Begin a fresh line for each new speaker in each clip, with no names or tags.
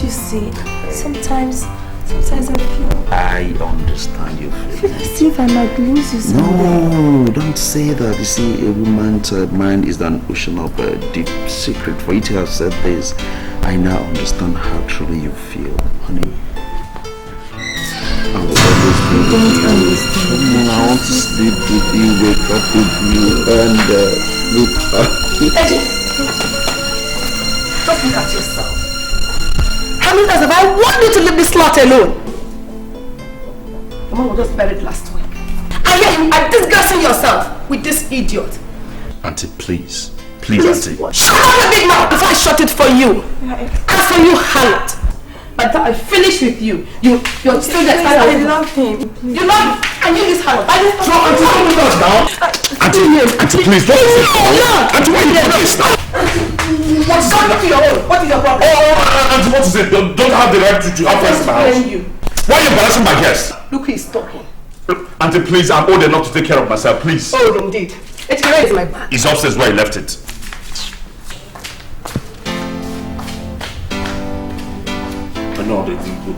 you see? Sometimes I feel...
I understand your feelings.
I feel as if I might lose you someday.
No, don't say that. You see, a woman's mind is an ocean of deep secret. For you to have said this, I now understand how truly you feel, honey. I will always be with you. I want to sleep with you, wake up with you, and look at you.
Just look at yourself. How many times have I wanted you to leave this lot alone? Your mom was just buried last week. And yet you are disgracing yourself with this idiot.
Auntie, please. Please, Auntie.
Shut up your big mouth before I shut it for you. And for you, harlot. By the time I finish with you, you're still there. I love him. You love him? And you this harlot. I just throw Auntie, don't do that now.
Auntie, please, don't say that. Auntie, why are you doing this now?
What's going to your own? What is your problem?
Auntie, what is it? Don't have the right to have friends in my house. Why are you embarrassing my guests?
Look who is talking.
Auntie, please, I'm old enough to take care of myself, please.
Oh, indeed. Where is my bag?
It's upstairs where he left it. I know they think good.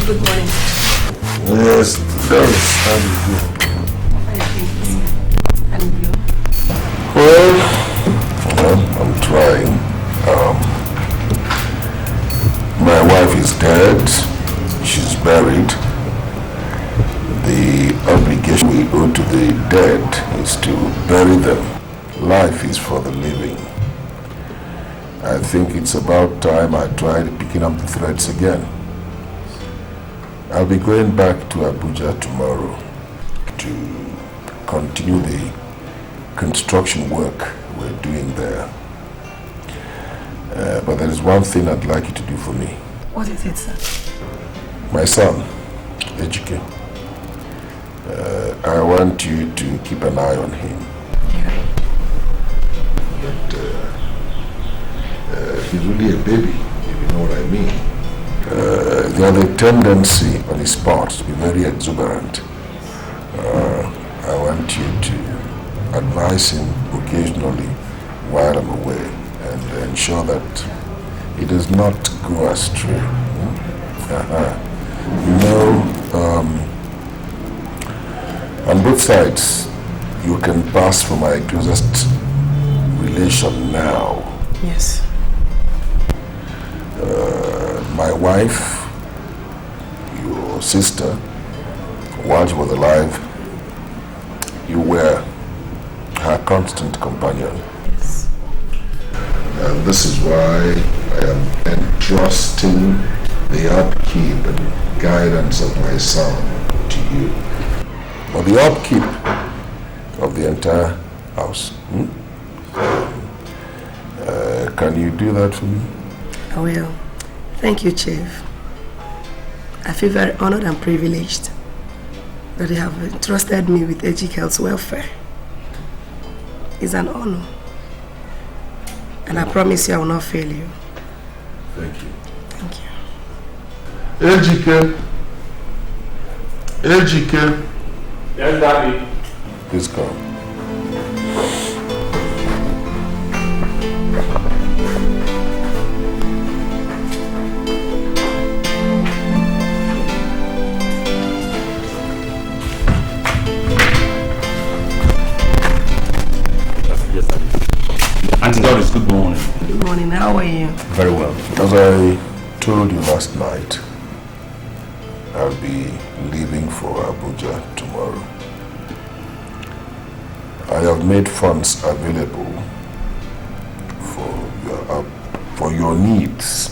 Good morning.
Yes, thanks. How do you do?
And you?
Well, I'm trying. My wife is dead. She's buried. The obligation we owe to the dead is to bury them. Life is for the living. I think it's about time I tried picking up the threads again. I'll be going back to Abuja tomorrow to continue the construction work we're doing there. But there is one thing I'd like you to do for me.
What is it, sir?
My son, Edochie. I want you to keep an eye on him.
Yeah.
But he's really a baby, if you know what I mean. There is a tendency on his part to be very exuberant. I want you to advise him occasionally while I'm away and ensure that he does not go astray. You know, on both sides, you can pass for my closest relation now.
Yes.
My wife, your sister, while she was alive, you were her constant companion.
Yes.
And this is why I am entrusting the upkeep and guidance of my son to you. For the upkeep of the entire house. Can you do that for me?
I will. Thank you, Chief. I feel very honored and privileged that you have entrusted me with Ejike's welfare. It's an honor. And I promise you I will not fail you.
Thank you.
Thank
you. Edochie.
Yes, Daddy.
Please come.
Auntie Doris, good morning.
Good morning, how are you?
Very well.
As I told you last night, I'll be leaving for Abuja tomorrow. I have made funds available for your needs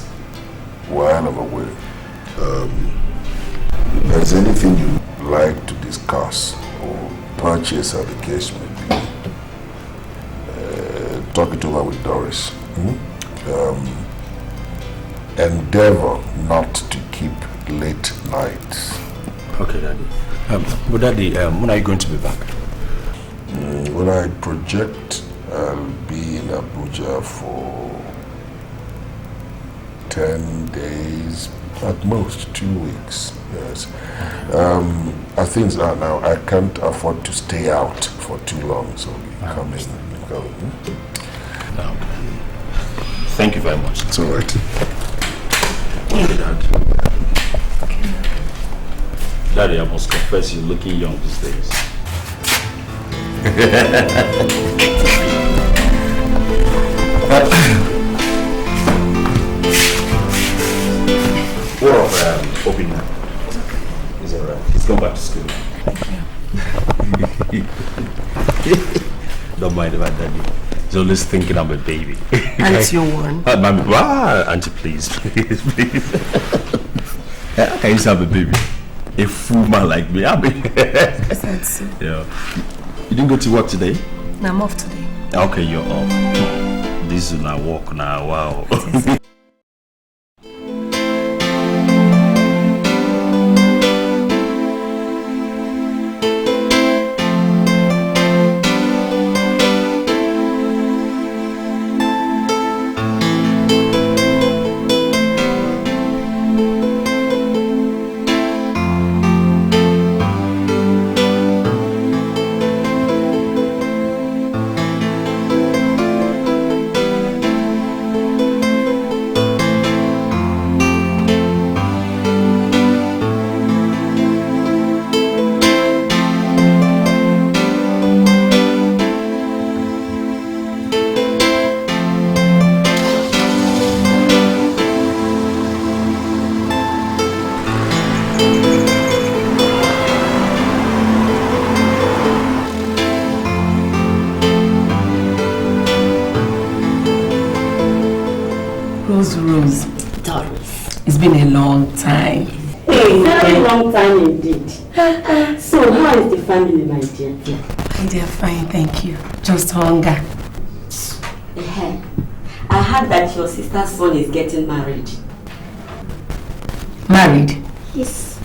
while I'm away. If there's anything you'd like to discuss or purchase as the case may be, talk it over with Doris. Endeavor not to keep late nights.
Okay, Daddy. But Daddy, when are you going to be back?
When I project, I'll be in Abuja for 10 days, at most 2 weeks. Yes. As things are now, I can't afford to stay out for too long, so we're coming.
Thank you very much.
It's all right.
Daddy, I must confess you're looking young these days. What of Obina? He's alright. He's gone back to school now. Don't mind about Daddy. He's always thinking I'm a baby.
Auntie, your one.
Auntie, please. How can you say I'm a baby? A fool man like me. I mean, yeah. You didn't go to work today?
No, I'm off today.
Okay, you're off. This is not work now. Wow.
Rose. Doris. It's been a long time.
Hey, very long time indeed. So, how is the family, my dear?
They are fine, thank you. Just hunger.
I heard that your sister's son is getting married.
Married?
Yes.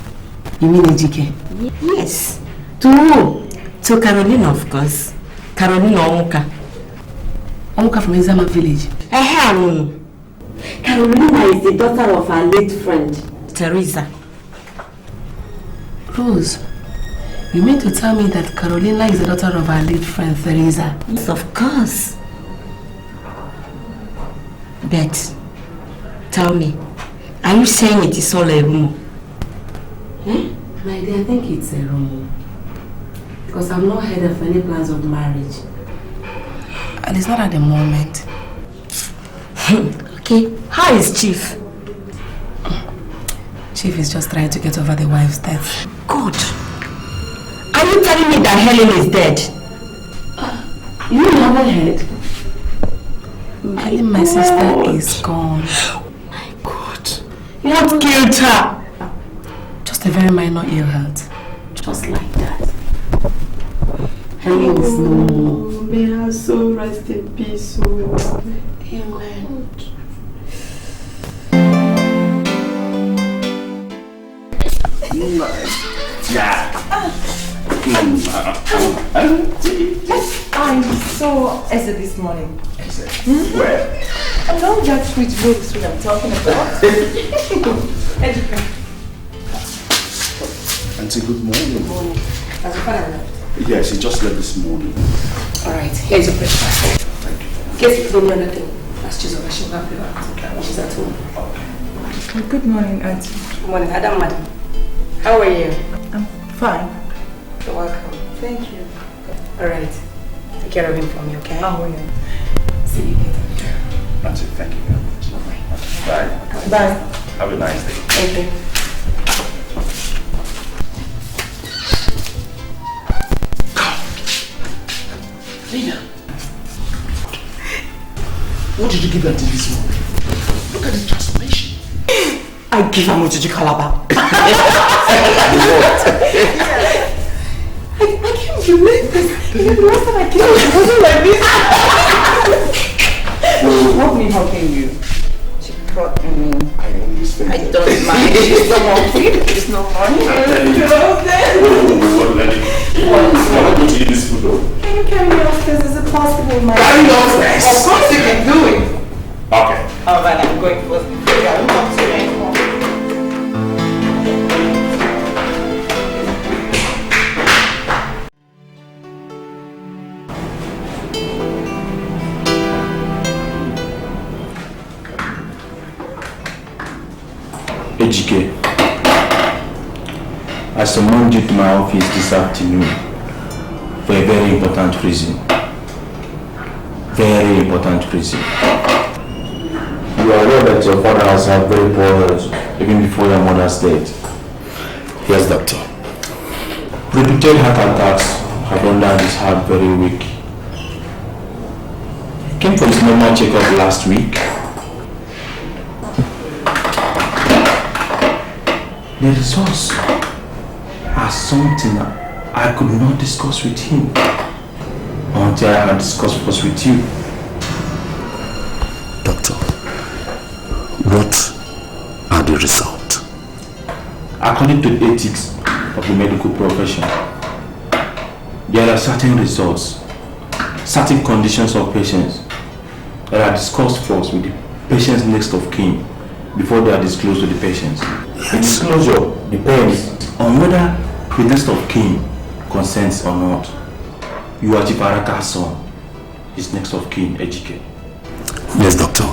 You mean Ejike?
Yes.
To who?
To Carolina, of course. Carolina Omuka.
Omuka from Ezama village?
Carolina is the daughter of our late friend, Teresa.
Rose, you mean to tell me that Carolina is the daughter of our late friend, Teresa?
Yes, of course. But, tell me, are you saying it is all a rumor?
My dear, I think it's a rumor. Because I've not heard of any plans of marriage. At least not at the moment.
Okay, how is Chief?
Chief is just trying to get over the wife's death.
Good. Are you telling me that Helen is dead?
You haven't heard? My sister is gone.
My God. What killed her?
Just a very minor ill health. Just like that. Helen is no more.
May her soul rest in peace.
Amen.
Yeah.
I'm so excited this morning.
Where?
I know that sweet rose I'm talking about.
Auntie, good morning.
Good morning. Has your father left?
Yes, he just left this morning.
Alright, here's your breakfast. Thank you. Guess you don't know anything. Let's choose over. She'll help you out. She's at home.
Okay. Good morning, Auntie.
Good morning, madam. How are you?
I'm fine.
You're welcome.
Thank you.
Alright. Take care of him for me, okay?
I will.
See you later.
Auntie, thank you very much. Bye.
Bye.
Have a nice day.
Thank you.
Lena, what did you give Auntie this morning? Look at the transformation.
I give her Mojiji Calabar.
I can't believe this. Even the last time I came, it wasn't like this. What me hugging you? She brought me.
I always think
I don't mind. She's no more food. She's no more.
I'm not going to eat this food though.
Can you carry me upstairs? Is it possible, my
Carry me upstairs?
Of course you can do it.
Okay.
Oh man, I'm going first.
Ejike, I summoned you to my office this afternoon for a very important reason. Very important reason. You are aware that your father has had very poor health even before your mother's death.
Yes, doctor.
Repeated heart attacks have rendered his heart very weak. He came for his normal checkup last week. The results are something I could not discuss with him until I had discussed first with you.
Doctor, what are the results?
According to the ethics of the medical profession, there are certain results, certain conditions of patients that are discussed first with the patient's next of kin before they are disclosed to the patient. The disclosure depends on whether the next of kin consents or not. You are Chibaraka's son, his next of kin, Ejike.
Yes, doctor.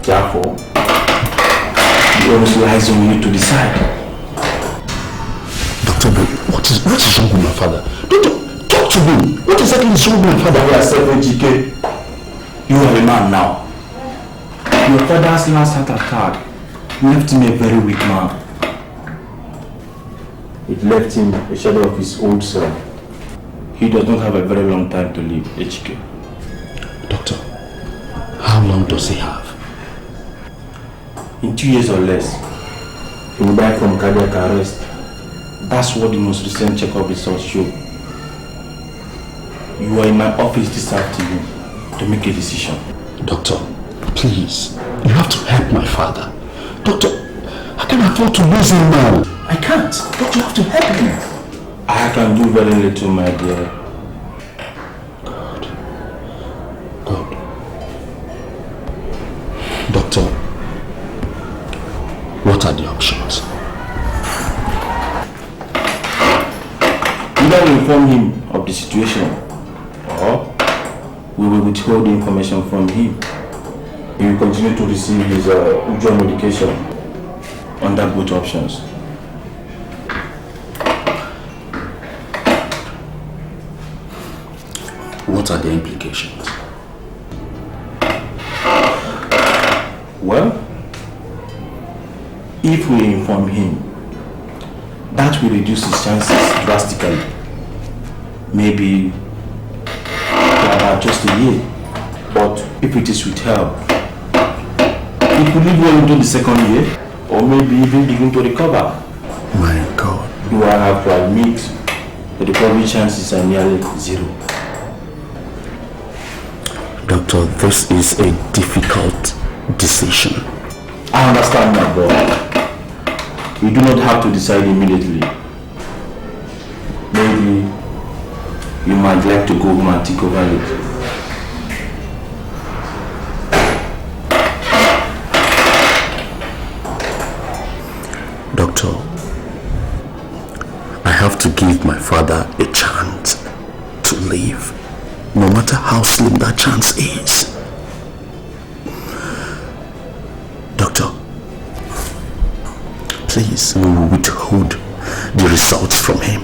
Therefore, the onus lies on you to decide.
Doctor, what is wrong with my father? Doctor, talk to me. What exactly is wrong with my father?
Yourself, Ejike. You are a man now. Your father's last heart attack left him a very weak man. It left him a shadow of his old self. He does not have a very long time to live, Ejike.
Doctor, how long does he have?
In 2 years or less, he will die from cardiac arrest. That's what the most recent checkup results show. You are in my office this afternoon to make a decision.
Doctor, please, you have to help my father. Doctor, I can't afford to lose him now. I can't. Doctor, you have to help him.
I can do very little, my dear.
God. Doctor, what are the options?
Either we inform him of the situation, or we will withhold the information from him. He will continue to receive his usual medication under both options.
What are the implications?
Well, if we inform him, that will reduce his chances drastically. Maybe to about just a year. But if it is withheld, he could live well into the second year, or maybe even begin to recover.
My God.
You will have to admit that the recovery chances are nearly zero.
Doctor, this is a difficult decision.
I understand, my boy. You do not have to decide immediately. Maybe you might like to go home and think over it.
Doctor, I have to give my father a chance to live, no matter how slim that chance is. Doctor, please, we will withhold the results from him.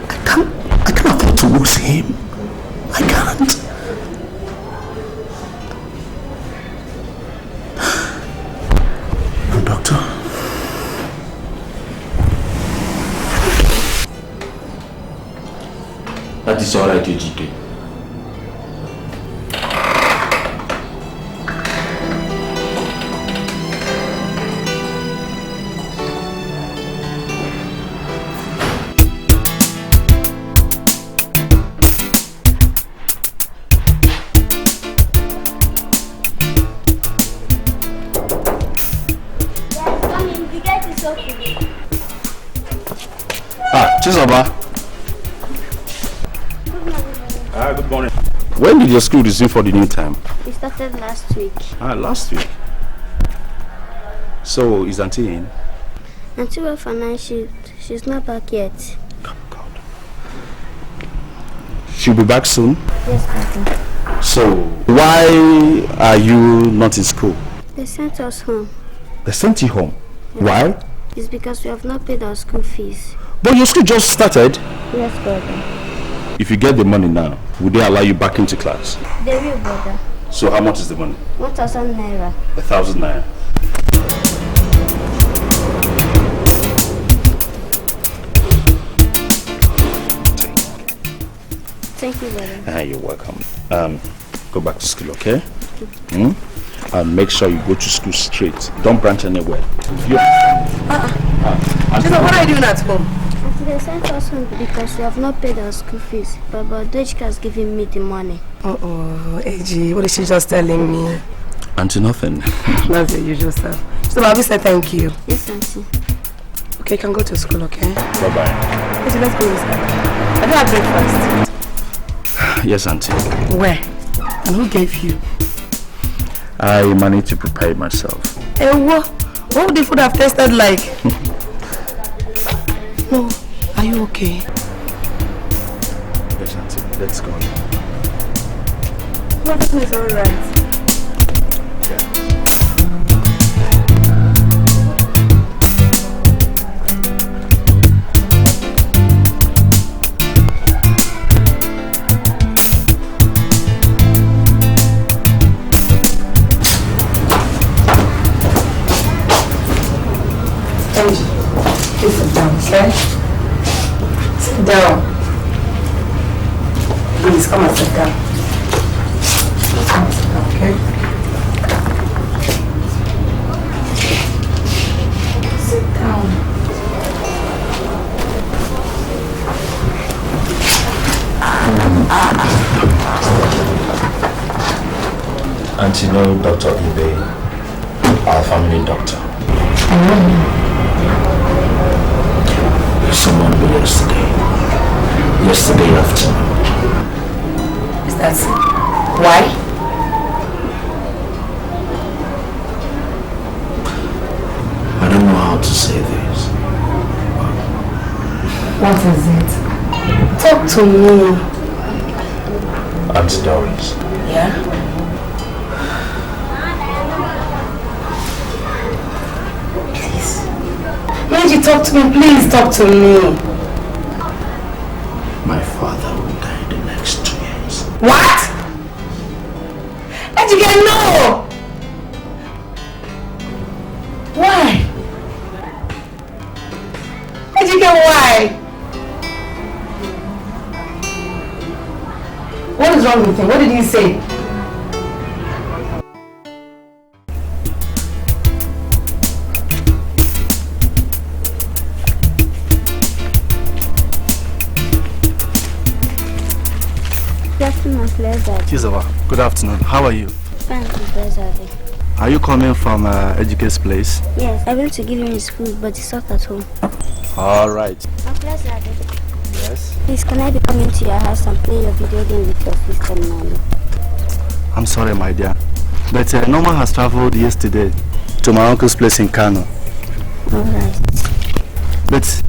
I can't afford to lose him. I can't. Doctor.
That is all right, Ejike.
Chizoba.
Good morning.
When did your school resume for the new term?
We started last week.
Last week. So, is Auntie in?
Auntie went for night shift. She's not back yet.
God. She'll be back soon?
Yes, Papa.
So, why are you not in school?
They sent us home.
They sent you home? Why?
It's because we have not paid our school fees.
But your school just started.
Yes, brother.
If you get the money now, would they allow you back into class?
They will, brother.
So how much is the money?
1,000 naira.
1,000 naira.
Thank you, brother.
You're welcome. Go back to school, okay? And make sure you go to school straight. Don't branch anywhere.
What are you doing at home?
They sent us home because we have not paid our school fees. But Edochie has given me the money.
AG, what is she just telling me?
Auntie, nothing.
That's the usual stuff. So, Bobby said thank you.
Yes, Auntie.
Okay, you can go to school, okay?
Bye-bye.
AG, let's go inside. I don't have breakfast.
Yes, Auntie.
Where? And who gave you?
I managed to prepare it myself.
Hey, what would the food have tasted like? No, are you okay?
Yes, Auntie. Let's go.
Everything is alright. Please sit down, okay? Sit down. Please, come and sit down. Come and sit down, okay? Sit down.
Auntie, know Dr. Ebube, our family doctor. Someone be yesterday afternoon.
Is that why?
I don't know how to say this.
What is it? Talk to me.
Auntie Doris.
Yeah? Please. Talk to me, please talk to me.
My father will die in the next 2 years.
What? Edochie, no! Why? Edochie, why? What is wrong with him? What did he say?
Chizoba, good afternoon. How are you?
Fine, Professor.
Are you coming from Edochie's place?
Yes, I went to give him his food, but he's not at home.
All right.
Professor.
Yes?
Please, can I be coming to your house and play your video game with your sister Nolly?
I'm sorry, my dear. But Norma has traveled yesterday to my uncle's place in Kano.
All right.
But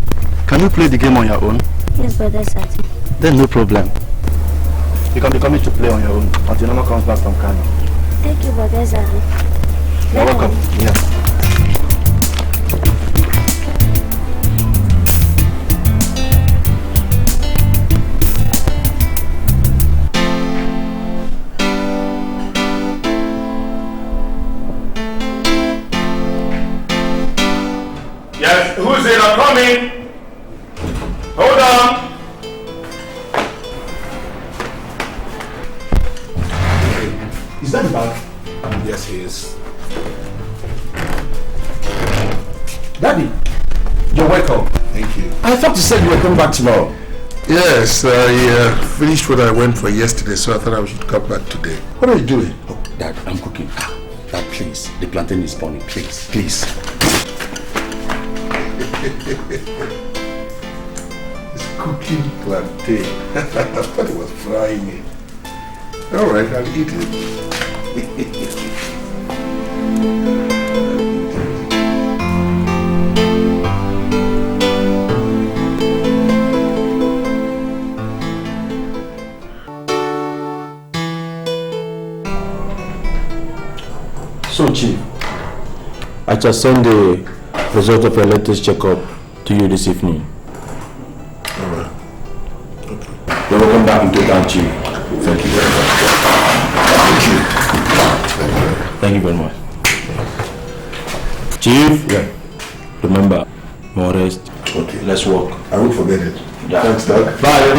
can you play the game on your own?
Yes, Brother Sati.
Then no problem. You can be coming to play on your own until Norma comes back from Kano.
Thank you, Brother Sati.
You're welcome. Yeah.
Yes, who's it? I'm coming. Hold on.
Is that the bag?
Yes, he is.
Daddy, you're welcome.
Thank you.
I thought you said you were coming back tomorrow.
Yes, I finished what I went for yesterday, so I thought I should come back today.
What are you doing? Oh, Dad, I'm cooking. Dad, please. The plantain is burning. Please, please.
It's cooking plantain. I thought it was frying it. All right, I'll eat it.
So, Chief, at your Sunday, result of your latest checkup to you this evening.
Alright. Okay.
You're welcome back into town, Chief.
Thank you very much.
Thank you very much. Chief?
Yeah.
Remember, more rest.
Okay.
Let's walk.
I won't forget it.
Yeah.
Thanks, Doc.
Bye.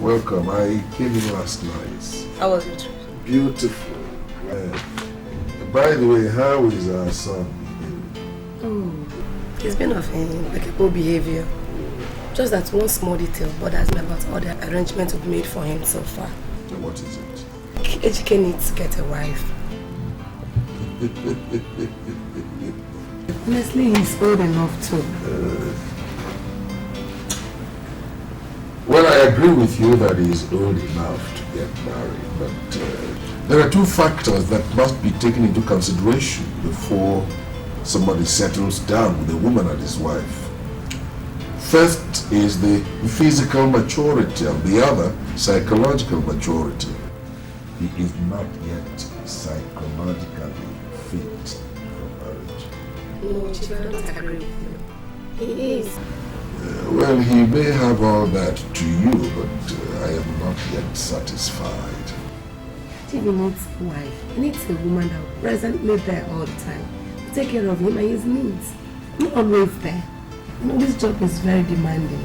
Welcome. I came in last night.
How was it?
Beautiful. By the way, how is our son?
He's been of impeccable behavior. Just that one small detail bothers me about all the arrangements we've made for him so far.
What is it?
Ejike needs to get a wife. Honestly, he's old enough too.
Well, I agree with you that he's old enough to get married, but there are two factors that must be taken into consideration before somebody settles down with a woman and his wife. First is the physical maturity, and the other, psychological maturity. He is not yet psychologically fit for marriage.
No, Chief, I don't agree with you. He is.
Well, he may have all that to you, but I am not yet satisfied.
Chief, he needs a wife. He needs a woman that will presently there all the time. To take care of him and his needs. Not always there. You know, this job is very demanding.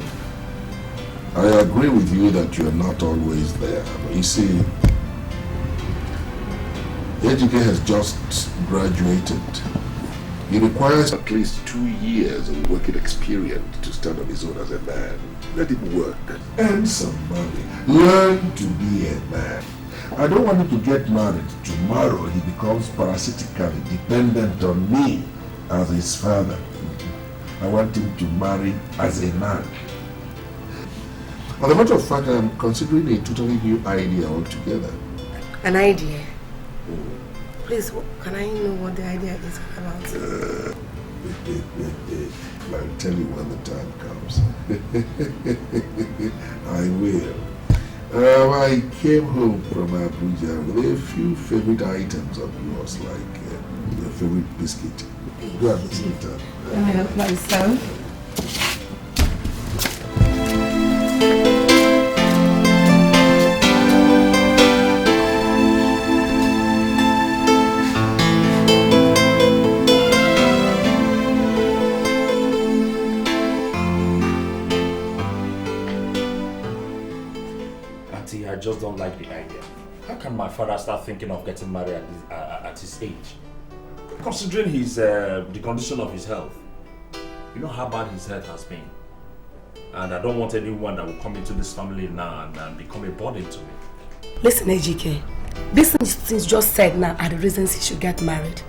I agree with you that you're not always there. But you see, Edochie has just graduated. He requires at least 2 years of working experience to stand on his own as a man. Let him work. Earn some money. Learn to be a man. I don't want him to get married. Tomorrow he becomes parasitically dependent on me as his father. I want him to marry as a man. As a matter of fact, I'm considering a totally new idea altogether.
An idea? Please, can I know what the idea is about?
I'll tell you when the time comes. I will. I came home from Abuja with a few favorite items of yours, like your favorite biscuit. Go and eat it.
Let me help myself.
I just don't like the idea. How can my father start thinking of getting married at his age? Considering his the condition of his health. You know how bad his health has been. And I don't want anyone that will come into this family now and become a burden to me.
Listen, Ejike. These things just said now are the reasons he should get married.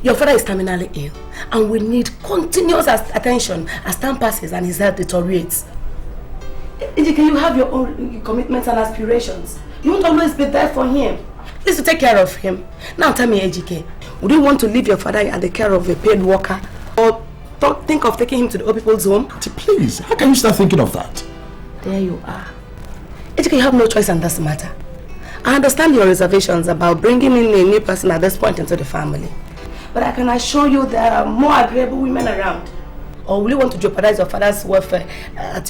Your father is terminally ill and will need continuous attention as time passes and his health deteriorates. Ejike, you have your own commitments and aspirations. You won't always be there for him. Please to take care of him. Now tell me, Ejike, would you want to leave your father at the care of a paid worker? Or think of taking him to the old people's home?
Please, how can you start thinking of that?
There you are. Ejike, you have no choice in this matter. I understand your reservations about bringing in a new person at this point into the family. But I can assure you there are more agreeable women around. Or will you want to jeopardize your father's welfare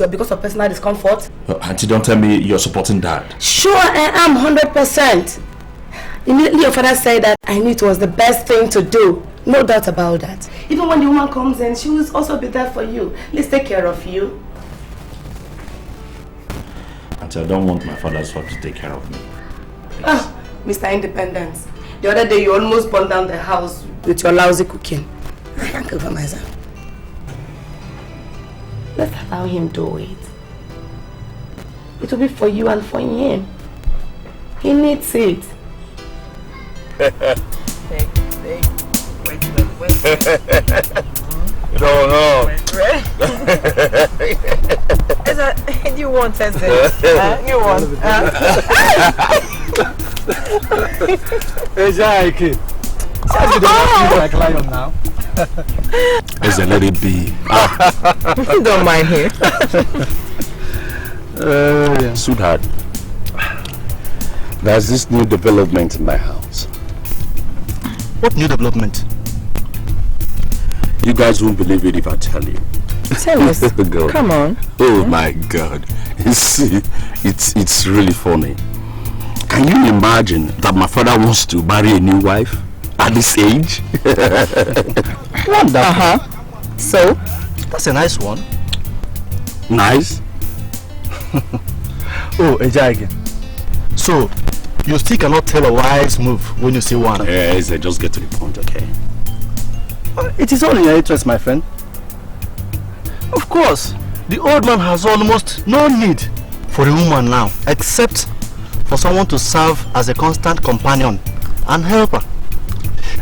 because of personal discomfort?
Auntie, don't tell me you're supporting that.
Sure, I am 100%. Immediately your father said that I knew it was the best thing to do. No doubt about that. Even when the woman comes in, she will also be there for you. Let's take care of you.
Auntie, I don't want my father's wife to take care of me.
Ah, Mr. Independence. The other day you almost burned down the house with your lousy cooking. I can't cook for myself. Let's allow him do it. It will be for you and for him. He needs it.
Wait. No. You want it? You want?
Edochie. You don't feel like lion now.
As a let it be.
Don't mind him.
Yeah. Sweetheart, there's this new development in my house.
What new development?
You guys won't believe it if I tell you.
Tell us. Come on.
Oh my God. You see, it's really funny. Can you imagine that my father wants to marry a new wife at this age?
Wonderful. So?
That's a nice one.
Nice?
Oh, Edochie. So, you still cannot tell a wise move when you see one?
Yes, just get to the point, okay?
It is all in your interest, my friend. Of course, the old man has almost no need for a woman now, except for someone to serve as a constant companion and helper.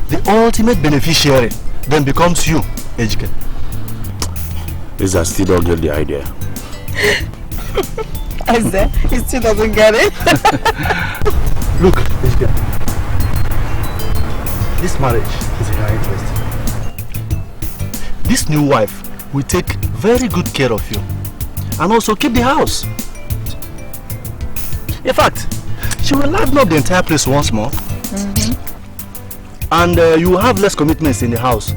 The ultimate beneficiary then becomes you, Edochie.
Is I still don't get the idea.
I said, he still doesn't get it.
Look, Edochie, this marriage is in your interest. This new wife will take very good care of you and also keep the house. In fact, she will liven up the entire place once more. And you will have less commitments in the house.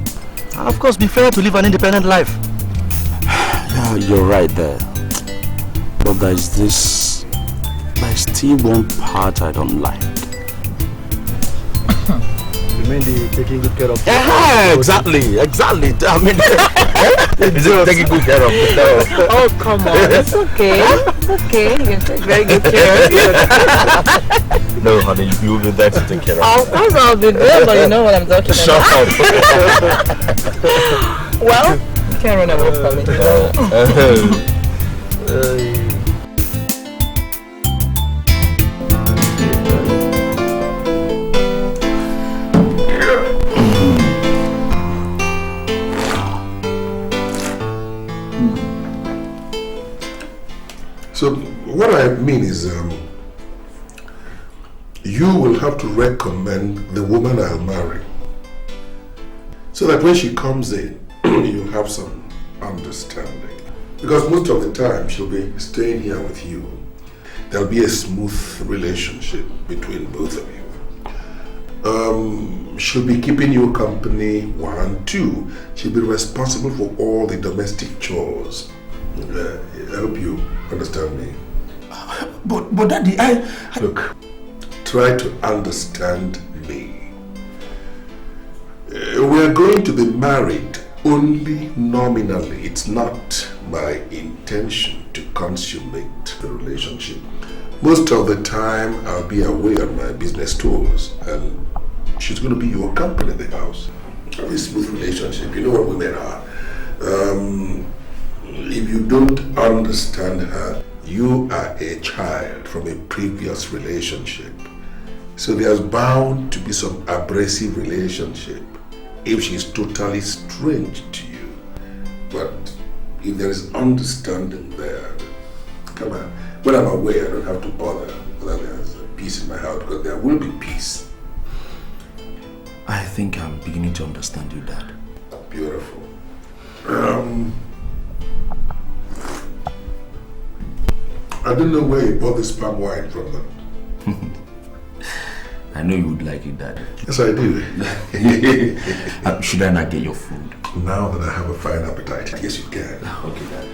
And of course, be fair to live an independent life.
Yeah, you're right there. But there's still one part I don't like.
You mean the taking good care of you?
Yeah, exactly. I mean, is it taking good care of you? No.
Oh, come on. It's okay. It's okay. You can take very good care of you.
No, honey, you will be there to take care of
Of course I'll be there, but you know what I'm talking about.
Shut up.
Well, you can't run away from it.
So what I mean is, you will have to recommend the woman I'll marry, so that when she comes in, you'll have some understanding. Because most of the time she'll be staying here with you. There'll be a smooth relationship between both of you. She'll be keeping you company, 1, 2. She'll be responsible for all the domestic chores. I hope you understand me.
But Daddy,
Look, try to understand me. We're going to be married only nominally. It's not my intention to consummate the relationship. Most of the time, I'll be away on my business tours, and she's going to be your company in the house. A smooth relationship. You know what women are. If you don't understand her, you are a child from a previous relationship. So there's bound to be some abrasive relationship if she's totally strange to you. But if there is understanding there, come on. When I'm away, I don't have to bother whether there's peace in my house, because there will be peace.
I think I'm beginning to understand you, Dad.
Beautiful. I don't know where you bought this palm wine from them.
I know you would like it, Dad.
Yes, I do.
Should I not get your food?
Now that I have a fine appetite, yes you can.
Okay, Dad.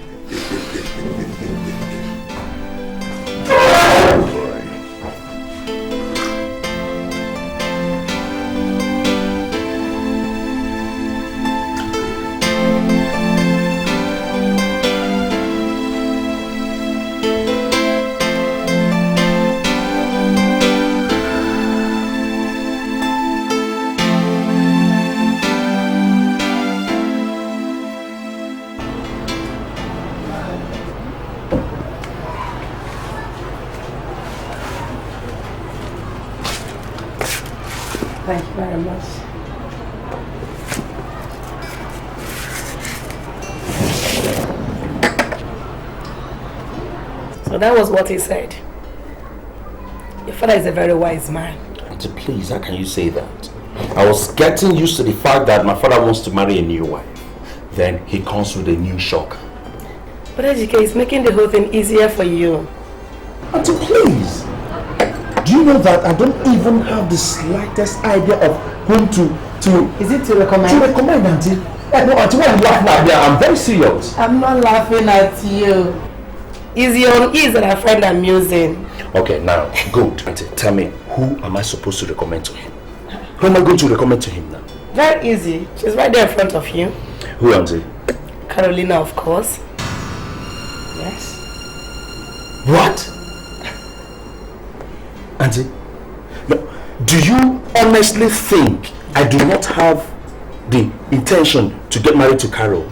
Thank you very much. So that was what he said. Your father is a very wise man.
Auntie, please, how can you say that? I was getting used to the fact that my father wants to marry a new wife. Then he comes with a new shock.
But Ejike is making the whole thing easier for you.
Auntie, please. Do you know that I don't even have the slightest idea of whom to...
Is it to recommend?
To recommend, Auntie. No, Auntie, why are you laughing at me? I'm very serious.
I'm not laughing at you. Is your own ease that I find amusing.
Okay, now, good. Auntie, tell me, who am I supposed to recommend to him? Who am I going to recommend to him now?
Very easy. She's right there in front of you.
Who, Auntie?
Carolina, of course. Yes.
What? Auntie, no, do you honestly think I do not have the intention to get married to Carol?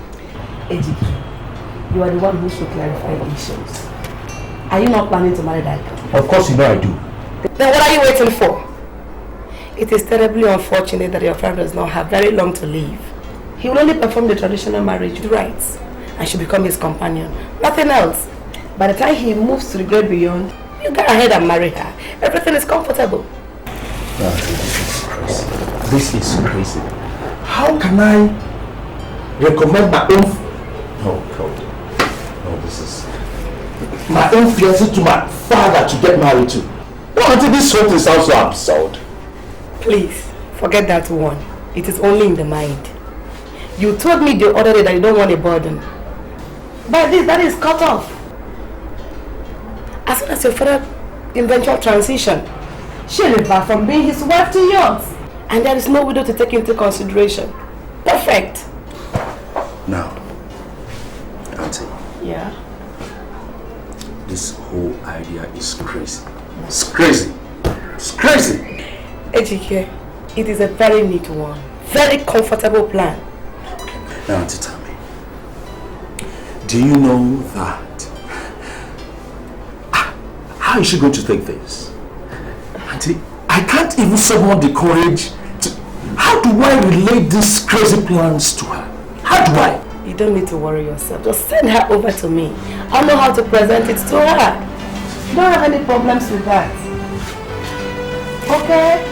Ejike, you are the one who should clarify issues. Are you not planning to marry that girl?
Of course you know I do.
Then what are you waiting for? It is terribly unfortunate that your father does not have very long to live. He will only perform the traditional marriage rites and should become his companion. Nothing else. By the time he moves to the great beyond, you go ahead and marry her. Everything is comfortable.
No, this is crazy. This is crazy. How can I recommend my own... Oh God. No, this is... My own fiancé to my father to get married to. No, Auntie, this whole thing sounds so absurd.
Please, forget that one. It is only in the mind. You told me the other day that you don't want a burden. But this, that is cut off. As soon as your father eventual transition, she'll revert from being his wife to yours. And there is no widow to take into consideration. Perfect.
Now, Auntie.
Yeah?
This whole idea is crazy. It's crazy. It's crazy.
Ejike, it is a very neat one. Very comfortable plan.
Now, Auntie, tell me. Do you know that? How is she going to take this? Auntie, I can't even summon the courage to... How do I relate these crazy plans to her? How do I?
You don't need to worry yourself. Just send her over to me. I'll know how to present it to her. You don't have any problems with that. Okay?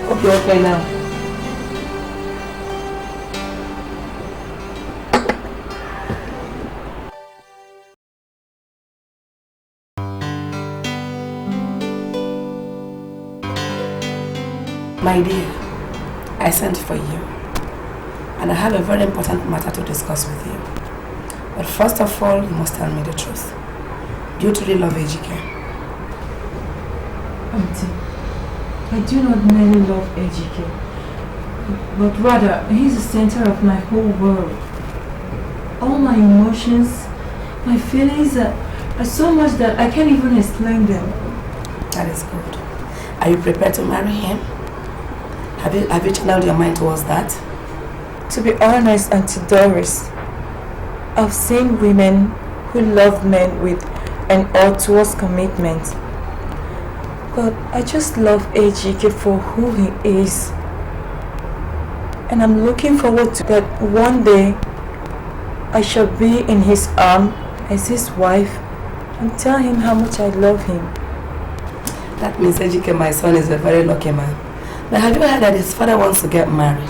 Hope you're okay now. My dear, I sent for you, and I have a very important matter to discuss with you. But first of all, you must tell me the truth. Do you truly love Ejike?
Auntie, I do not merely love Ejike, but rather, he's the center of my whole world. All my emotions, my feelings are so much that I can't even explain them.
That is good. Are you prepared to marry him? Have you channeled your mind towards that?
To be honest, Auntie Doris, I've seen women who love men with an arduous commitment. But I just love Ejike for who he is. And I'm looking forward to that one day I shall be in his arms as his wife and tell him how much I love him.
That means Ejike, my son, is a very lucky man. Now, have you heard that his father wants to get married?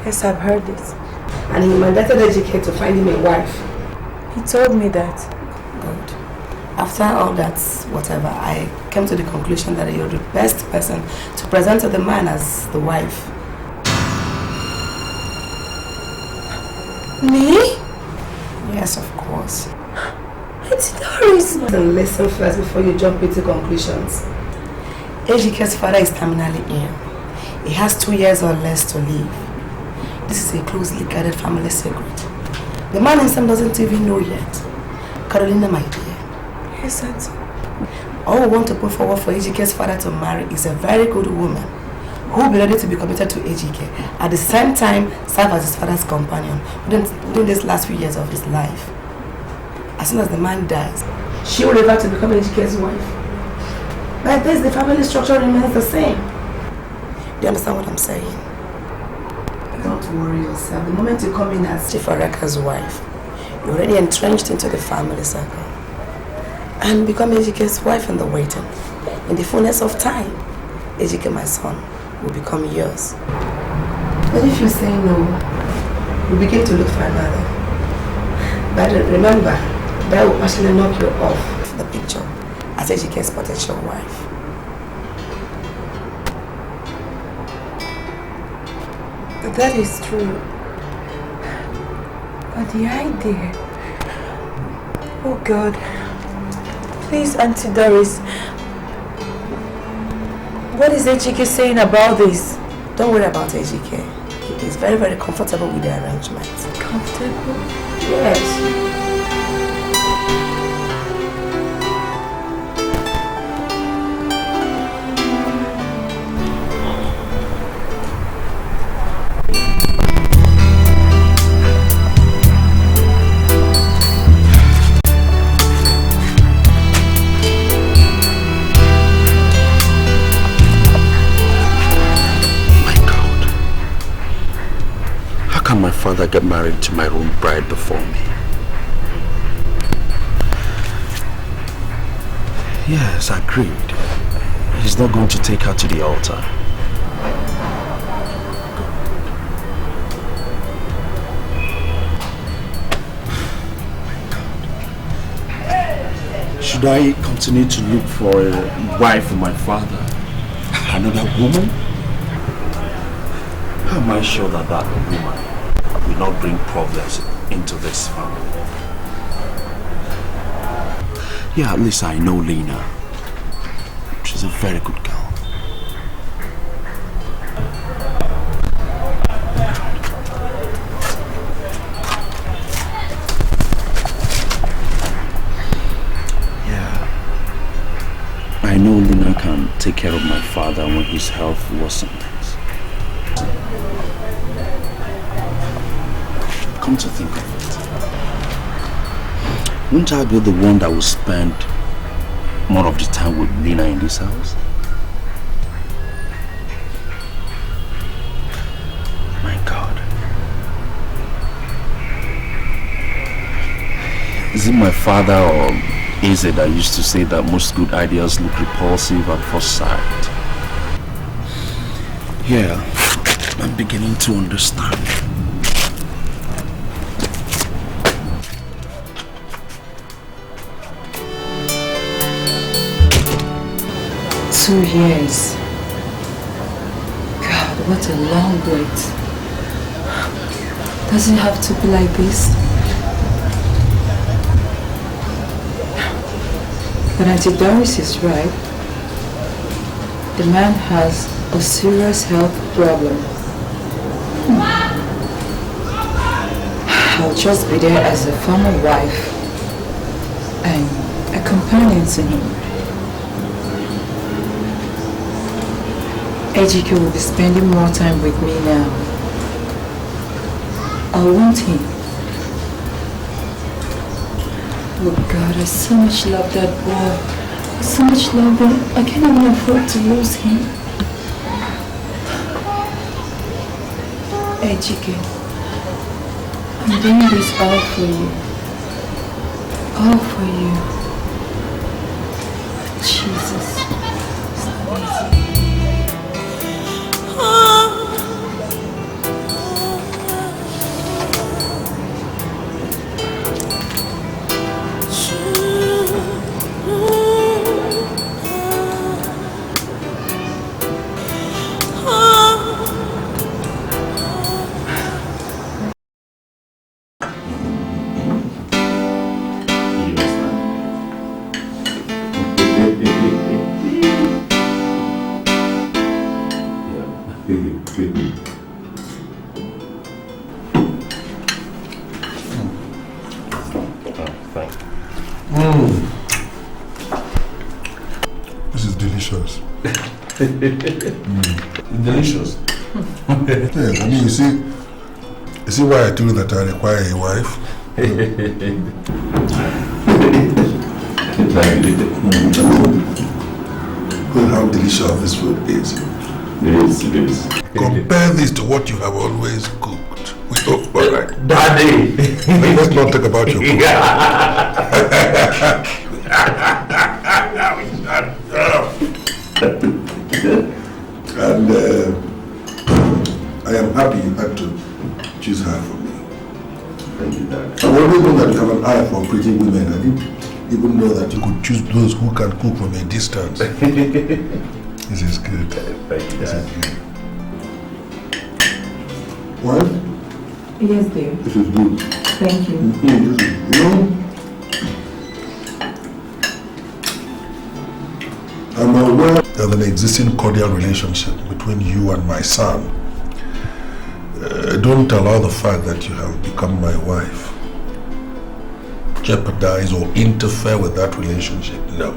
Yes, I've heard it.
And he mandated Ejike to find him a wife.
He told me that.
Good. After all that, whatever, I came to the conclusion that you're the best person to present to the man as the wife.
Me?
Yes, of course.
Auntie Doris!
Listen first before you jump into conclusions. Ejike's father is terminally ill. He has 2 years or less to live. This is a closely guarded family secret. The man himself doesn't even know yet. Carolina, my dear.
Yes, Auntie.
All we want to put forward for Ejike's father to marry is a very good woman who will be ready to be committed to Ejike, at the same time serve as his father's companion during these last few years of his life. as soon as the man dies, she will revert to become Ejike's wife. Like this, the family structure remains the same. Do you understand what I'm saying? Don't worry yourself. The moment you come in as Chief Araka's wife, you're already entrenched into the family circle. And become Ejike's wife in the waiting. In the fullness of time, Ejike, my son, will become yours. But if you say no, we begin to look for another. But remember, that will actually knock you off the picture as Ejike's potential wife.
That is true. But the idea... Oh God. Please, Auntie Doris. What is Ejike saying about this?
Don't worry about Ejike. He is very, very comfortable with the arrangements.
Comfortable?
Yes.
My father get married to my own bride before me. Yes, agreed. He's not going to take her to the altar. Should I continue to look for a wife for my father? Another woman? How am I sure that that woman will not bring problems into this family? Yeah, at least I know Lena. She's a very good girl. I know Lena can take care of my father when his health worsens. Come to think of it, won't I be the one that will spend more of the time with Lena in this house? My God. Is it my father or is it that used to say that most good ideas look repulsive at first sight? Yeah, I'm beginning to understand.
2 years. God, what a long wait. Does it have to be like this? But Auntie Doris is right. The man has a serious health problem. I'll just be there as a former wife and a companion to him. Ejike will be spending more time with me now. I want him. Oh God, I so much love that boy. I so much love him. I can't even afford to lose him. Ejike, I'm doing this all for you. All for you. Jesus. It's not easy.
This is delicious.
Delicious.
Yes, I mean, you see see why I told you that I require a wife? Well, how delicious this food is.
It is.
Compare this to what you have always cooked. All right.
Daddy!
Let's not talk about your food. And I am happy you had to choose her for me.
Thank you, Dad.
I've always known that you have an eye for pretty women. I didn't even know that you could choose those who can cook from a distance. This is good.
Thank you, Dad.
What?
Yes, dear.
This is good.
Thank you.
You know, I'm aware of an existing cordial relationship between you and my son. Don't allow the fact that you have become my wife jeopardize or interfere with that relationship. No.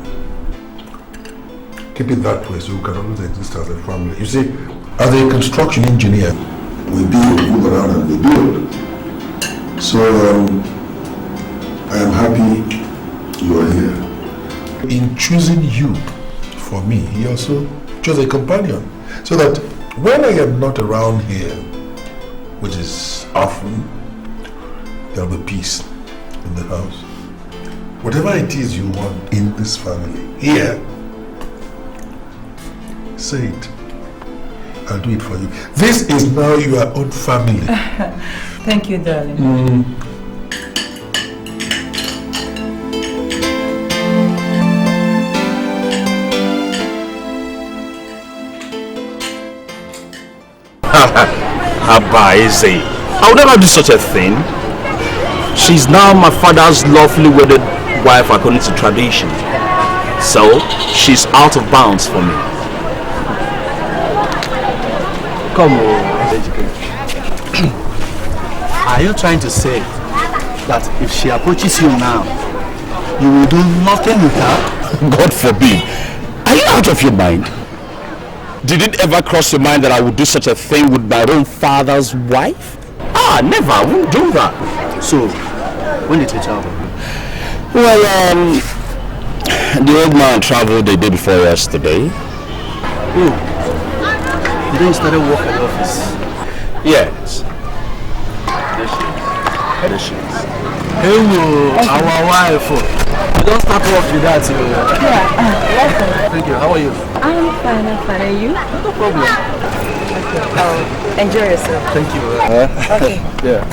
Keep it that way so we can always exist as a family. You see, as a construction engineer, we build, move around and we build. So I am happy you are here. In choosing you for me, he also chose a companion. So that when I am not around here, which is often, there will be peace in the house. Whatever it is you want in this family, here, say it. I'll do it for you. This is now your own family.
Thank you, darling.
Abaeze, I would never do such a thing. She's now my father's lawfully wedded wife according to tradition. So, she's out of bounds for me.
Come on. Are you trying to say that if she approaches you now, you will do nothing with her?
God forbid. Are you out of your mind? Did it ever cross your mind that I would do such a thing with my own father's wife? Never. I wouldn't do that.
So, when did you travel?
Well, the old man traveled the day before yesterday.
Oh. Then you started work at the office?
Yes.
There she is. Hey, our wife. You don't start work with that.
Yeah.
Thank you. How are you?
I'm fine. Are you?
No problem.
Enjoy yourself.
Thank you.
Okay.
Yeah.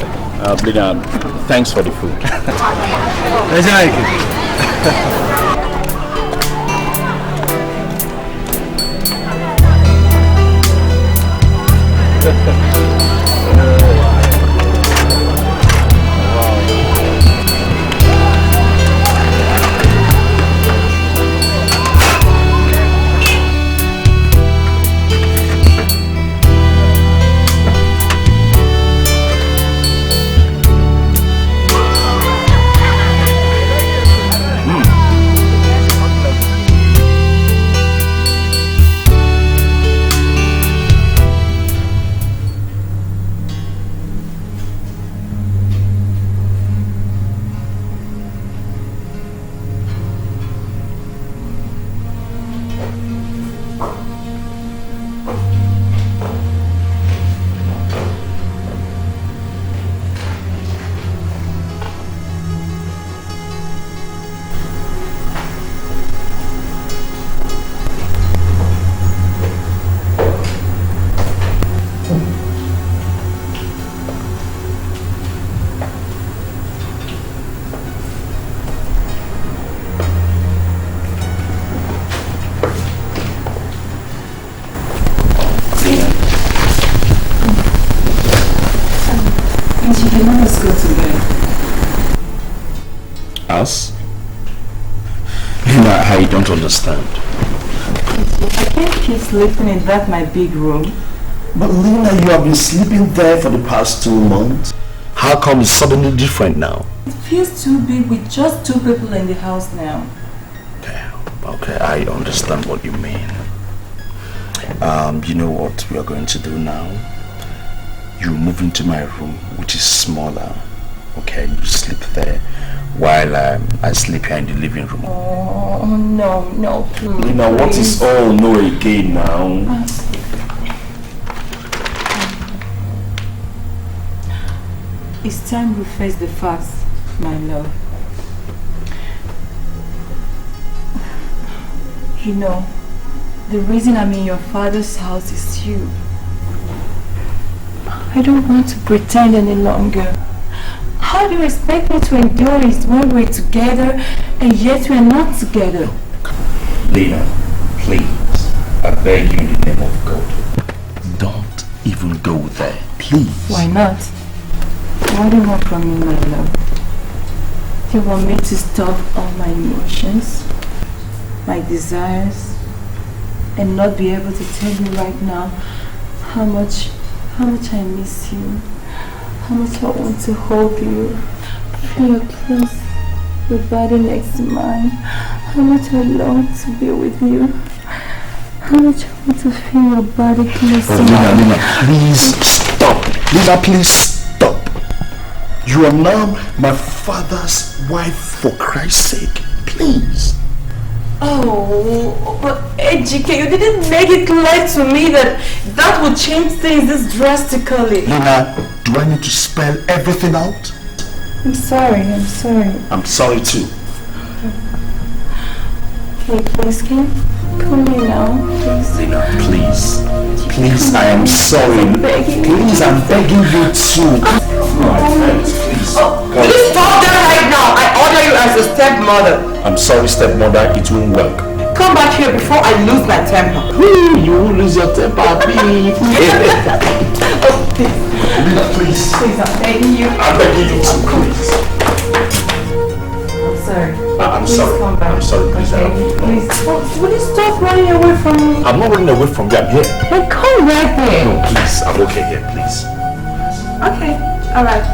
Bligan, thanks for the food.
Enjoy it.
Us? Lina, I don't understand.
I can't keep sleeping in my big room.
But Lina, you have been sleeping there for the past 2 months. How come it's suddenly different now?
It feels too big with just 2 people in the house now.
Okay, I understand what you mean. You know what we are going to do now?
you move into my room, which is smaller. Okay, you sleep there while I sleep here in the living room.
Oh, no, please.
Lina, what is all no again now?
It's time we face the facts, my love. You know, the reason I'm in your father's house is you. I don't want to pretend any longer. How do you expect me to endure it when we're together and yet we're not together?
Lina, please, I beg you in the name of God, don't even go there, please.
Why not? What do you want from me, my love? Do you want me to stop all my emotions, my desires, and not be able to tell you right now how much I miss you, how much I want to hold you, feel your close, your body next to mine, how much I long to be with you, how much I want to feel your body close to mine.
Lina, please stop. Lina, please stop. You are now my father's wife, for Christ's sake. Please.
Oh, but Ejike, you didn't make it clear to me that would change things this drastically.
Lina, do I need to spell everything out?
I'm sorry.
I'm sorry too.
Okay, please, can you come here now, please?
Lina, please. Please, I am sorry. Please, I'm begging you to. My friends, please.
Please stop that right now. I order you as a stepmother.
I'm sorry, stepmother, it won't work.
Come back here before I lose my temper.
You won't lose your temper, please. Lina, please.
Please, I'm begging you.
I'm begging you to, please.
I'm sorry.
I'm
Please
sorry.
come back.
I'm sorry, please.
Okay. Please, will you stop running away from me?
I'm not running away from you, I'm here.
Then come right there.
No, please, I'm okay here, please.
Okay, alright.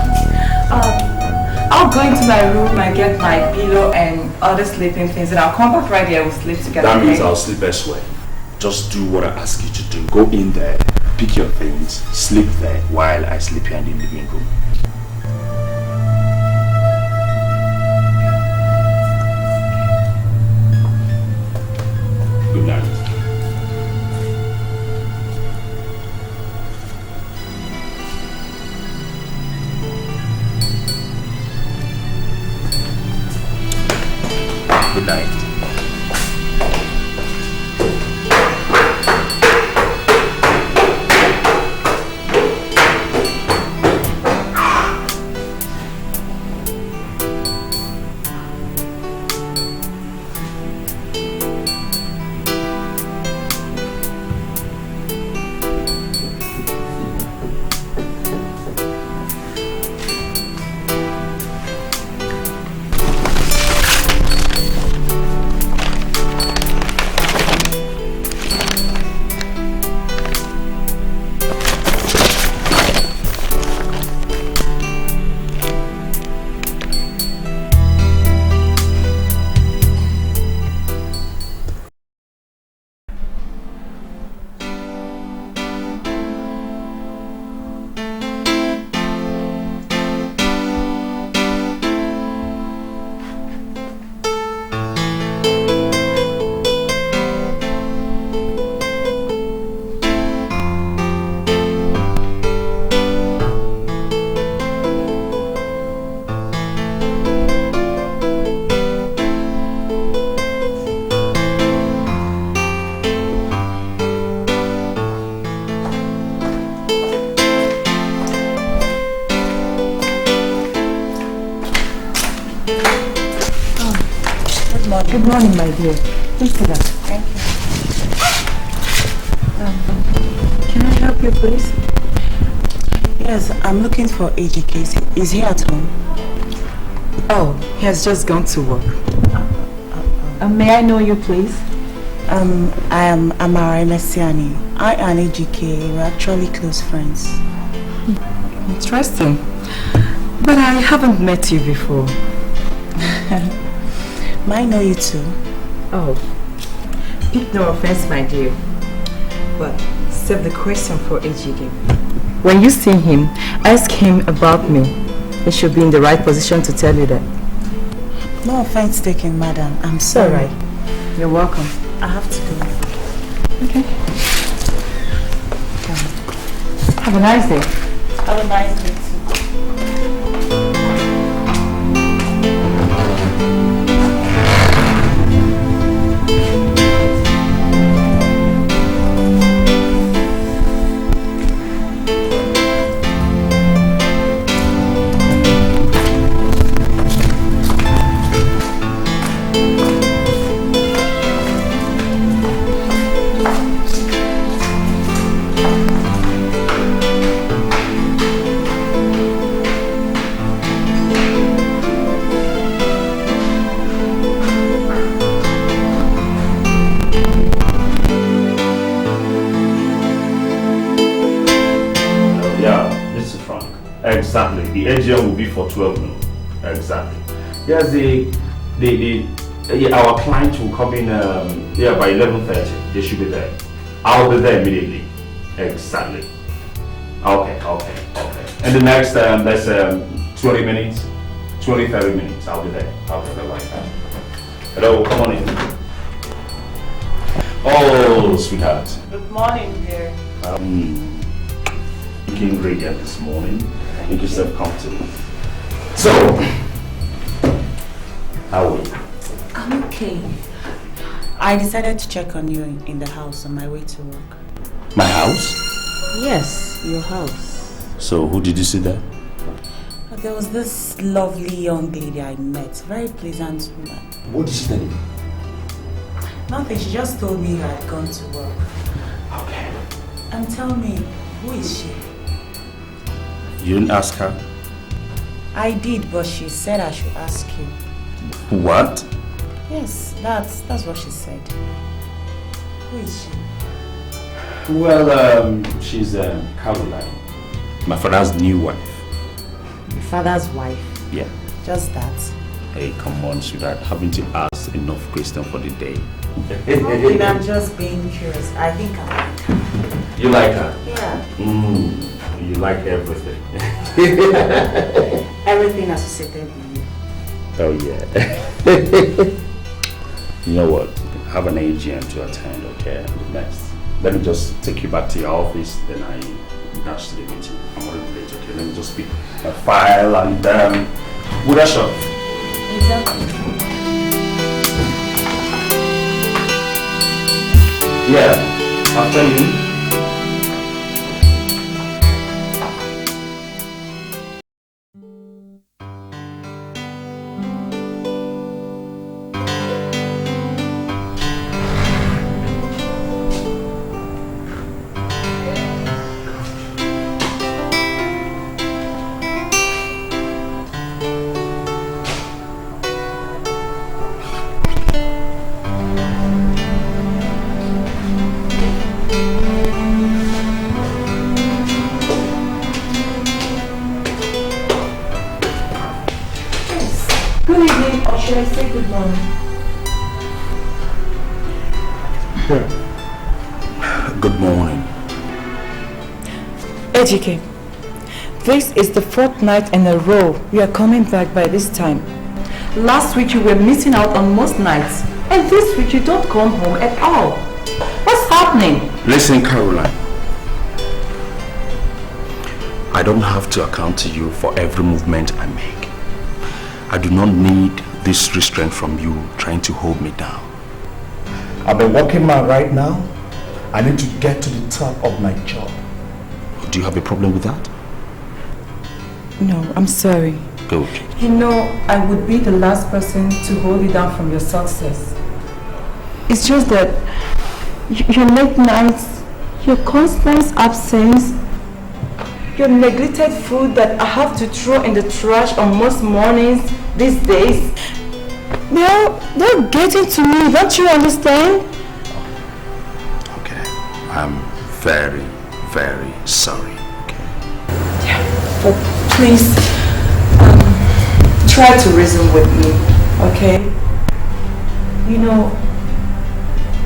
I'll go into my room and get my pillow and other sleeping things, and I'll come back right here. We'll sleep together.
That means
okay?
I'll sleep elsewhere. Just do what I ask you to do. Go in there, pick your things, sleep there while I sleep here in the living room. Good night. Good night.
Good morning, my dear. Please sit down. Thank you. Can I help you, please?
Yes, I'm looking for Edochie. Is he at home? Oh, he has just gone to work.
May I know you, please?
I am Amara Messiani. I and Edochie were actually close friends.
Interesting. But I haven't met you before.
May I know you too?
Oh, take no offense, my dear. But save the question for Edochie. When you see him, ask him about me. He should be in the right position to tell you that.
No offense taken, madam. I'm sorry.
You're welcome.
I have to go.
Okay. Have a nice day.
Have a nice day too.
Exactly. The AGM will be for 12 noon. Exactly. Yes, our client will come in by 11:30. They should be there. I'll be there immediately. Exactly. Okay. And the next that's 20 minutes, 30 minutes. I'll be there. Hello, come on in. Oh, sweetheart.
Good morning, dear.
Looking great this morning. Make yourself comfortable. So, how are you?
I'm okay. I decided to check on you in the house on my way to work.
My house?
Yes, your house.
So, who did you see there?
There was this lovely young lady I met. Very pleasant woman.
What did she tell you?
Nothing. She just told me I had gone to work.
Okay.
And tell me, who is she?
You didn't ask her?
I did, but she said I should ask you.
What?
Yes, that's what she said. Who is she?
Well, she's Caroline. My father's new wife.
Your father's wife?
Yeah.
Just that?
Hey, come on, sweetheart. Haven't you asked enough questions for the day?
Okay, I'm just being curious. I think I like her.
You like her?
Yeah.
You like everything.
Everything associated with you.
Oh yeah. You know what? Have an AGM to attend, okay? Next. Let me just take you back to your office, then I dash to the meeting. I'm already late, okay? Let me just pick a file and we'll rush off.
Exactly.
Yeah, after you.
Should I say good morning?
Good morning.
Edochie, this is the 4th night in a row you are coming back by this time. Last week you were missing out on most nights, and this week you don't come home at all. What's happening?
Listen, Caroline. I don't have to account to you for every movement I make. I do not need this restraint from you trying to hold me down.
I'm a working man right now. I need to get to the top of my job.
Do you have a problem with that?
No, I'm sorry.
Good.
You know, I would be the last person to hold you down from your success. It's just that your late nights, your constant absence, your neglected food that I have to throw in the trash on most mornings these days, they're getting to me, don't you understand?
Okay, I'm very, very sorry, okay?
Yeah, but please, try to reason with me, okay? You know,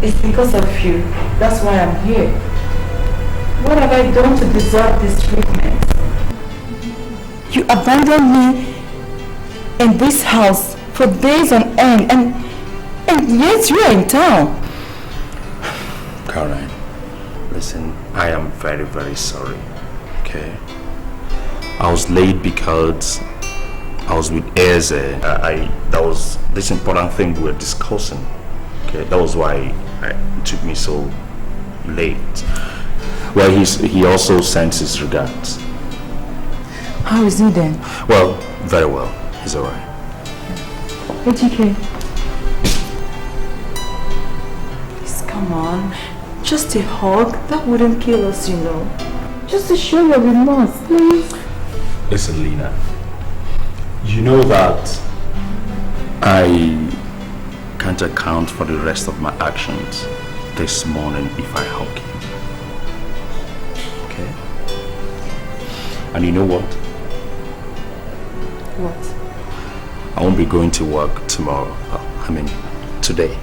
it's because of you, that's why I'm here. What have I done to deserve this treatment? You abandoned me in this house for days on end, and yet you are in town.
Karen, listen, I am very, very sorry. Okay? I was late because I was with Eze. That was this important thing we were discussing. Okay, that was why it took me so late. Well, he also sends his regards.
How is he then?
Well, very well. He's alright.
Edochie. Please, come on. Just a hug. That wouldn't kill us, you know. Just to show your remorse, please.
Listen, Lena. You know that I can't account for the rest of my actions this morning if I hug you. Okay? And you know what?
What?
I won't be going to work tomorrow. I mean, today.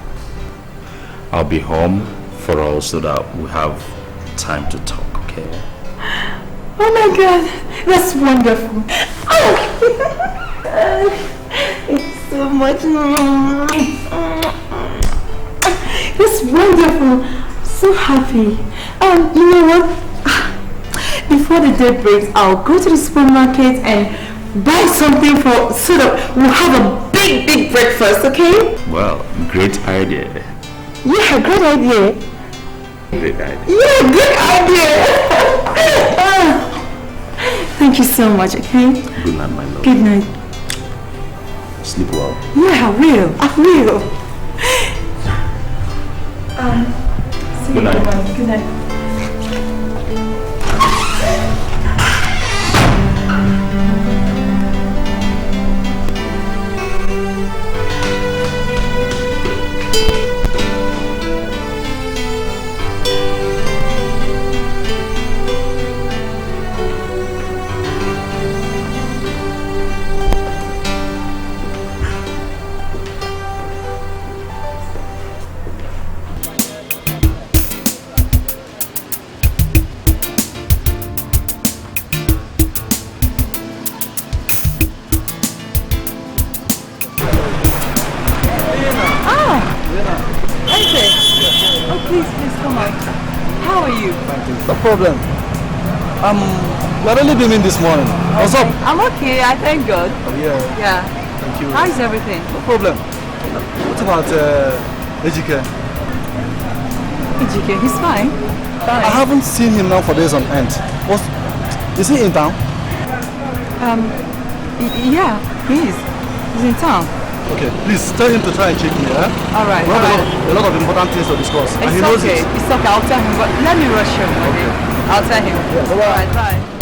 I'll be home for all so that we have time to talk, okay?
Oh my God, that's wonderful. Oh. It's so much. It's wonderful. I'm so happy. You know what? Before the day breaks, I'll go to the supermarket and buy something so that we'll have a big breakfast, okay?
Well, great idea.
Yeah, great idea.
Great idea.
Yeah, good idea. Thank you so much, okay?
Good night, my love.
Good night.
Sleep well.
Yeah, I will. See you tomorrow. Good night.
No problem. We're only beaming this morning. What's up?
I'm okay, I thank God.
Oh, yeah.
Yeah.
Thank you.
How is everything?
No problem. What about Edochie?
Edochie, he's fine.
I haven't seen him now for days on end. Is he in town?
Yeah, he is. He's in town.
Okay, please tell him to try and check me, eh?
Alright.
We have a lot of important things to discuss.
It's
and he knows
okay, it's okay, I'll tell him. But let me rush him, okay? I'll tell him.
Yeah,
alright, bye.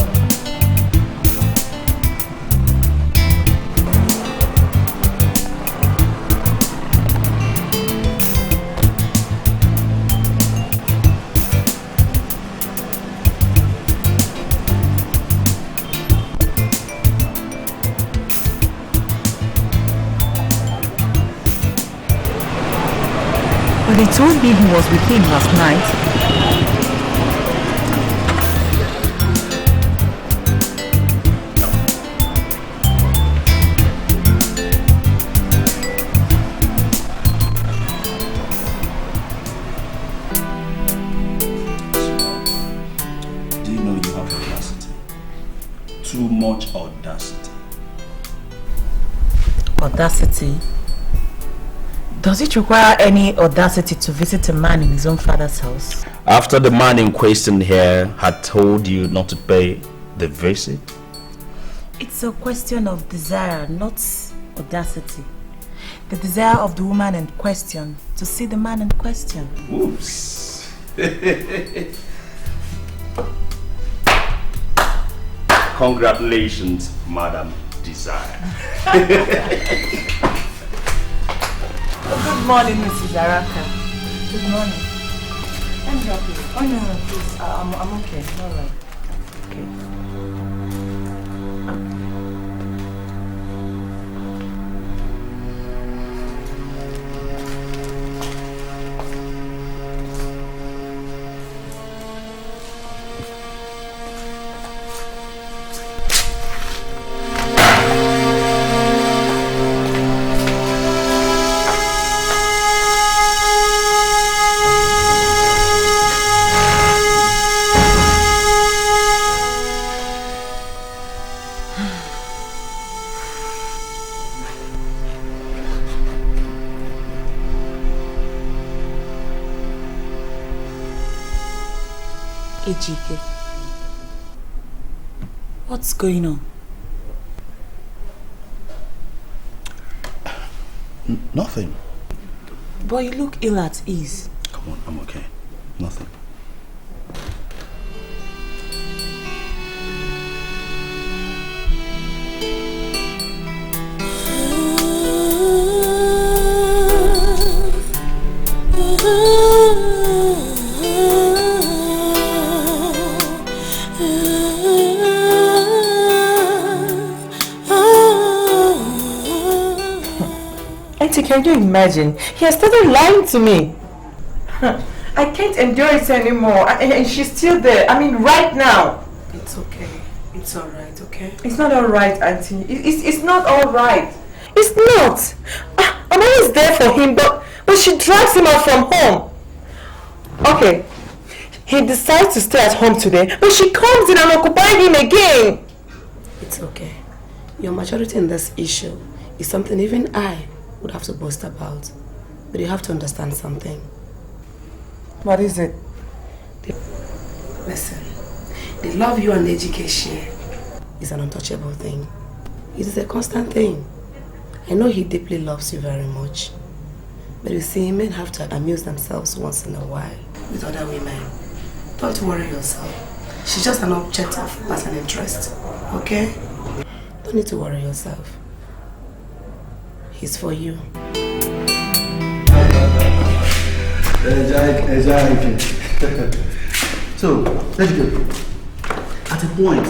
But he told me he was with him last night.
Do you know you have audacity? Too much audacity.
Audacity? Does it require any audacity to visit a man in his own father's house?
After the man in question here had told you not to pay the visit?
It's a question of desire, not audacity. The desire of the woman in question to see the man in question.
Oops. Congratulations, Madam Desire.
Good morning, Mrs. Araka. Good morning. Let me help you. Oh, no, please. I'm okay. All right. Okay. Ejike, what's going on?
Nothing.
But you look ill at ease.
Come on, I'm okay. Nothing.
Can you imagine? He has started lying to me. I can't endure it anymore. And she's still there. I mean, right now.
It's okay. It's alright, okay?
It's not alright, Auntie. It's not alright. It's not. I'm always there for him, but she drags him out from home. Okay. He decides to stay at home today, but she comes in and occupies him again.
It's okay. Your maturity in this issue is something even I would have to boast about. But you have to understand something.
What is it?
Listen, the love you and Ejike share is an untouchable thing. It is a constant thing. I know he deeply loves you very much. But you see, men have to amuse themselves once in a while with other women. Don't worry yourself. She's just an object of personal interest. Okay? Don't need to worry yourself. He's for you.
So, let's go. At a point,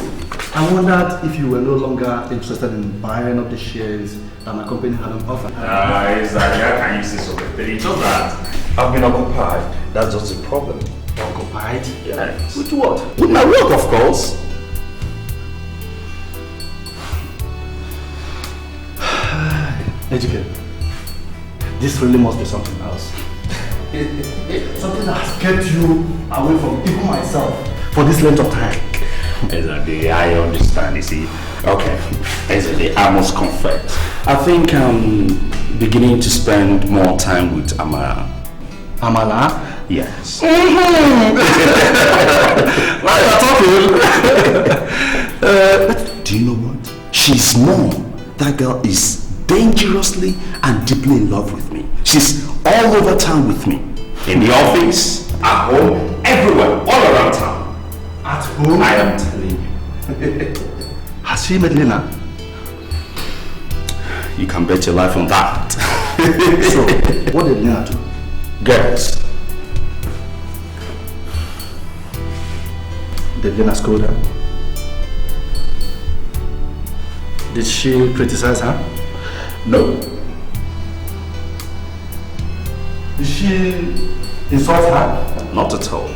I wondered if you were no longer interested in buying up the shares that my company had on offer.
Exactly. How can you say so? But it's just that I've been occupied. That's just the problem.
Occupied?
Yes.
With what?
With my work, of course.
Educate. This really must be something else. Something that has kept you away from even myself for this length of time.
Exactly, I understand, you see. Okay, exactly, I must confess. I think I'm beginning to spend more time with Amara.
Amala?
Yes.
Why are you talking?
But do you know what? She's more. That girl is dangerously and deeply in love with me. She's all over town with me.
In the office, at home, everywhere, all around town.
At home?
I am telling you.
Has she met Lena?
You can bet your life on that.
So, what did Lena do?
Girls.
Did Lena scold her? Did she criticize her?
No.
Did she insult her?
Not at all.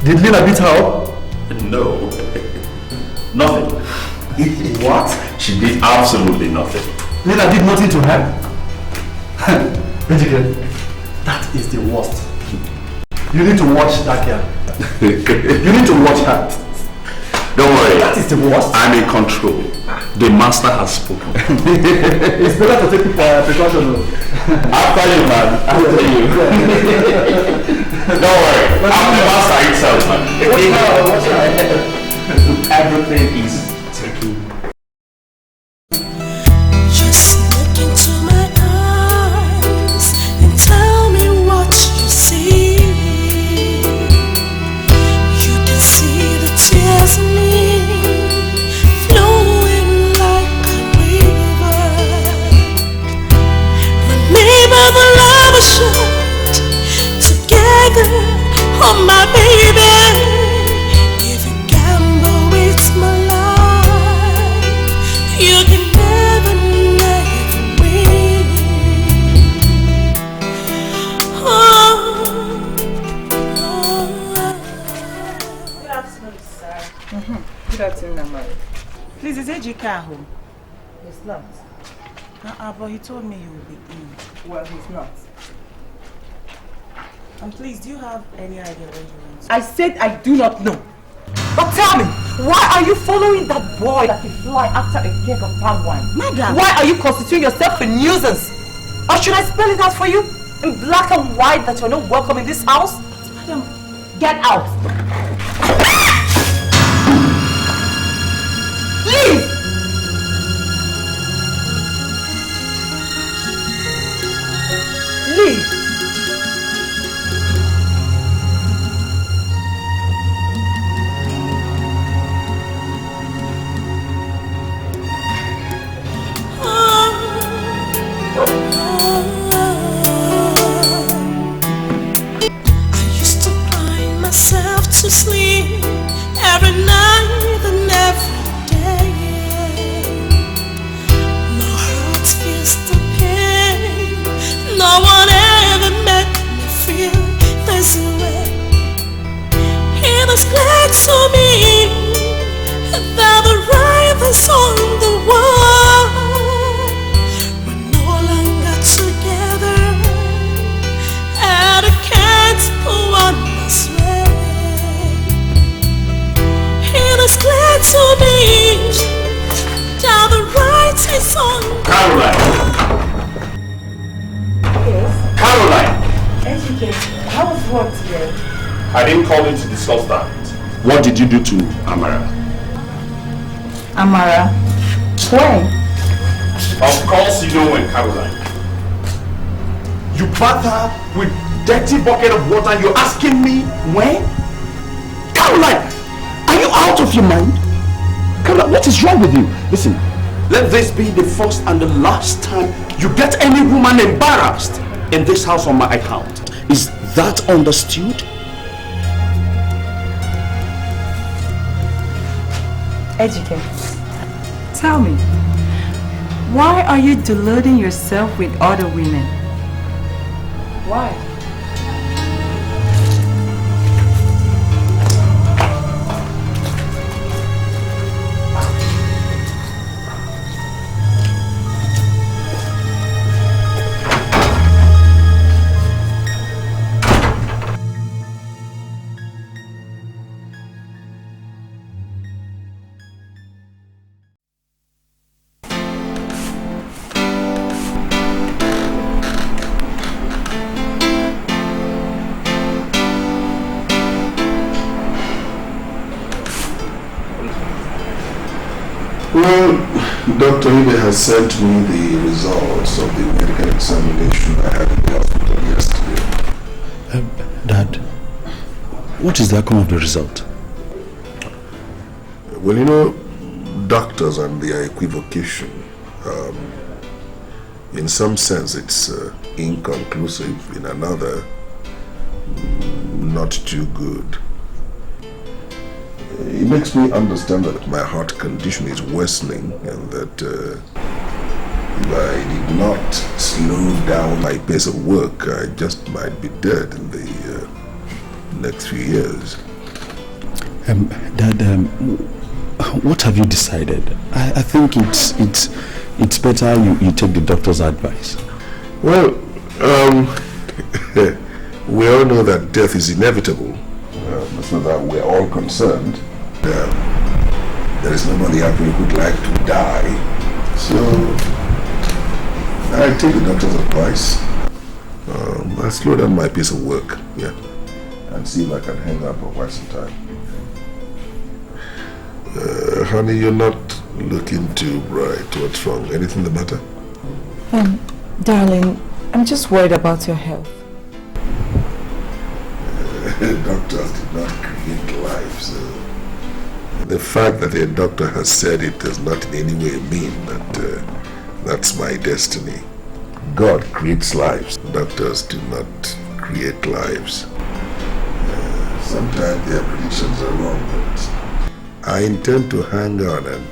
Did Lena beat her up?
No. Nothing.
What?
She did absolutely nothing.
Lena did nothing to her? That is the worst. You need to watch that girl. You need to watch her.
Don't worry.
That is the worst.
I'm in control. The master has spoken.
It's better to take precaution.
After you, man. After you. Don't worry. I'm the master himself, man.
Watch out.
Everything is taken.
Just look into my eyes and tell me what you see. You can see the tears in me flowing like a river. Remember the love we shared together, oh my baby. If you gamble with my life, you can never, never win.
Good afternoon, sir.
Good afternoon, Mama.
Please, is Ejike home?
He's not.
But he told me he will be in.
Well, he's not.
And please, do you have any idea where he went?
I said I do not know. But tell me, why are you following that boy that can fly after a keg of palm wine?
Madam!
Why are you constituting yourself a nuisance? Or should I spell it out for you in black and white that you're not welcome in this house?
Get out! Leave! Leave!
To sleep every night and every day. My heart feels the pain. No one ever made me feel this way. It is clear to me that the right is on the wall. We're no longer together, and I can't go on this way. It's clear to me that the right is on.
Caroline!
Yes?
Caroline!
Educate. How was work today?
I didn't call you to discuss that. What did you do to Amara?
Amara? When?
Of course you know when, Caroline. You bath her with dirty bucket of water and you're asking me when? Caroline! Are you out of your mind? Caroline, what is wrong with you? Listen, let this be the first and the last time you get any woman embarrassed in this house on my account. Is that understood?
Educate. Tell me, why are you deluding yourself with other women? Why?
Well, Dr. Ibe has sent me the results of the medical examination I had in the hospital yesterday.
Dad, what is the outcome of the result?
Well, you know, doctors and their equivocation, in some sense it's inconclusive, in another, not too good. It makes me understand that my heart condition is worsening and that if I did not slow down my pace of work, I just might be dead in the next few years.
Dad, what have you decided? I think it's better you take the doctor's advice.
Well, we all know that death is inevitable. It's not that we're all concerned. There is nobody out there who would like to die. So, I take the doctor's advice. I slow down my pace of work, yeah, and see if I can hang out for quite some time. Honey, you're not looking too bright. What's wrong? Anything the matter?
Darling, I'm just worried about your health.
Doctors did not create life, so the fact that a doctor has said it does not in any way mean that that's my destiny. God creates lives. Doctors do not create lives. Sometimes their predictions are wrong, but I intend to hang on and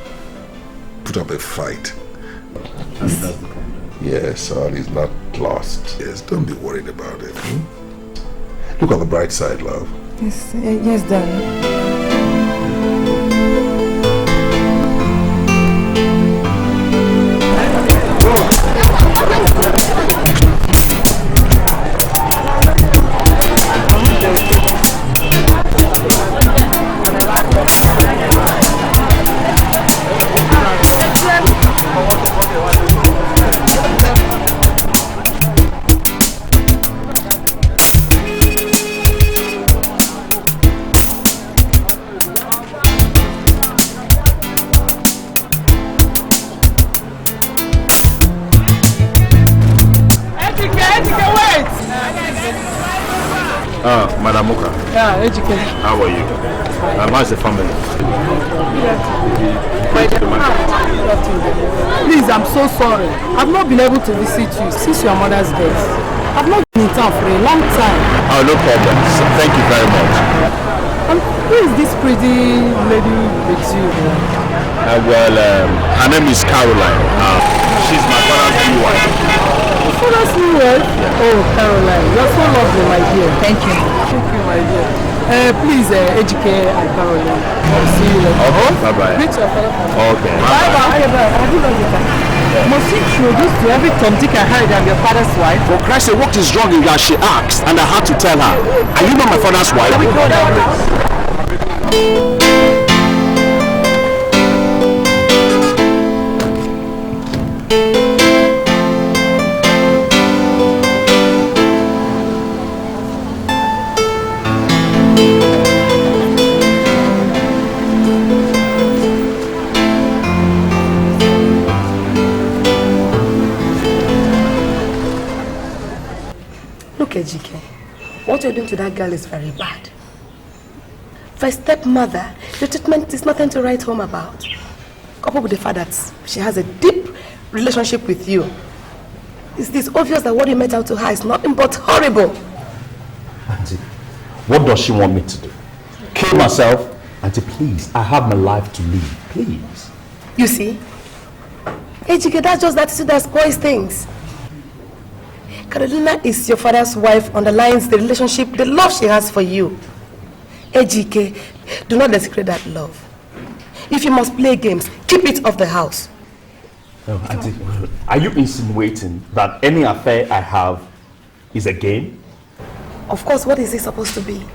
put up a fight. Yes, all is not lost. Yes, don't be worried about it. Look on the bright side, love.
Yes, darling.
Madam Muka.
Yeah, Edochie.
How are you? How's the family?
Please, I'm so sorry. I've not been able to visit you since your mother's death. I've not been in town for a long time.
Oh, no problem. So, thank you very much.
Who is this pretty lady with you?
Her name is Caroline. She's my father's new wife.
Your father's new wife? Yeah. Oh, Caroline, you're so lovely, my dear. Thank you. Thank you, my dear. Please, Edochie and Caroline. I'll see you later.
Bye-bye.
Greet your father.
Okay.
Bye-bye. Okay, bye. I do love you. Must you introduce to every Tom, Dick and Harry I'm your father's wife?
For Christ's sake, what is wrong in you? She asked, and I had to tell her. Are you not my father's wife?
Let me go down.
Look, Edochie, what you're doing to that girl is very bad. For a stepmother, the treatment is nothing to write home about. Coupled with the fact that she has a deep relationship with you, it's obvious that what you met out to her is nothing but horrible.
Auntie, what does she want me to do? Kill myself? Auntie, please, I have my life to live, please.
You see, Edochie, that's just the attitude that spoils things. Carolina is your father's wife, underlines the relationship, the love she has for you. Edochie, do not desecrate that love. If you must play games, keep it off the house.
Oh, Auntie, are you insinuating that any affair I have is a game?
Of course, what is it supposed to be?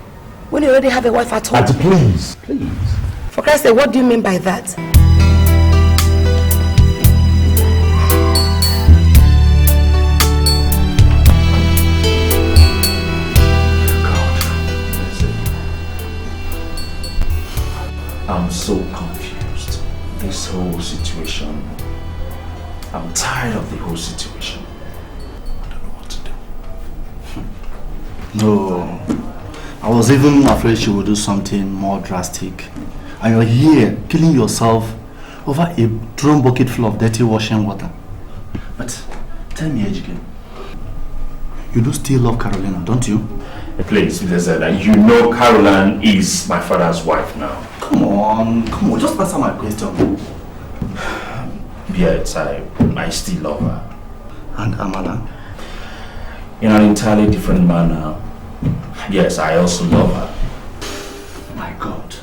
When you already have a wife at home?
Auntie, please, please.
For Christ's sake, what do you mean by that?
I'm so confused. This whole situation. I'm tired of the whole situation. I don't know what to do.
No. I was even afraid she would do something more drastic. And you're here killing yourself over a drum bucket full of dirty washing water. But tell me, Edochie, you do still love Carolina, don't you?
Please, you know Caroline is my father's wife now.
Come on, just answer my question.
Yes, I still love her.
And Amala?
In an entirely different manner. Yes, I also love her.
My God.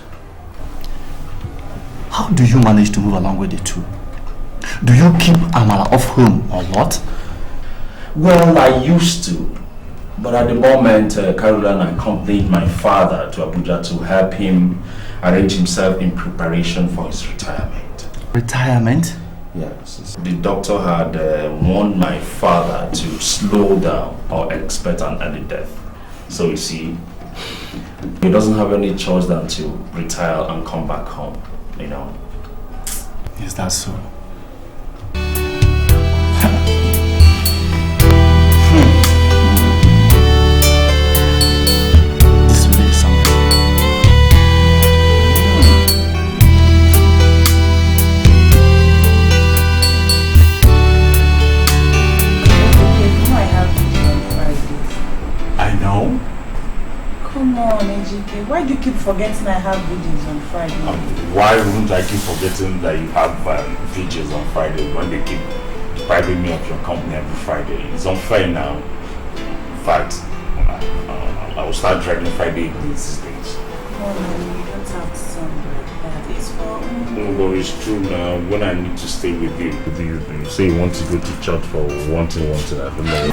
How do you manage to move along with the two? Do you keep Amala off home or what?
Well, I used to. But at the moment, Caroline accompanied my father to Abuja to help him arrange himself in preparation for his retirement.
Retirement?
Yes. The doctor had warned my father to slow down or expect an early death. So you see, he doesn't have any choice than to retire and come back home, you know.
Is that so?
Come on, Edochie. Why do you keep forgetting I have videos on Friday?
Why wouldn't I keep forgetting that you have videos on Friday when they keep depriving me of your company every Friday? It's unfair now. In fact, I will start dragging Friday evenings these days.
Oh no, you don't have to sound like that. It's for...
No, but it's true now. When I need to stay with you, you say you want to go to church for one thing, I don't know.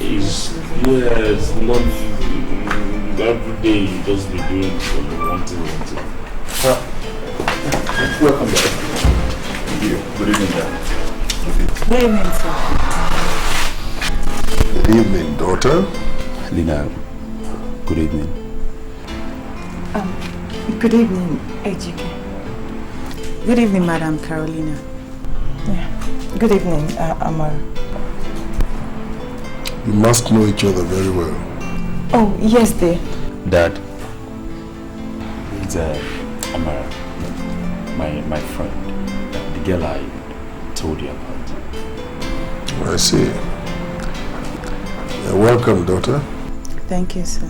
It's not every day you just be doing one thing. Welcome back. Good evening, Dad.
Good evening, sir.
Good evening, daughter.
Lina, good evening.
Good evening, Edochie.
Good evening, Madam Carolina.
Yeah. Good evening, Amara.
You must know each other very well.
Oh, yes, dear.
Dad, it's my friend, the girl I told you about.
I see. Welcome, daughter.
Thank you, sir.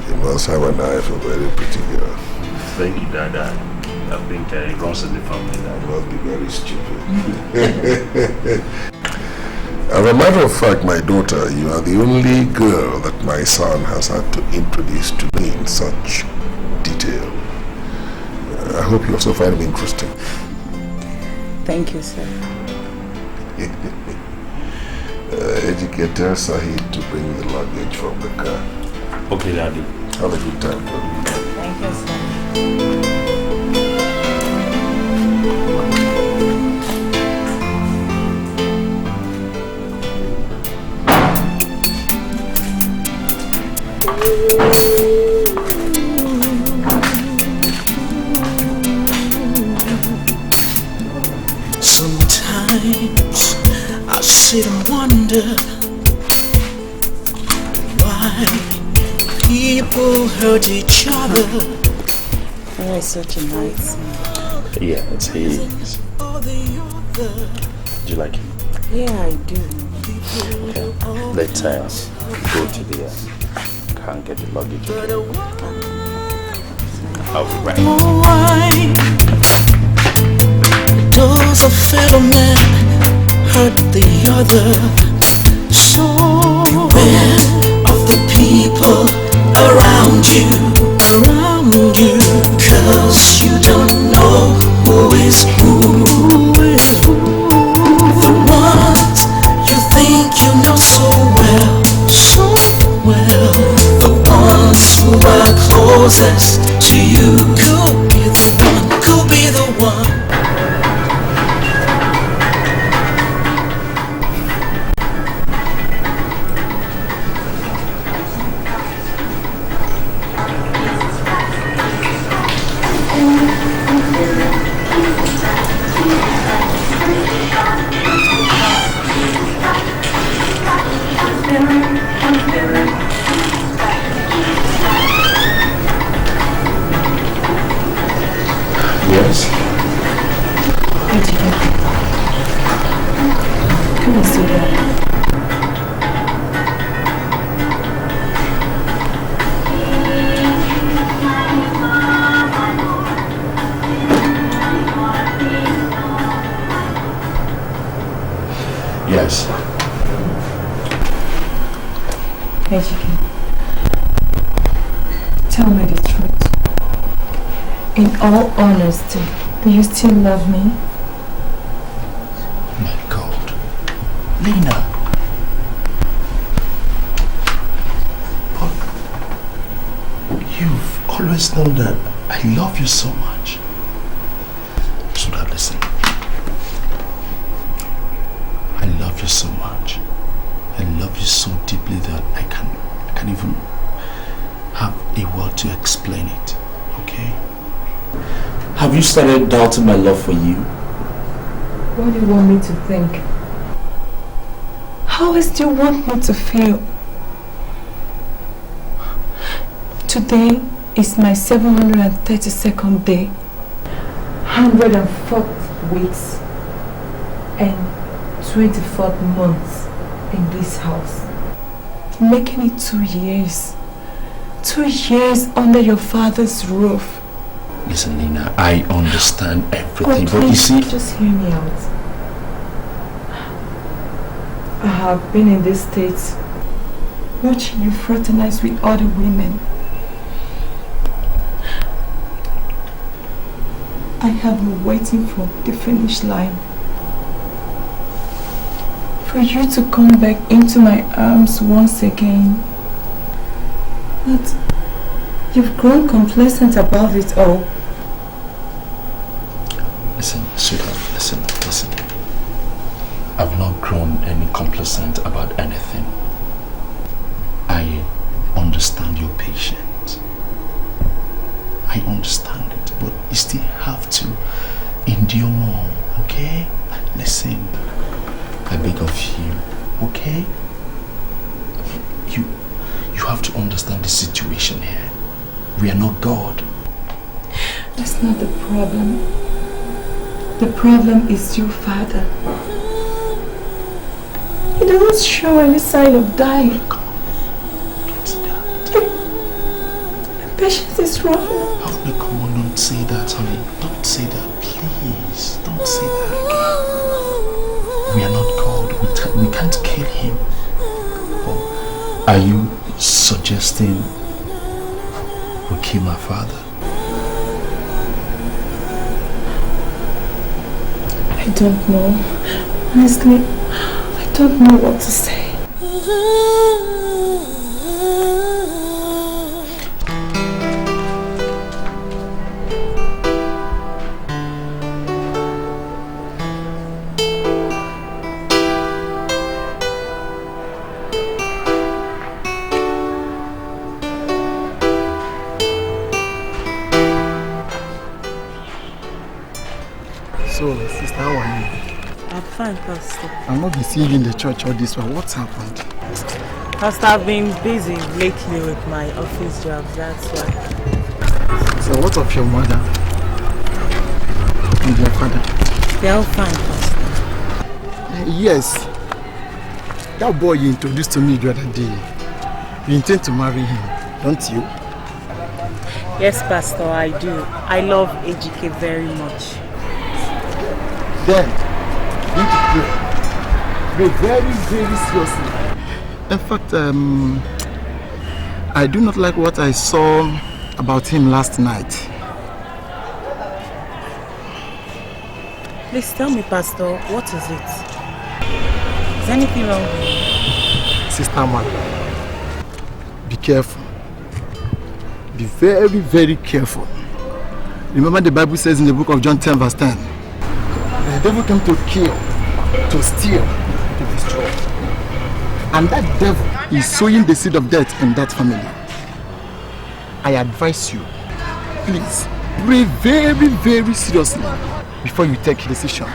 You must have an eye for a very pretty girl.
Thank you, Dad. I think it runs in the family. That
must be very stupid. As a matter of fact, my daughter, you are the only girl that my son has had to introduce to me in such detail. I hope you also find it interesting.
Thank you, sir.
Educator Sahid to bring the luggage from the car.
Okay, Daddy.
Have a good time.
Thank you, sir.
Sometimes I sit and wonder why people hurt each other.
Oh, it's such a nice man.
Yeah, it's his. Do you like him?
Yeah, I do.
Okay, let's go to the car and get the luggage. I'll be right.
Why does a fellow man hurt the other? So beware of the people around you, cause you don't know who is who. The ones you think you know so well, the ones who are closest to you could be the one.
Yes.
Come and sit down.
Yes.
Edochie, tell me the truth. In all honesty, do you still love me?
My God. Lena. But you've always known that I love you so much. So that listen. I love you so much. I love you so deeply that I can't even have a word to explain it. Okay?
Have you started doubting my love for you?
What do you want me to think? How else do you want me to feel? Today is my 732nd day, 104th weeks, and 24th months in this house. Making it 2 years. 2 years under your father's roof.
Listen, Lena, I understand everything,
Oh,
but you see...
just hear me out. I have been in this state watching you fraternize with other women. I have been waiting for the finish line. For you to come back into my arms once again. But you've grown complacent about it all.
Listen, sweetheart, listen. I've not grown any complacent about anything. I understand your patience. I understand it, but you still have to endure more, okay? Listen, I beg of you, okay? You have to understand the situation here. We are not God.
That's not the problem. The problem is your father. He doesn't show any sign of dying.
Don't say that.
My patience is wrong.
Oh, come on, don't say that, honey. Don't say that, please. Don't say that again. We are not God. We can't kill him. Oh, are you suggesting we kill my father?
I don't know. Honestly, I don't know what to say.
So, sister, how are you?
I'm fine, Pastor.
I'll not be seeing you in the church all this while. What's happened?
Pastor, I've been busy lately with my office jobs, that's why.
So, what of your mother and your father?
They're all fine, Pastor.
Yes. That boy you introduced to me the other day, you intend to marry him, don't you?
Yes, Pastor, I do. I love Edochie very much.
Then, you need to pray. Pray very, very seriously. In fact, I do not like what I saw about him last night.
Please tell me, Pastor, what is it? Is anything wrong?
Sister man, be careful. Be very, very careful. Remember the Bible says in the book of John 10 verse 10, the devil came to kill, to steal, to destroy. And that devil is sowing the seed of death in that family. I advise you, please, pray very, very seriously before you take a decision.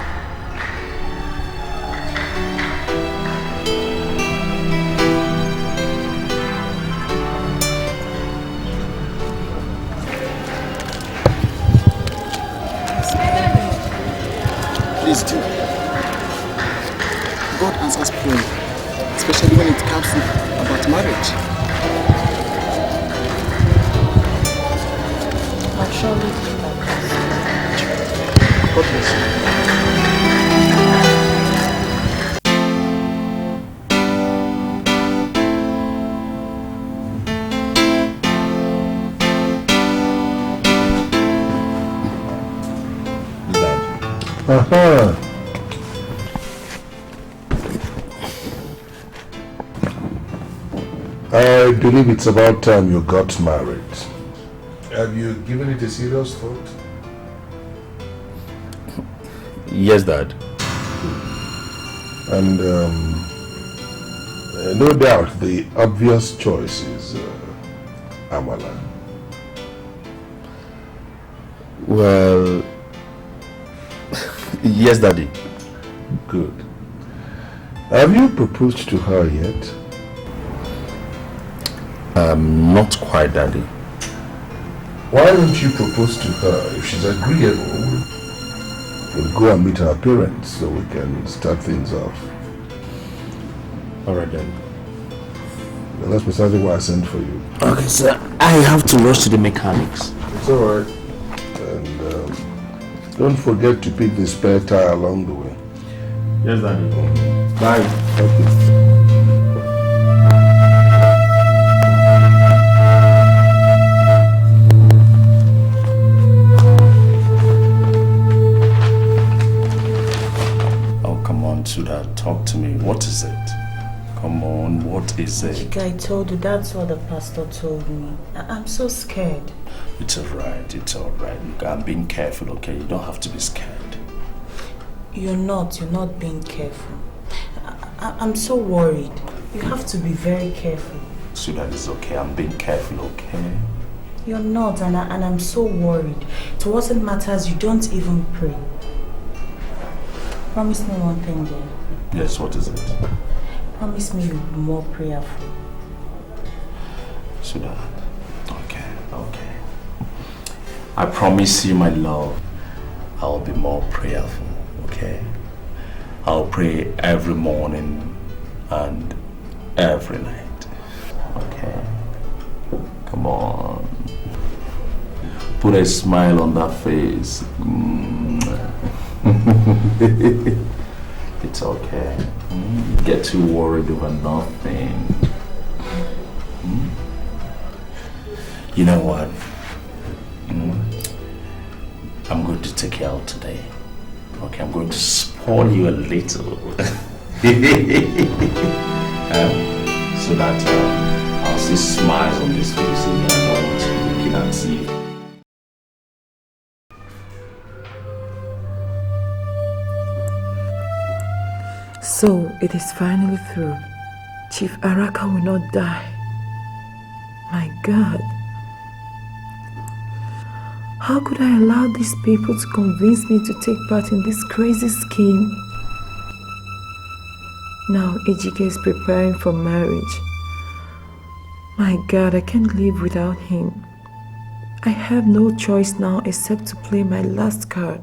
Please do. God answers prayer, especially when it comes about marriage.
I'll surely do that.
God bless you.
I believe it's about time you got married. Have you given it a serious thought?
Yes, Dad.
And no doubt the obvious choice is Amala.
Well, yes, Daddy.
Good. Have you proposed to her yet?
Not quite, Daddy.
Why don't you propose to her? If she's agreeable, we'll go and meet her parents so we can start things off.
Alright then.
Well, that's precisely why I sent for you.
Okay, sir. I have to rush to the mechanics.
It's alright. And don't forget to pick the spare tire along the way.
Yes, Daddy.
Bye. Okay.
Sweetheart, talk to me. What is it? Come on, what is it?
Chica, I told you, that's what the pastor told me. I'm so scared.
It's alright, it's alright. I'm being careful, okay? You don't have to be scared.
You're not being careful. I'm so worried. You have to be very careful.
Sweetheart, it's okay. I'm being careful, okay?
You're not, and I'm so worried. To what it matters, you don't even pray. Promise me one thing, dear.
Yes, what is it?
Promise me you'll be more prayerful.
Sweetheart. Okay. I promise you, my love, I'll be more prayerful, okay? I'll pray every morning and every night, okay? Come on. Put a smile on that face. It's okay. Get too worried over nothing. You know what? I'm going to take you out today. Okay, I'm going to spoil you a little. So that I'll see smiles on this face and I don't want to look in and see it.
So it is finally through. Chief Araka will not die. My God. How could I allow these people to convince me to take part in this crazy scheme? Now Ejike is preparing for marriage. My God, I can't live without him. I have no choice now except to play my last card.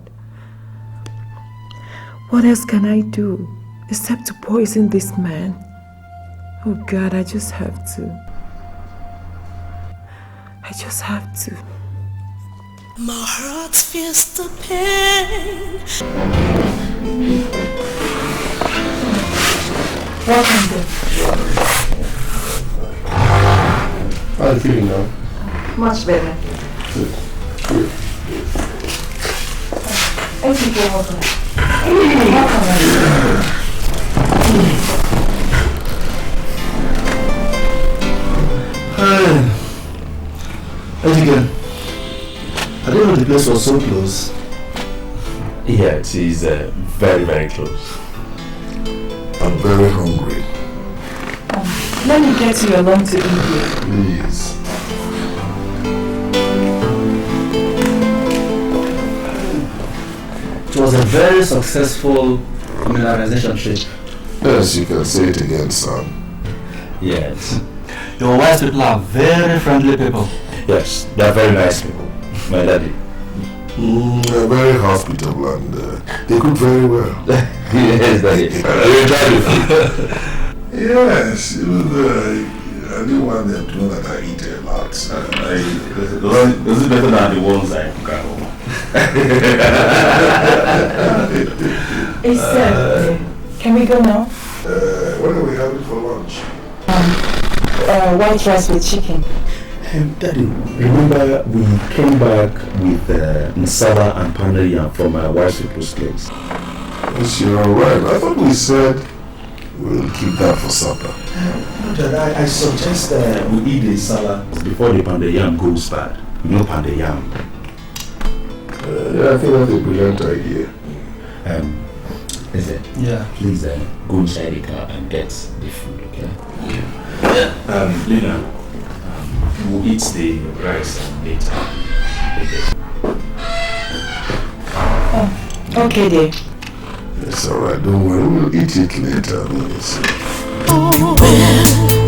What else can I do except to poison this man? Oh God, I just have to.
My heart feels the pain.
Welcome, dear.
How are you feeling now?
Much better.
Good.
Ejike, welcome.
Ejike, I didn't know the place was so close.
Yeah, it is very, very close.
I'm very hungry.
Let me get you along to India.
Please.
It was a very successful mineralization trip.
Yes, you can say it again, son.
Yes. Your wise people are very friendly people.
Yes, they are very nice people, my daddy.
They're very hospitable and they cook very well.
Yes, daddy. You enjoy the food?
Yes, even though I didn't want them to know that I eat a lot.
This is better than the ones I cook at home.
Can we go now?
What are we having for lunch?
White rice with chicken.
Daddy, remember we came back with Nsala and Panaya from my wife's people's place.
Yes, you're right. I thought we said we'll keep that for supper.
No, Dad, I suggest we eat the salad before the pounded yam goes bad. You know pounded yam.
Yeah, I think that's a brilliant idea.
Is it?
Yeah.
Please go inside the car and get the food, okay? Yeah. Lina, we'll eat the rice later.
Okay, dear.
It's alright, don't worry, we'll eat it later.
Aware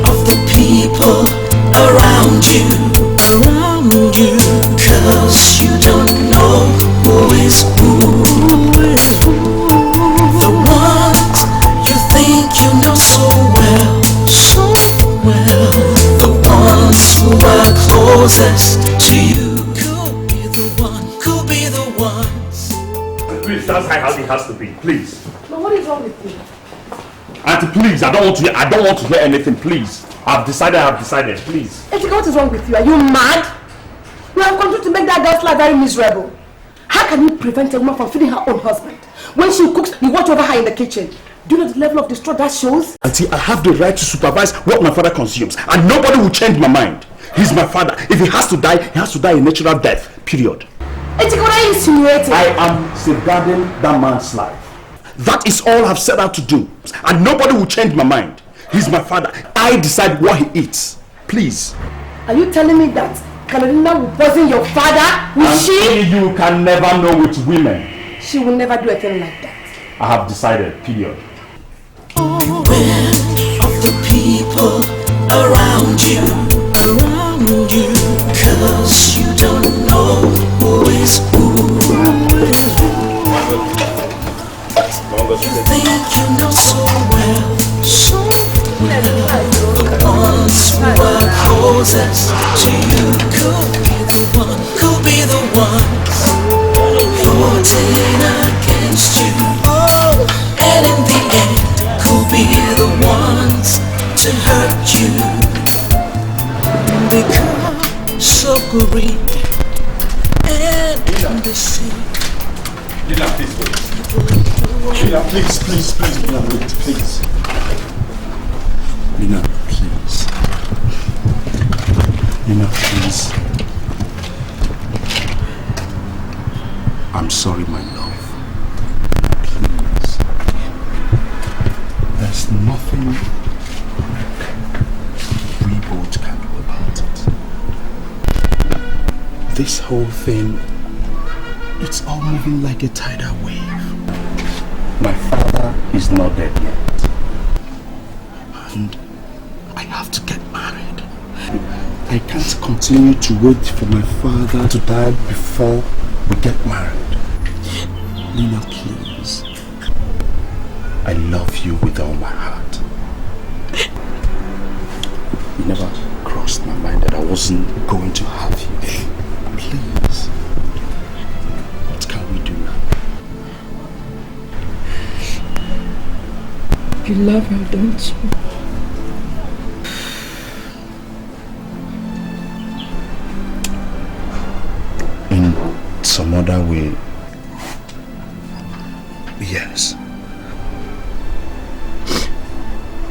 of the people around you, cause you don't know who is who. The ones you think you know so well, the ones who are closest to you could be the ones.
Please, that's how it has to be, please.
But what is wrong with you?
Auntie, please, I don't want to hear anything, please. I've decided, please.
Ejike, what is wrong with you? Are you mad? You have continued to make that girl's life very miserable. How can you prevent a woman from feeding her own husband? When she cooks, you watch over her in the kitchen. Do you know the level of distress that shows?
Auntie, I have the right to supervise what my father consumes, and nobody will change my mind. He's my father. If he has to die, he has to die a natural death, period.
Ejike, what are you insinuating?
I am safeguarding that man's life. That is all I've set out to do, and nobody will change my mind. He's my father. I decide what he eats. Please.
Are you telling me that Carolina will poison your father? Will she?
You can never know with women.
She will never do a thing like that.
I have decided, period.
Aware people around you, cause you don't know who is who. You think you know so well, the ones who are closest to you could be the ones voting against you, and in the end could be the ones to hurt you, because of greed and deceit.
Lila, please wait. Lila, please, Lila, wait, please.
Lina, please. Lina, please. I'm sorry, my love. Please. There's nothing we both can do about it. This whole thing, it's all moving like a tidal wave. My father is not dead yet. And I have to get married. I can't continue to wait for my father to die before we get married. Lina, please. I love you with all my heart. It never crossed my mind that I wasn't going to have you. Please. What can we do now?
You love her, don't you?
In some other way, yes.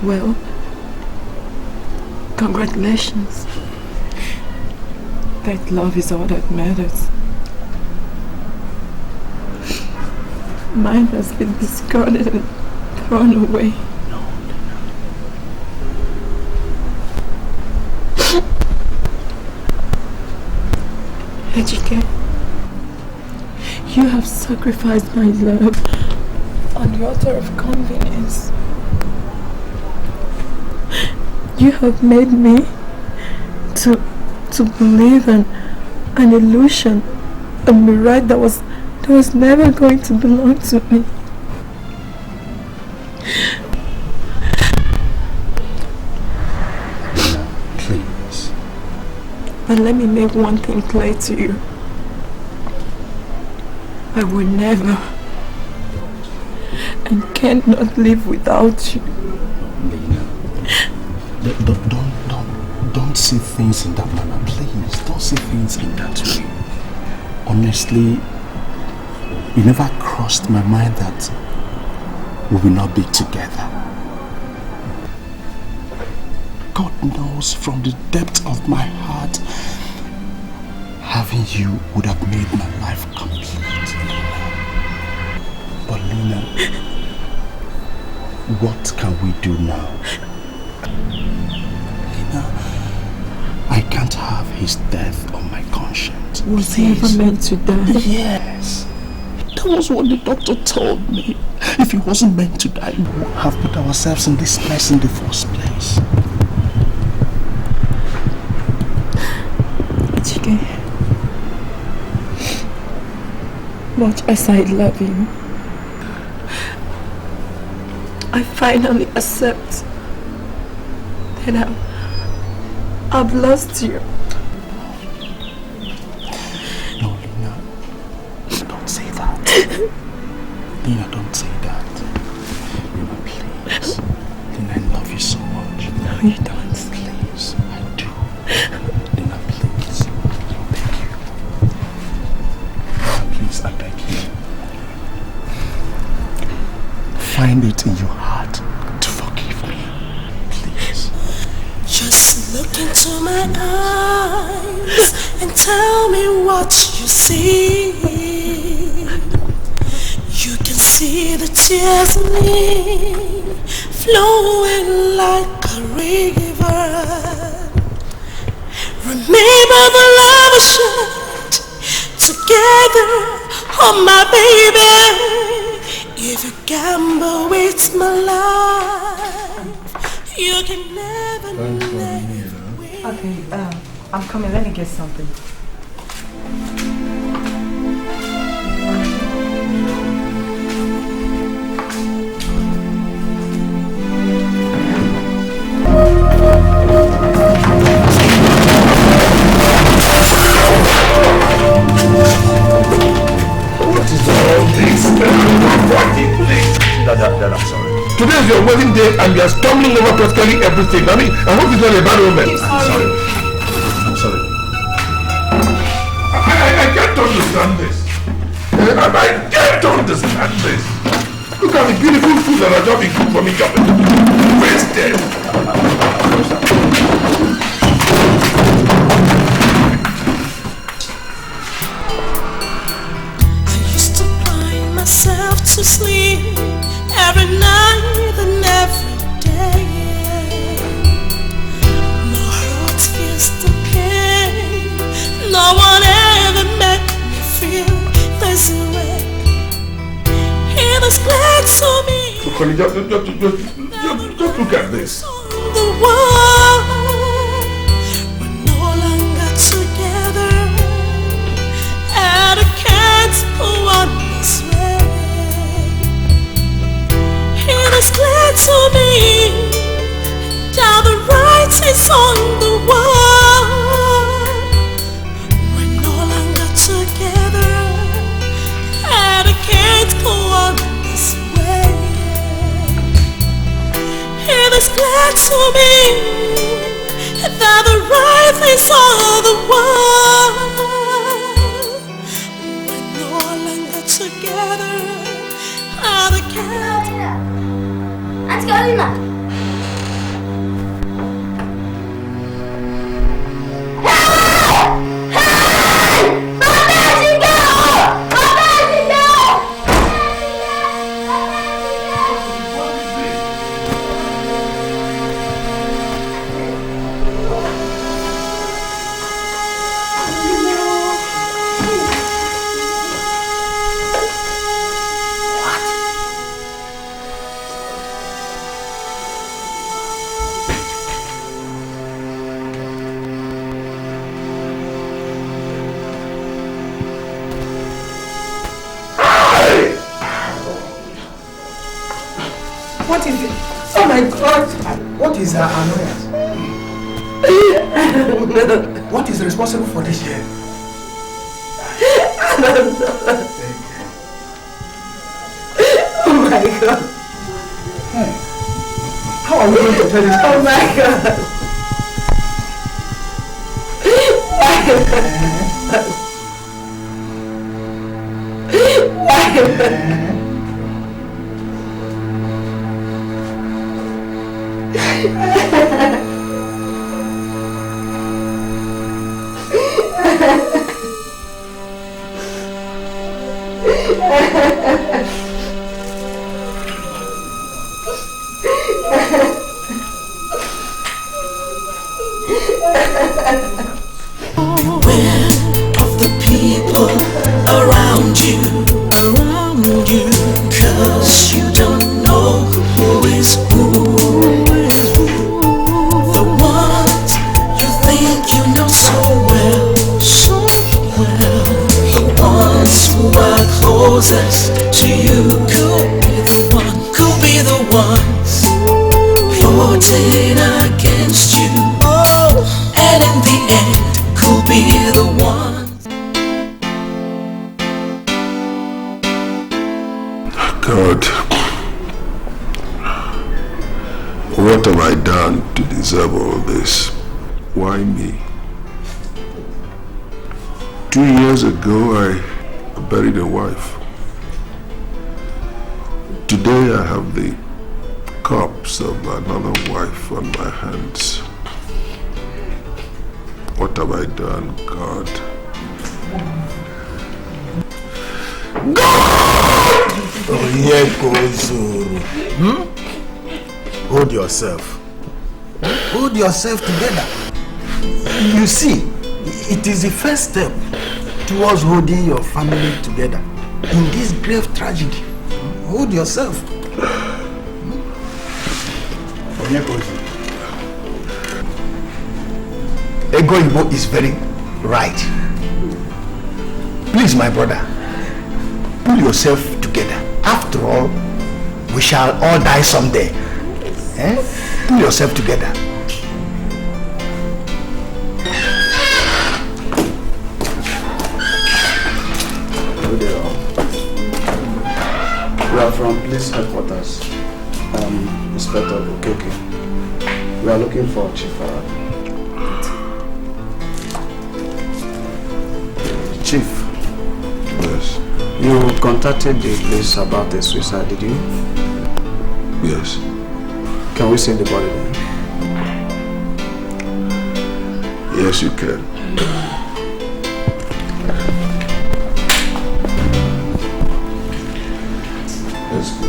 Well, congratulations. That love is all that matters. Mine has been discarded and thrown away. Edochie, you have sacrificed my love on the altar of convenience. You have made me to believe in an illusion, a mirage that was never going to belong to me.
Please.
But let me make one thing clear to you. I will never and cannot live without you.
Lina, don't say things in that manner, please. Don't say things in that way. Honestly, it never crossed my mind that we will not be together. God knows from the depth of my heart, having you would have made my life complete. But Lina, what can we do now? Lina, I can't have his death on my conscience.
Was he ever meant to die?
Yes. That was what the doctor told me. If he wasn't meant to die, we would have put ourselves in this mess in the first place.
Chiege, much as I love you, I finally accept that I've lost you.
No, Lina, don't say that. Lina, don't say that. Lina, please. Lina, I love you so much.
No, you don't.
Please, I do. Lina, please. I beg you. Lina, please, I beg you. Find it in your heart to forgive me. Please.
Just look into my eyes and tell me what you see. You can see the tears in me flowing like a river. Remember the love we shared together, oh my baby. If you gamble with my life, You can never live.
Okay, I'm coming. Let me get something.
What is all this? Dad, I'm sorry. Today is your wedding day and you are stumbling over practically everything. I mean, I hope it's not a bad omen. I'm sorry. I can't understand this. I can't understand this. Look at the beautiful food that has just been cooked for me. Wasted.
Myself to sleep every night and every day. My heart feels the pain. No one ever made me feel this way. It is clear to me.
Just look at this.
The world, we're no longer together, and I can't go on this way. It is clear to me that the right is on the wall. We're no longer together, and I can't go on this way. It is clear to me that the right is on the wall. We're no longer together, and I can't.
Auntie Carolina.
What is it? Oh my God! What is her annoyance? What is responsible for this here? Oh my God! Hey. How are we going to tell this? Oh my God!
Of the people around you, 'cause you don't know who is who. The ones you think you know so well, the ones who are closest to you could be the ones voting against you. And in the end, could be the ones.
God, what have I done to deserve all this? Why me? 2 years ago, I buried a wife. Today, I have the corpse of another wife on my hands. What have I done, God? God!
Hold yourself. Hold yourself together. You see, it is the first step towards holding your family together in this grave tragedy. Hold yourself. Ego is very right. Please, my brother, pull yourself together. After all, we shall all die someday. Pull yourself together.
We are from police headquarters. Inspector Okeke. We are looking for Chief Farad. Chief.
Yes.
You contacted the police about a suicide, did you?
Yes.
Can we see the body then?
Yes, you can. Let's go.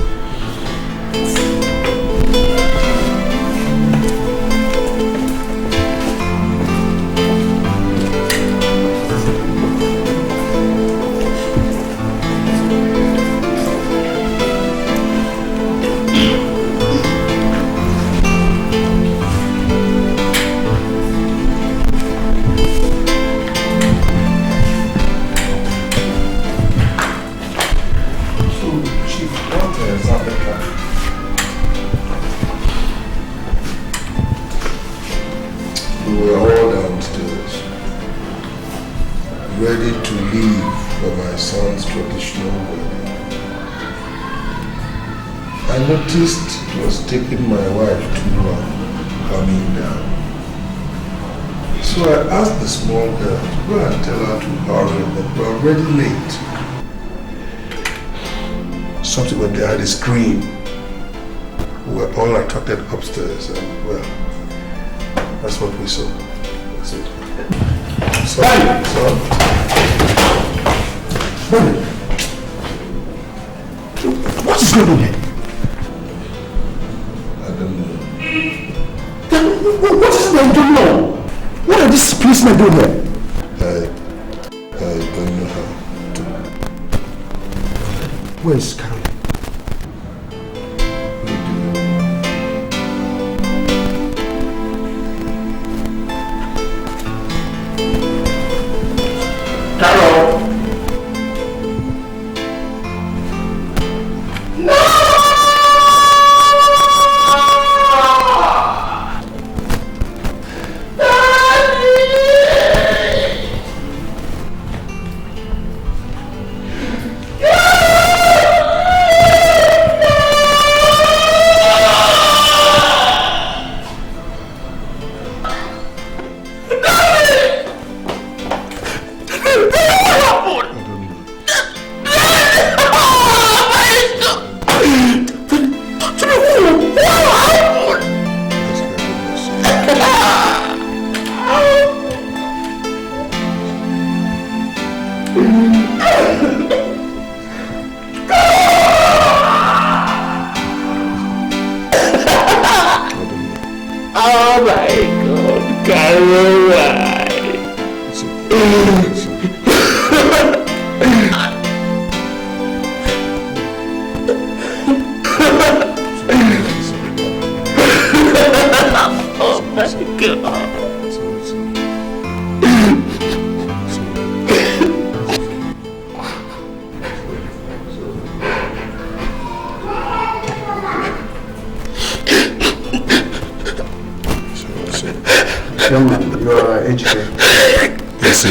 I noticed it was taking my wife too long coming down. So I asked the small girl to go and tell her to hurry, that we're already late. Subsequently, I had a scream. We were all attracted upstairs, and well, that's what we saw. That's it. Sorry, son.
What is going on here? What is it that you don't know? What are these policemen doing here?
I don't know how to.
Where is Caroline?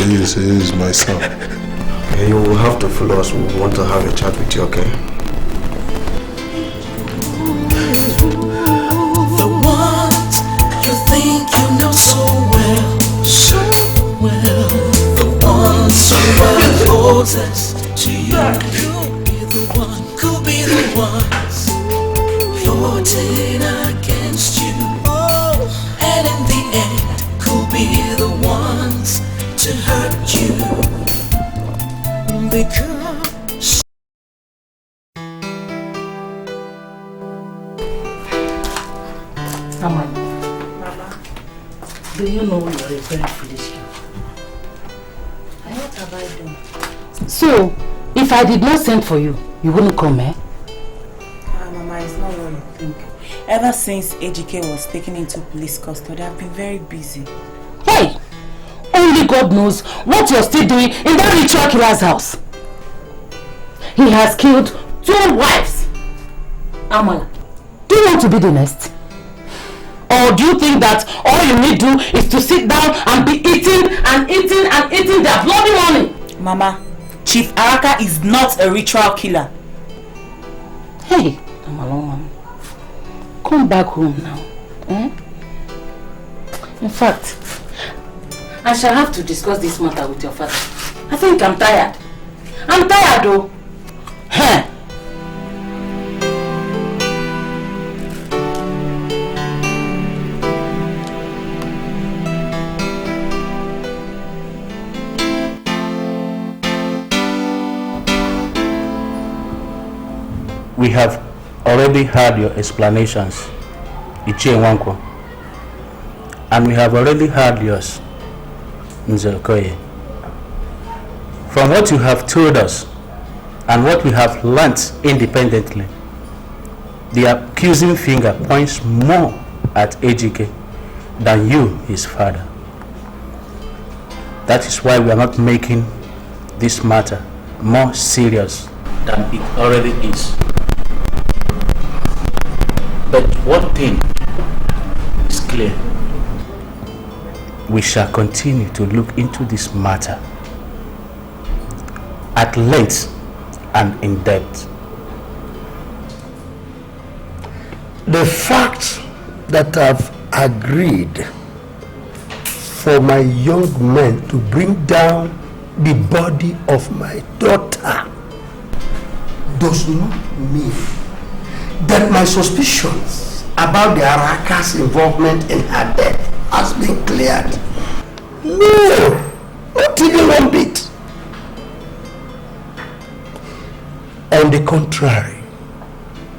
Yes, he is my son.
Okay, you will have to follow us. We want to have a chat with you, okay?
The ones you think you know so well, so well. The ones who are closest to you could be the one, could be the ones plotting against you. And in the end, could be the ones to hurt you, because
Mama, do you know you're a very foolish girl?
What have I done?
So, if I did not send for you, you wouldn't come, eh?
Mama, it's not what you think. Ever since Ejike was taken into police custody, I've been very busy.
Hey! only God knows what you're still doing in that ritual killer's house. He has killed 2 wives. Amala, do you want to be the next? Or do you think that all you need to do is to sit down and be eating and eating and eating their bloody money?
Mama, Chief Araka is not a ritual killer.
Hey, Amala, come back home now. Eh? In fact, I shall have to discuss this matter with your father. I think I'm tired. I'm tired though. Huh?
We have already heard your explanations, Ichie Nwankwo, and we have already heard yours, Nzeokoye. From what you have told us and what we have learnt independently, the accusing finger points more at Ejike than you, his father. That is why we are not making this matter more serious than it already is. But one thing is clear. We shall continue to look into this matter at length and in depth.
The fact that I've agreed for my young men to bring down the body of my daughter does not mean that my suspicions about the Araka's involvement in her death has been cleared. No, not even one bit. On the contrary,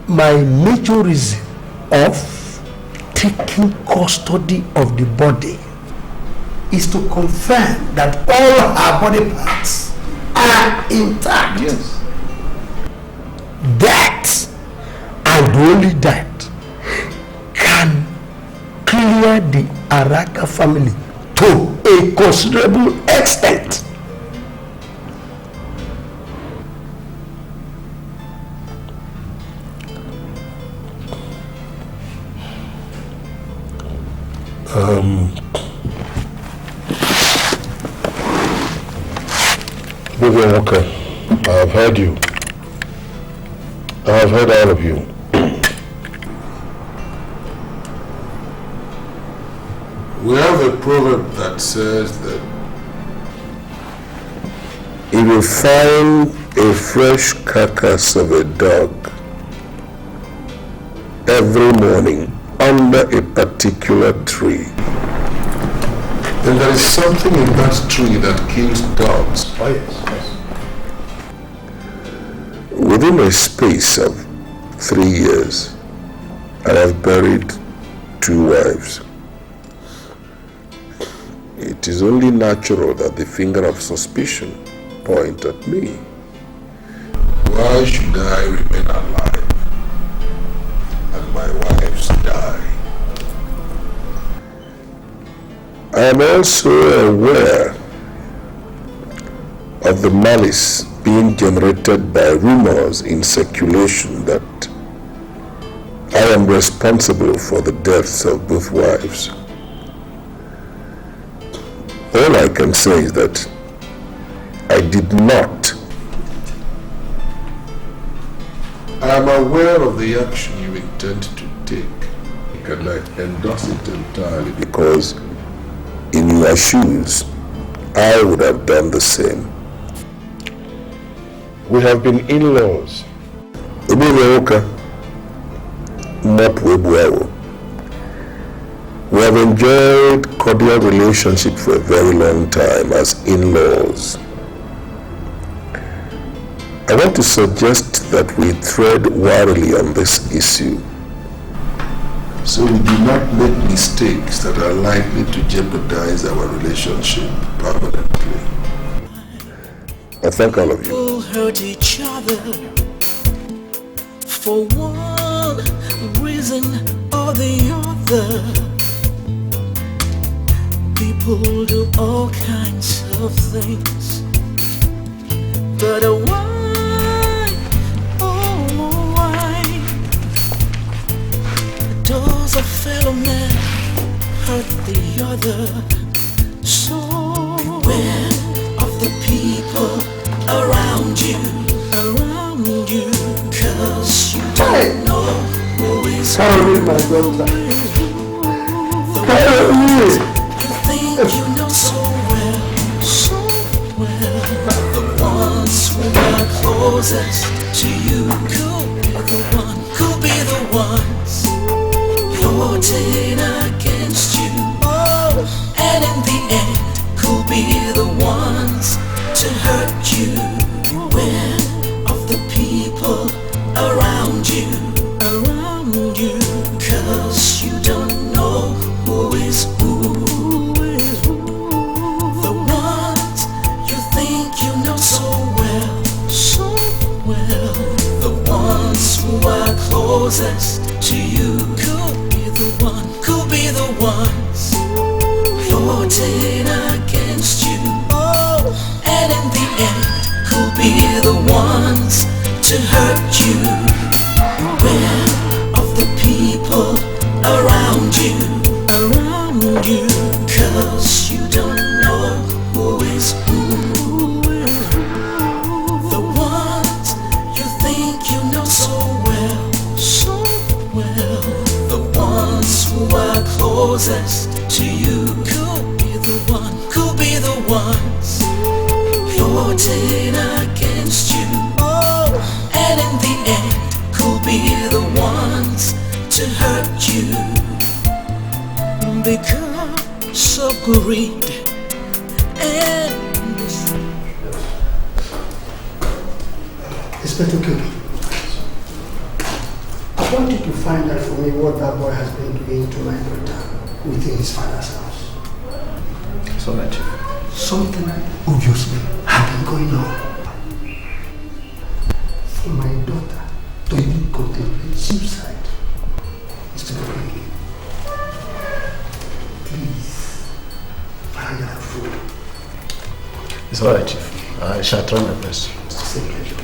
my major reason of taking custody of the body is to confirm that all her body parts are intact. Yes. That, and only that, can clear the Araka family to a considerable extent.
Okay, I have heard you. I have heard all of you. We have a proverb that says that if you find a fresh carcass of a dog every morning under a particular tree, then there is something in that tree that kills dogs.
Oh yes.
Within a space of 3 years, I have buried 2 wives. It is only natural that the finger of suspicion point at me. Why should I remain alive and my wives die? I am also aware of the malice being generated by rumors in circulation that I am responsible for the deaths of both wives. All I can say is that I did not. I am aware of the action you intend to take, and I endorse it entirely because in your shoes, I would have done the same. We have been in-laws. Enyiocha, we have enjoyed cordial relationship for a very long time as in-laws. I want to suggest that we tread warily on this issue, so we do not make mistakes that are likely to jeopardize our relationship permanently. I thank all of you.
People hurt each other for one reason or the other. People people do all kinds of things, but why, oh why, does a fellow man hurt the other? So beware of the people around you, cause you don't know who is
Caroline, my daughter. Caroline!
You think you know so well, the ones who are closest to you could be the ones plotting against you, and in the end could be the ones to hurt you. Beware of the people around you, cause you don't know who is who. The ones you think you know so well, the ones who are closest to you could be the ones plotting against you, and in the end could be the ones to hurt you. Beware of the people around you, cause you don't know who is who. The ones you think you know so well, the ones who are closest to you could be the ones plotting against you, and in the end could be the ones to hurt you. Because of greed and
Inspector Kiki, I want you to find out for me what that boy has been doing to my daughter within his father's house.
It's alright, Chief.
Something obviously had been going on. For my daughter to even contemplate suicide is to be Kiki. Please, find out for me.
It's alright, Chief. I shall try my best.
It's a pleasure.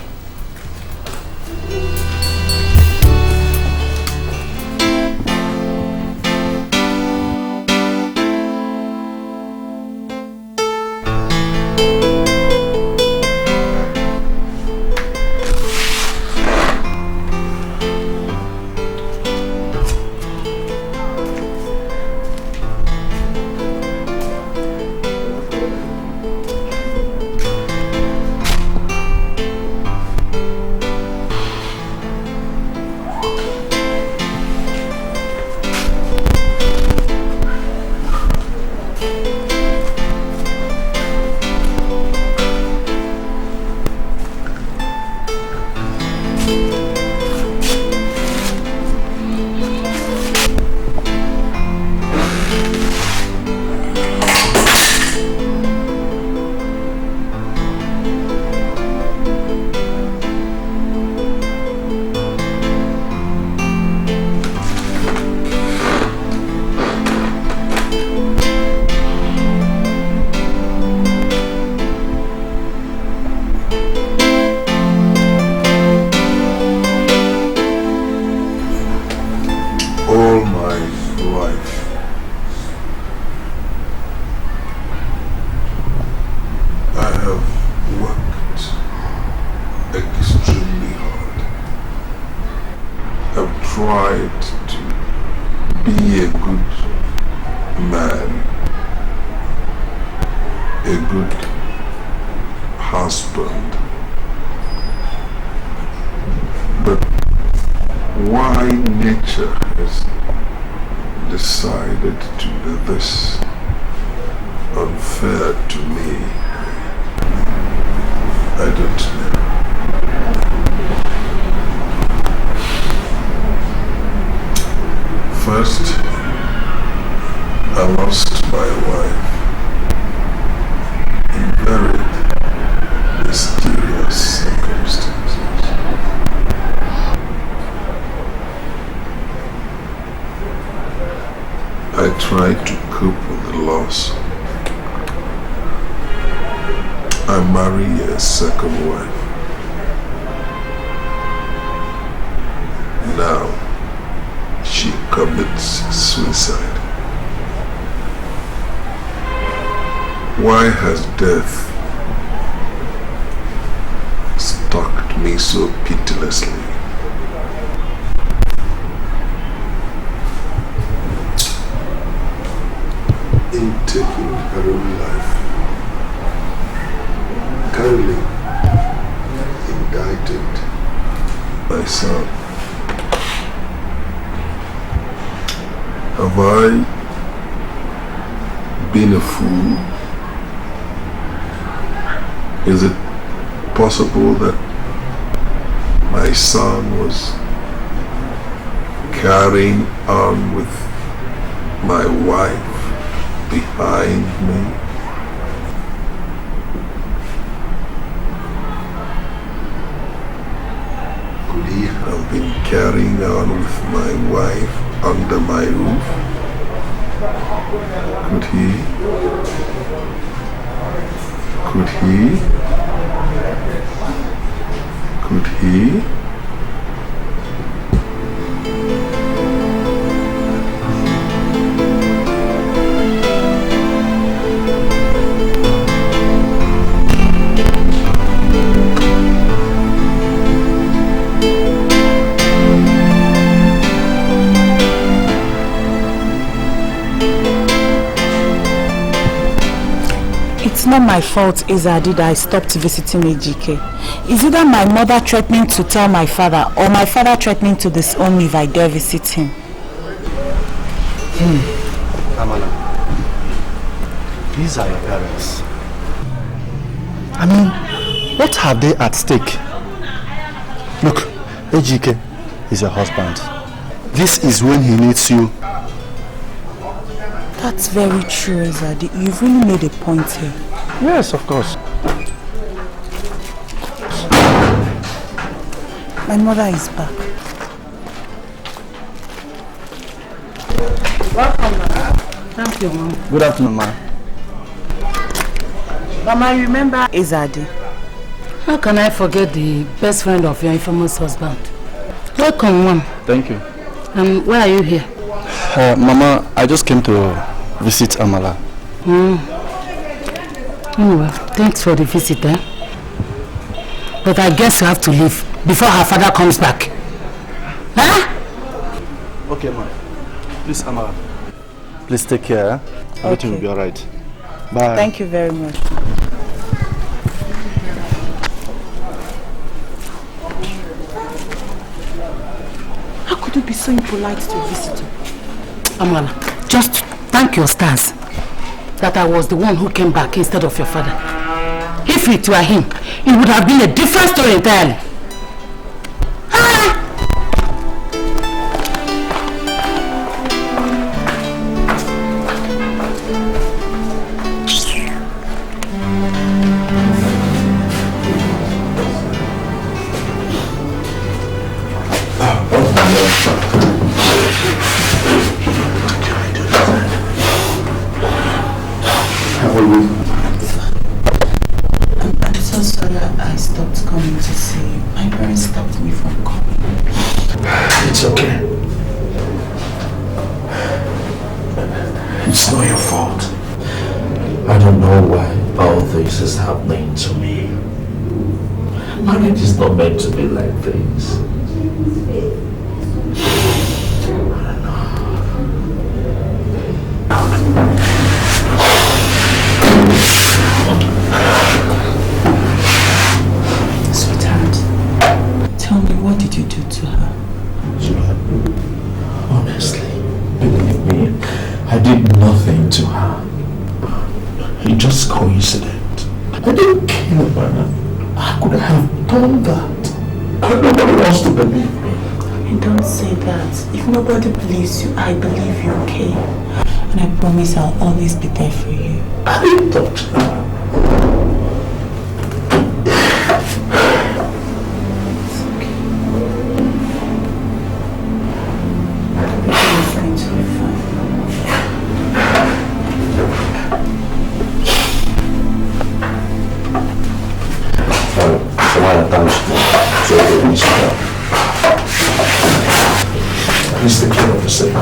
I tried to cope with the loss I marry a second wife. Now, she commits suicide. Why has death stalked me so pitilessly? In taking her own life, Caroline indicted my son. Have I been a fool? Is it possible that my son was carrying on with my wife behind me? Could he have been carrying on with my wife under my roof? Could he? Could he? Could he?
It's not my fault, Izadi, that I stopped visiting Ejike. Is either my mother threatening to tell my father or my father threatening to disown me if I dare visit him.
Amala, these are your parents. I mean, what have they at stake? Look, Ejike is your husband. This is when he needs you.
That's very true, Izadi. You've really made a point here.
Yes, of course.
My mother is back.
Welcome, Mama. Thank you, Mom.
Good afternoon, Ma.
Mama, remember Izadi?
How can I forget the best friend of your infamous husband? Welcome, Mom.
Thank you.
And why are you here?
Mama, I just came to visit Amala.
Anyway, thanks for the visit, eh? But I guess you have to leave before her father comes back. Huh?
Okay, ma. Please, Amala. Please take care. Everything will be alright. Bye.
Thank you very much.
How could you be so impolite to a visitor? Amala, just thank your stars that I was the one who came back instead of your father. If it were him, it would have been a different story entirely.
I'm so sorry I stopped coming to see you. My parents stopped me from coming.
It's okay. It's not your fault. I don't know why all this is happening to me. Marriage is not meant to be like this.
Sweetheart, tell me, what did you do to her?
Honestly, believe me, I did nothing to her. It's just coincidence. I didn't kill her. I could have done that. And nobody wants to believe me.
And don't say that. If nobody believes you, I believe you, okay? And I promise I'll always be there for you.
I didn't touch her. Please take care of yourself.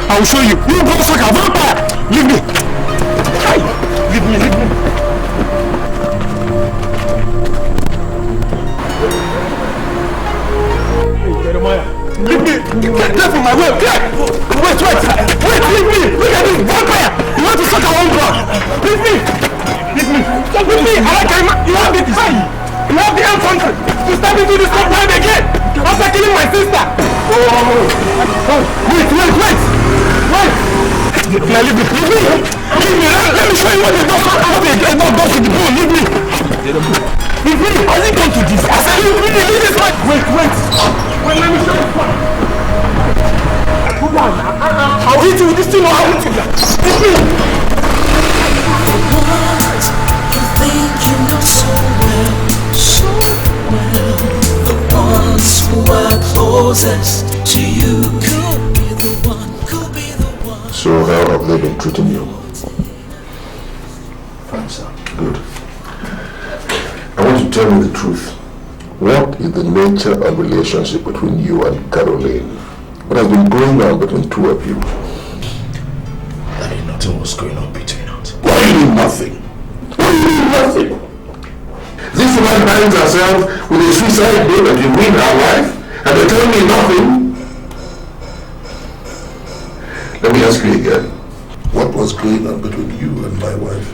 I will show you. You go suck a vampire. Leave me. Hey, leave me. Hey, Jeremiah. Leave me. Get from my way. Wait. Leave me. Look at this vampire. You want to suck our own blood. Leave me. I like you have the time. You have the infantry to step into this compound again. After killing my sister. Wait. Now leave me. Let me show you what the doctor does to the bone. Leave me. Has he come to this? I said leave this one. Wait. Let me show you what. Hold on. I'll hit you with this thing or I'll hit you. Leave me.
You think you know so well. The ones who are closest to you could be the one.
So how have they been treating you?
Fine, sir.
Good. I want you to tell me the truth. What is the nature of relationship between you and Caroline? What has been going on between two of you?
Daddy, nothing was going on between us.
Why do you mean nothing? This woman finds herself with a suicide note that you win her life, and they tell me nothing. Let me ask you again. What was going on between you and my wife?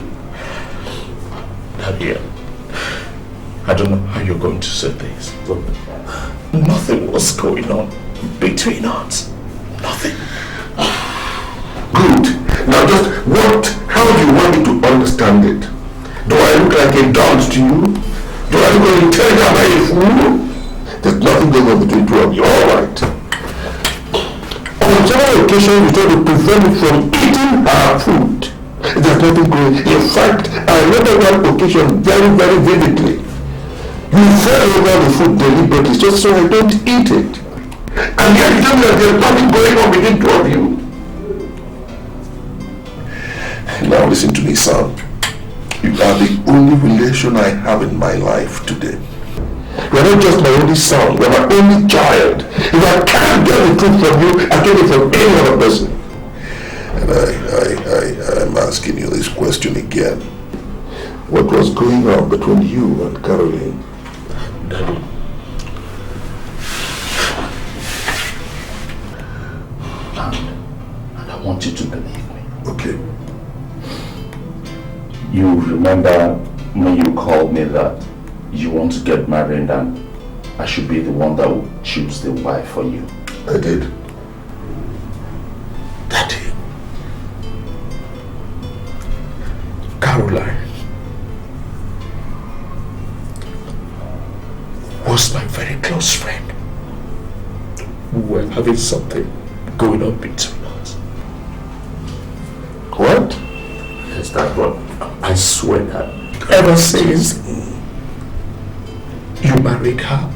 Daddy, I don't know how you're going to say this, but nothing was going on between us. Nothing.
Good. Now how do you want me to understand it? Do I look like a dog to you? Do I look intelligent like a fool? There's nothing going on between two of you. All right. On several occasions, you try to prevent me from eating our food. There's nothing going. In fact, I remember one occasion very, very vividly. You fell over the food deliberately just so I don't eat it. And yet you tell me that there's nothing going on between two of you. Now listen to me, son. You are the only relation I have in my life today. You are not just my only son, you are my only child. If I can't get the truth from you, I get it from any other person. And I am asking you this question again. What was going on between you and Caroline?
Daddy. And I want you to believe me.
Okay.
You remember when you called me that you want to get married and I should be the one that will choose the wife for you?
I did.
Daddy. Caroline was my very close friend. We were having something going on between us.
What?
Yes, that's what I swear that ever since you married her,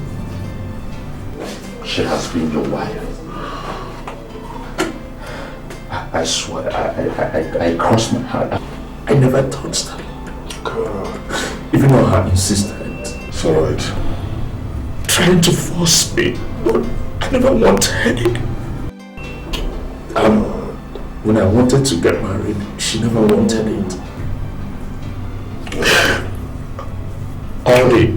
she has been your wife. I swear, I crossed my heart. I never touched her.
God.
Even on her insistence.
It's alright.
Trying to force me, but I never wanted it. When I wanted to get married, she never wanted it. All the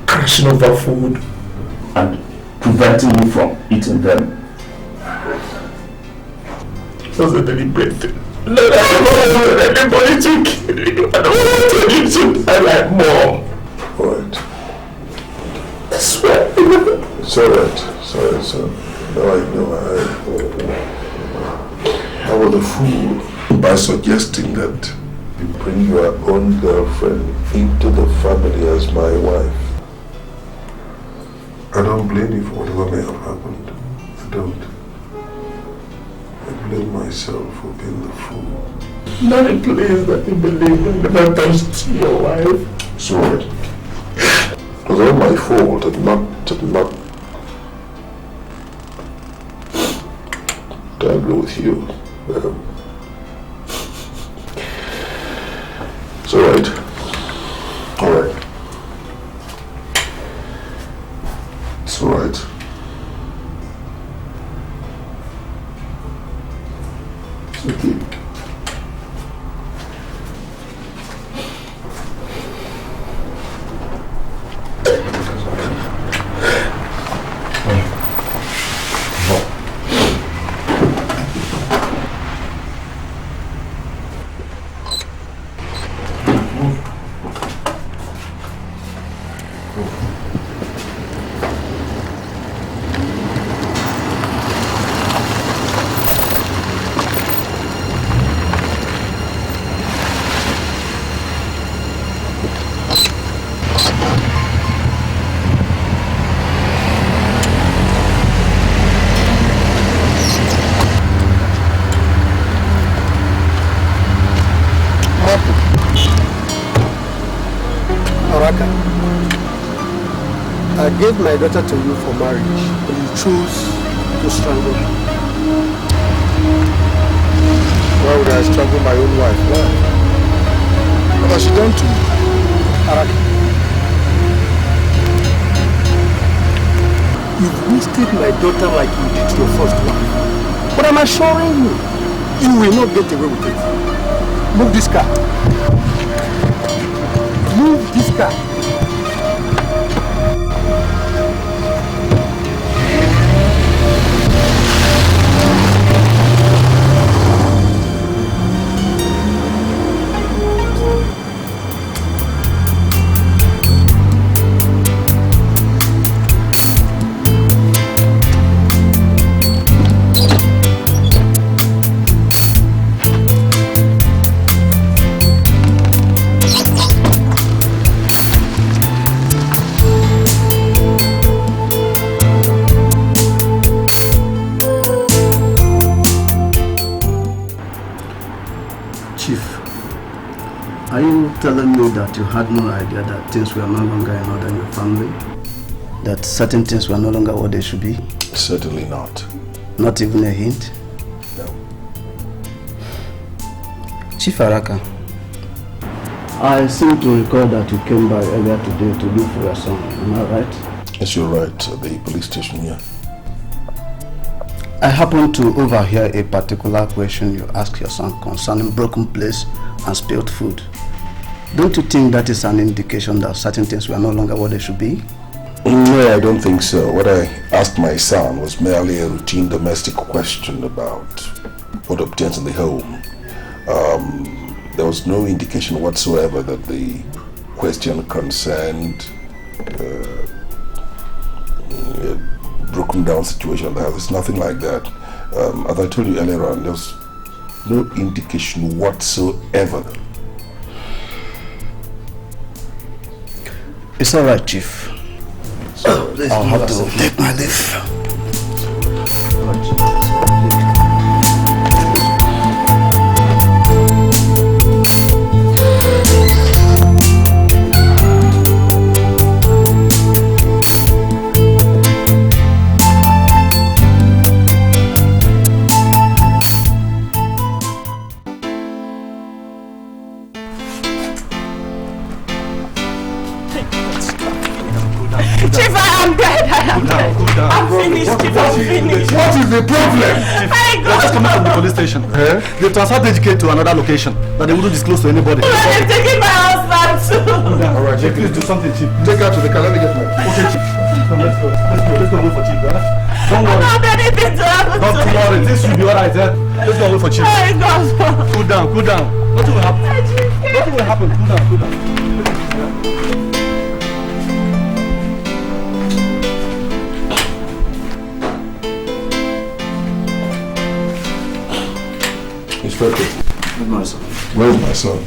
crashing over food and preventing me from eating them. It was a deliberate thing.
Lord, I don't want anybody to kill you. I don't want you to die like Mom. Alright. I swear. It's alright. Sorry, son. Now I know I was a fool by suggesting that you bring your own girlfriend into the family as my wife. I don't blame you for whatever may have happened. I don't. I blame myself for being the fool. Not please that you believe in the matters to your wife. Sorry. It was all my fault and not to agree with you. It's alright. Alright. It's alright. It's okay.
I gave my daughter to you for marriage, but you chose to strangle her. Why would I strangle my own wife? Why? What has she done to me? Araki. You've wasted my daughter like you did your first wife. But I'm assuring you, you will not get away with it. Move this car. Move this car.
Telling me that you had no idea that things were no longer in order in your family? That certain things were no longer what they should be?
Certainly not.
Not even a hint?
No.
Chief Araka, I seem to recall that you came by earlier today to look for your son. Am I right?
Yes, you're right. The police station here.
I happened to overhear a particular question you asked your son concerning broken plates and spilled food. Don't you think that is an indication that certain things were no longer what they should be?
No, I don't think so. What I asked my son was merely a routine domestic question about what obtains in the home. There was no indication whatsoever that the question concerned a broken down situation in the house. It's nothing like that. As I told you earlier on, there's no indication whatsoever.
It's all right, Chief. So I'll have to take my leave.
Chief, I am dead. I'm finished, Chief. I'm finished.
What is the problem?
They're just coming from the police station. They transferred Edochie to another location that they wouldn't disclose to anybody.
They're taking my husband too.
Alright, please do something, Chief. Take her to the car. Let me get my... Okay, Chief.
Let's go wait for Chief, right? Don't worry.
I don't want anything to happen to me.
Don't worry, this will be alright, eh? Let's go wait for Chief.
Hey, God.
Cool down. Nothing will happen. Nothing will happen. Cool down.
Inspector.
Where's my son?
Where's my son?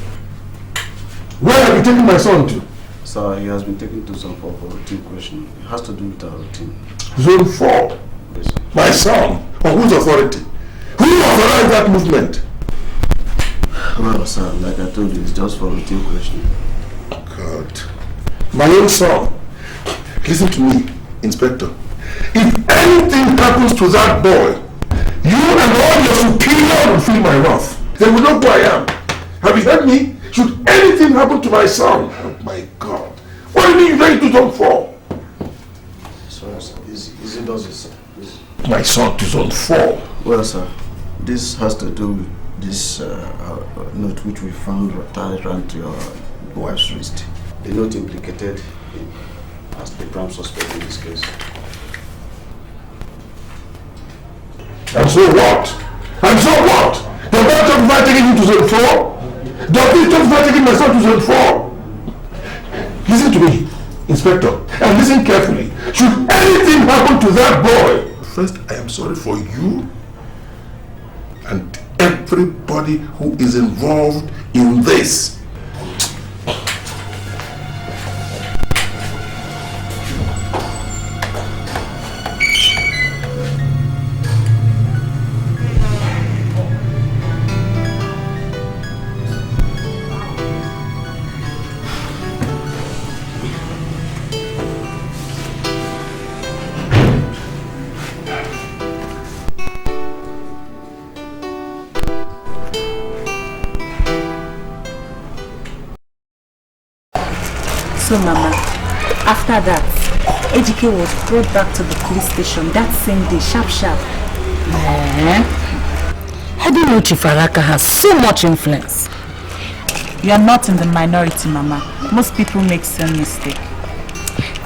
Where have you taken my son to?
Sir, he has been taken to Zone 4 for routine question. It has to do with our routine.
Zone 4?
Yes.
My son? On whose authority? Who authorized that movement?
Well, sir, like I told you, it's just for routine question.
God. My own son. Listen to me, Inspector. If anything happens to that boy, you and all your superiors will feel my wrath. They will know who I am. Have you heard me? Should anything happen to my son? Oh my God. What do you mean you're going to Zone 4?
Sorry, sir. Easy does it, sir. Easy.
My son to Zone 4.
Well, sir, this has to do with this note which we found tied around to your wife's wrist. The note implicated him as the prime suspect in this case.
And so what? And so what? Does that justify taking him to Zone 4? Does this justify taking my son to Zone 4? Listen to me, Inspector, and listen carefully. Should anything happen to that boy, first I am sorry for you and everybody who is involved in this.
So, Mama, after that, Edochie was brought back to the police station that same day, sharp.
I didn't know Chief Araka has so much influence.
You are not in the minority, Mama. Most people make same mistake.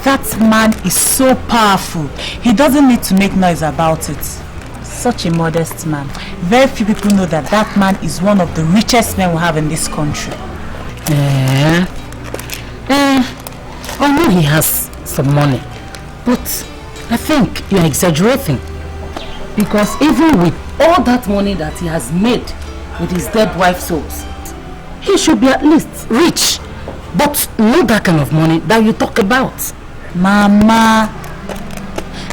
That man is so powerful. He doesn't need to make noise about it. Such a modest man. Very few people know that that man is one of the richest men we have in this country.
I know he has some money, but I think you're exaggerating. Because even with all that money that he has made with his dead wife's souls, he should be at least rich, but not that kind of money that you talk about.
Mama,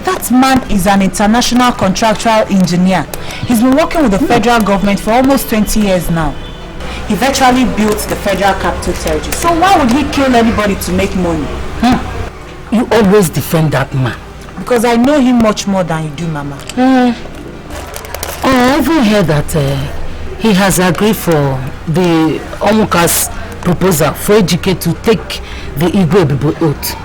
that man is an international contractual engineer. He's been working with the federal government for almost 20 years now. He virtually built the federal capital territory. So why would he kill anybody to make money?
You always defend that man.
Because I know him much more than you do, Mama.
I even heard that he has agreed for the Omuka's proposal for Edochie to take the Ebube oath.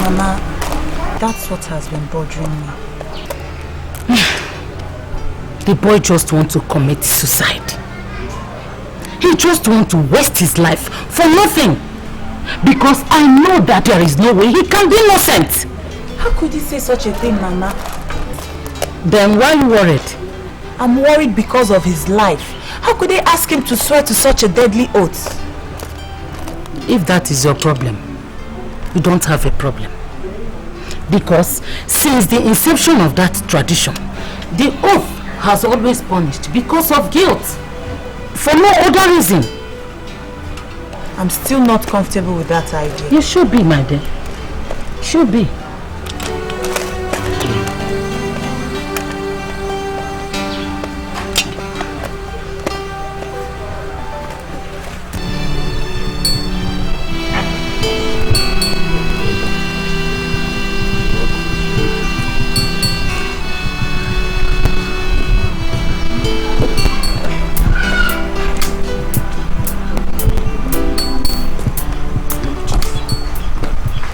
Mama, that's what has been bothering me.
The boy just wants to commit suicide. He just wants to waste his life for nothing. Because I know that there is no way he can be innocent.
How could he say such a thing, Mama?
Then why are you worried?
I'm worried because of his life. How could they ask him to swear to such a deadly oath?
If that is your problem, you don't have a problem. Because since the inception of that tradition, the oath has always punished because of guilt. For no other reason.
I'm still not comfortable with that idea.
You should be, my dear. Should be.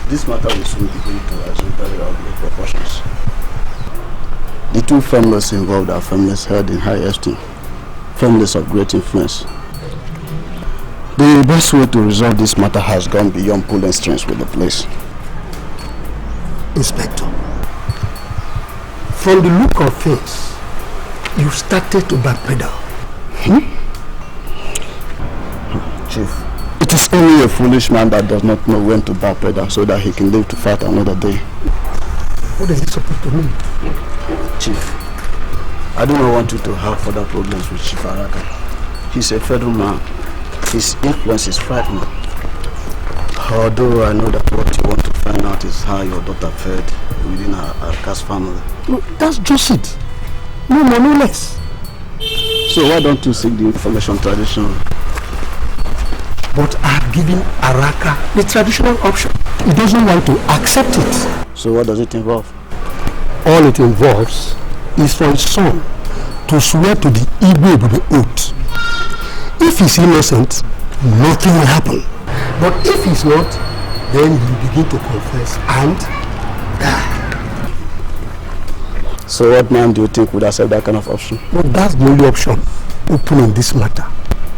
This matter will soon begin to assume very ugly proportions. The two families involved are families held in high esteem, families of great influence.
The best way to resolve this matter has gone beyond pulling strings with the police.
Inspector, from the look of things, you started to backpedal.
Chief, it is only a foolish man that does not know when to backpedal so that he can live to fight another day.
What is it supposed to mean?
Chief, I do not want you to have further problems with Chief Araka. He's a federal man. His influence is frightening. Although I know that what you want to find out is how your daughter fared within Araka's family.
No, that's just it. No more, no less.
So why don't you seek the information traditionally?
But I have given Araka the traditional option. He doesn't want to accept it.
So what does it involve?
All it involves is for his son to swear to the Ebube oath. If he's innocent, nothing will happen. But if he's not, then he'll begin to confess and die.
So what man do you think would accept that kind of option?
Well, that's the only option open in this matter.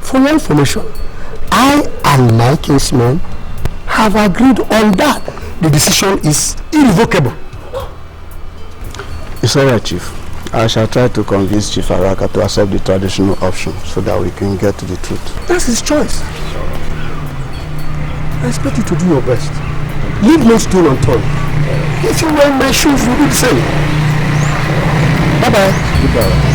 For your information, I and my kinsman have agreed on that. The decision is irrevocable.
It's alright, Chief. I shall try to convince Chief Araka to accept the traditional option so that we can get to the truth.
That's his choice. I expect you to do your best. Leave no stone unturned. If you wear my shoes, you'll do the same. Bye-bye.
Goodbye.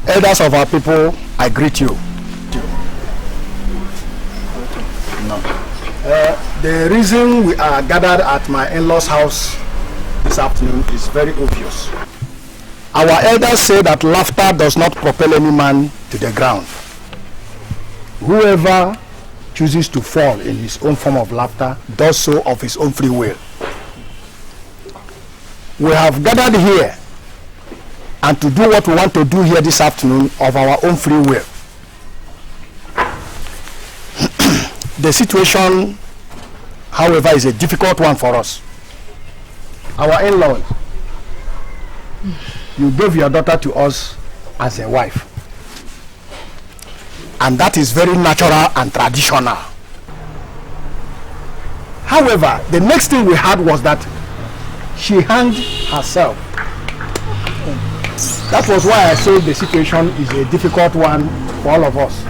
Elders of our people, I greet you. The reason we are gathered at my in-laws' house this afternoon is very obvious. Our elders say that laughter does not propel any man to the ground. Whoever chooses to fall in his own form of laughter does so of his own free will. We have gathered here and to do what we want to do here this afternoon of our own free will. The situation, however, is a difficult one for us. Our in-laws, you gave your daughter to us as a wife. And that is very natural and traditional. However, the next thing we had was that she hanged herself. That was why I said the situation is a difficult one for all of us.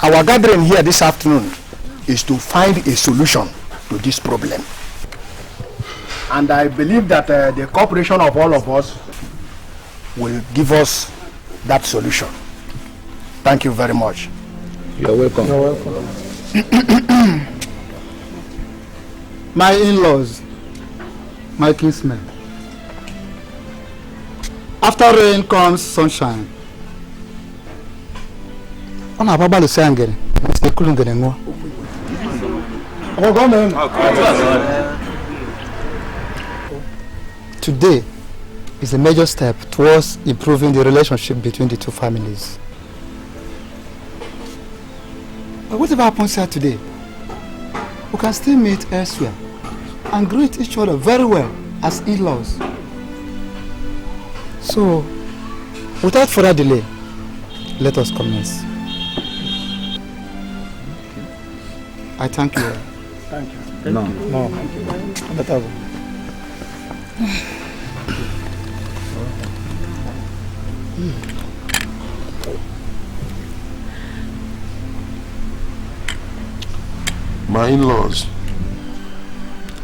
Our gathering here this afternoon is to find a solution to this problem. And I believe that the cooperation of all of us will give us that solution. Thank you very much.
You're welcome.
You're welcome. My in-laws, my kinsmen. After rain comes sunshine.
Today is a major step towards improving the relationship between the two families. But whatever happens here today, we can still meet elsewhere and greet each other very well as in-laws. So, without further delay, let us commence. I thank you.
Thank you.
No.
Thank you.
Better.
My in-laws,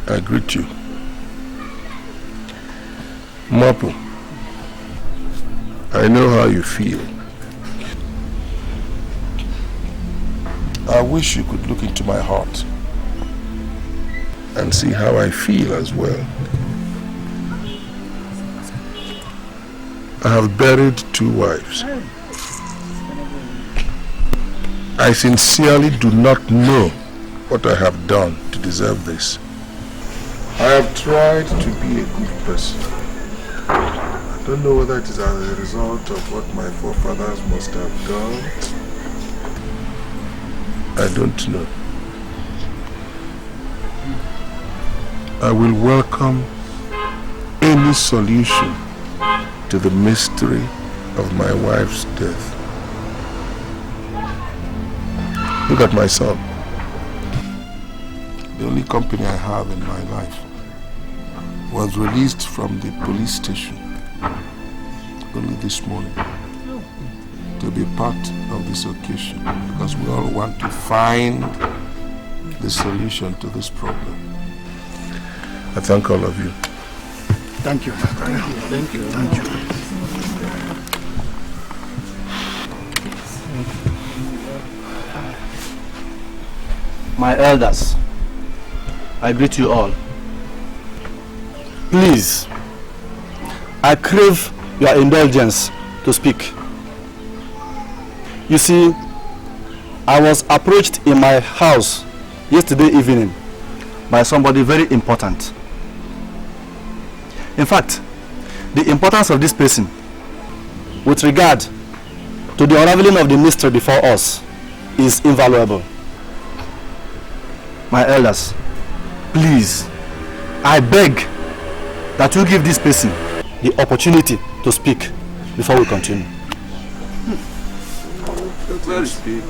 I greet you. Mapu, I know how you feel. I wish you could look into my heart and see how I feel as well. I have buried 2 wives. I sincerely do not know what I have done to deserve this. I have tried to be a good person. I don't know whether it is as a result of what my forefathers must have done. I don't know. I will welcome any solution to the mystery of my wife's death. Look at my son. The only company I have in my life was released from the police station only this morning to be part of this occasion, because we all want to find the solution to this problem. I thank all of you.
Thank you. Thank you. Thank you. Thank you.
My elders, I greet you all. Please, I crave your indulgence to speak. You see, I was approached in my house yesterday evening by somebody very important. In fact, the importance of this person with regard to the unraveling of the mystery before us is invaluable. My elders, please, I beg that you give this person the opportunity to speak before we continue.
Where is this?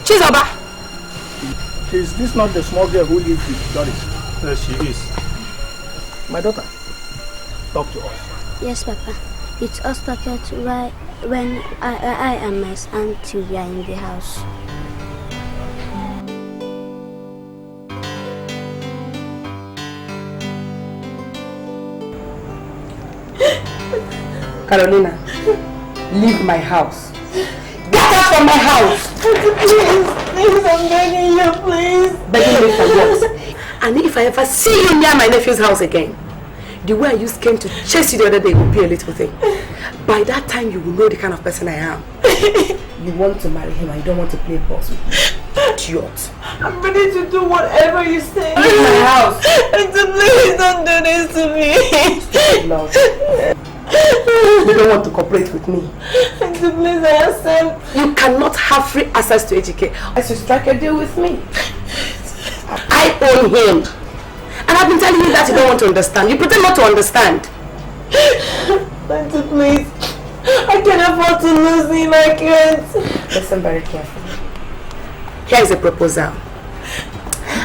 Chizoba!
Is this not the small girl who lives with Doris?
Yes, she is.
My daughter, talk to us.
Yes, Papa. It all started right when I and my auntie were in the house.
Carolina, leave my house. Get out from my house!
Please, I'm begging you, please.
Begging me for what? And if I ever see you near my nephew's house again, the way I used came to chase you the other day will be a little thing. By that time, you will know the kind of person I am. You want to marry him and you don't want to play boss with me. Idiot.
I'm ready to do whatever you say.
Leave my house.
Please don't do this to me.
Love. You don't want to cooperate with me.
Please, I accept.
You cannot have free access to Ejike as you strike a deal with me. I own him. And I've been telling you that you don't want to understand. You pretend not to understand.
Please. I can't afford to lose him. I can't.
Listen very carefully. Here is a proposal.